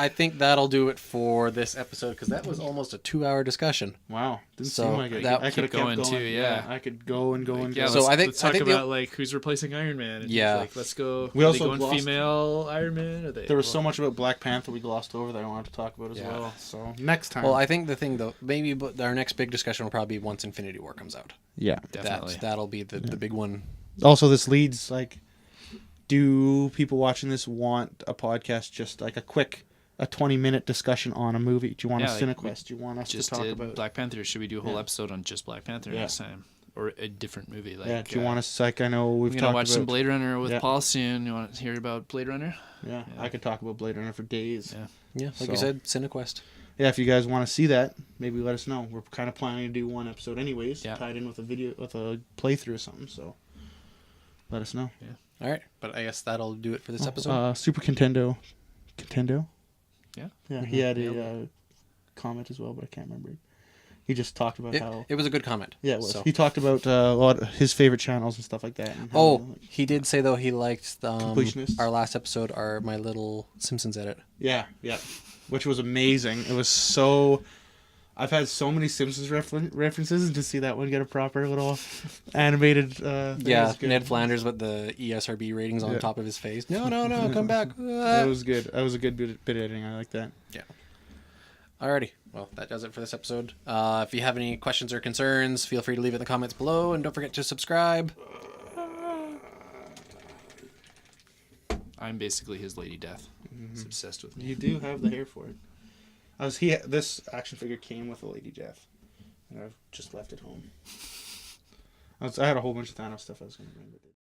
think that'll do it for this episode, because that was almost a 2-hour discussion. Wow, didn't seem like it. I could have kept going too. Yeah, I could go and go and go. So let's talk about like who's replacing Iron Man. And like, let's go. We also going female Iron Man. There was so much about Black Panther we glossed over that I wanted to talk about as well. So next time. Well, I think the thing though, maybe our next big discussion will probably be once Infinity War comes out. Yeah, definitely. That'll be the big one. Also, this leads like. Do people watching this want a podcast, just like a 20-minute discussion on a movie? Do you want a CineQuest? Do you want us to talk about Black Panther? Should we do a whole episode on just Black Panther next time, or a different movie? Like, do you want us? Like, I know we've talked about. Watch some Blade Runner with Paul soon. You want to hear about Blade Runner? Yeah, I could talk about Blade Runner for days. Yeah, like you said, CineQuest. Yeah, if you guys want to see that, maybe let us know. We're kind of planning to do one episode anyways, tied in with a video, with a playthrough or something. So let us know. Yeah. All right, but I guess that'll do it for this episode. Super Contendo. Yeah. Yeah, he had a comment as well, but I can't remember. He just talked about how... It was a good comment. Yeah, it was. So. He talked about a lot of his favorite channels and stuff like that. And how, he did say, though, he liked Completionists. Our last episode, my little Simpsons edit. Yeah. Which was amazing. It was so... I've had so many Simpsons references, and to see that one get a proper little animated thing Yeah, was good. Ned Flanders with the ESRB ratings on top of his face. No, come back. That was good. That was a good bit of editing. I like that. Yeah. Alrighty. Well, that does it for this episode. If you have any questions or concerns, feel free to leave it in the comments below, and don't forget to subscribe. I'm basically his Lady Death. He's obsessed with me. You do have the hair for it. This action figure came with a Lady Death, and I've just left it home. I had a whole bunch of Thanos stuff I was going to bring, but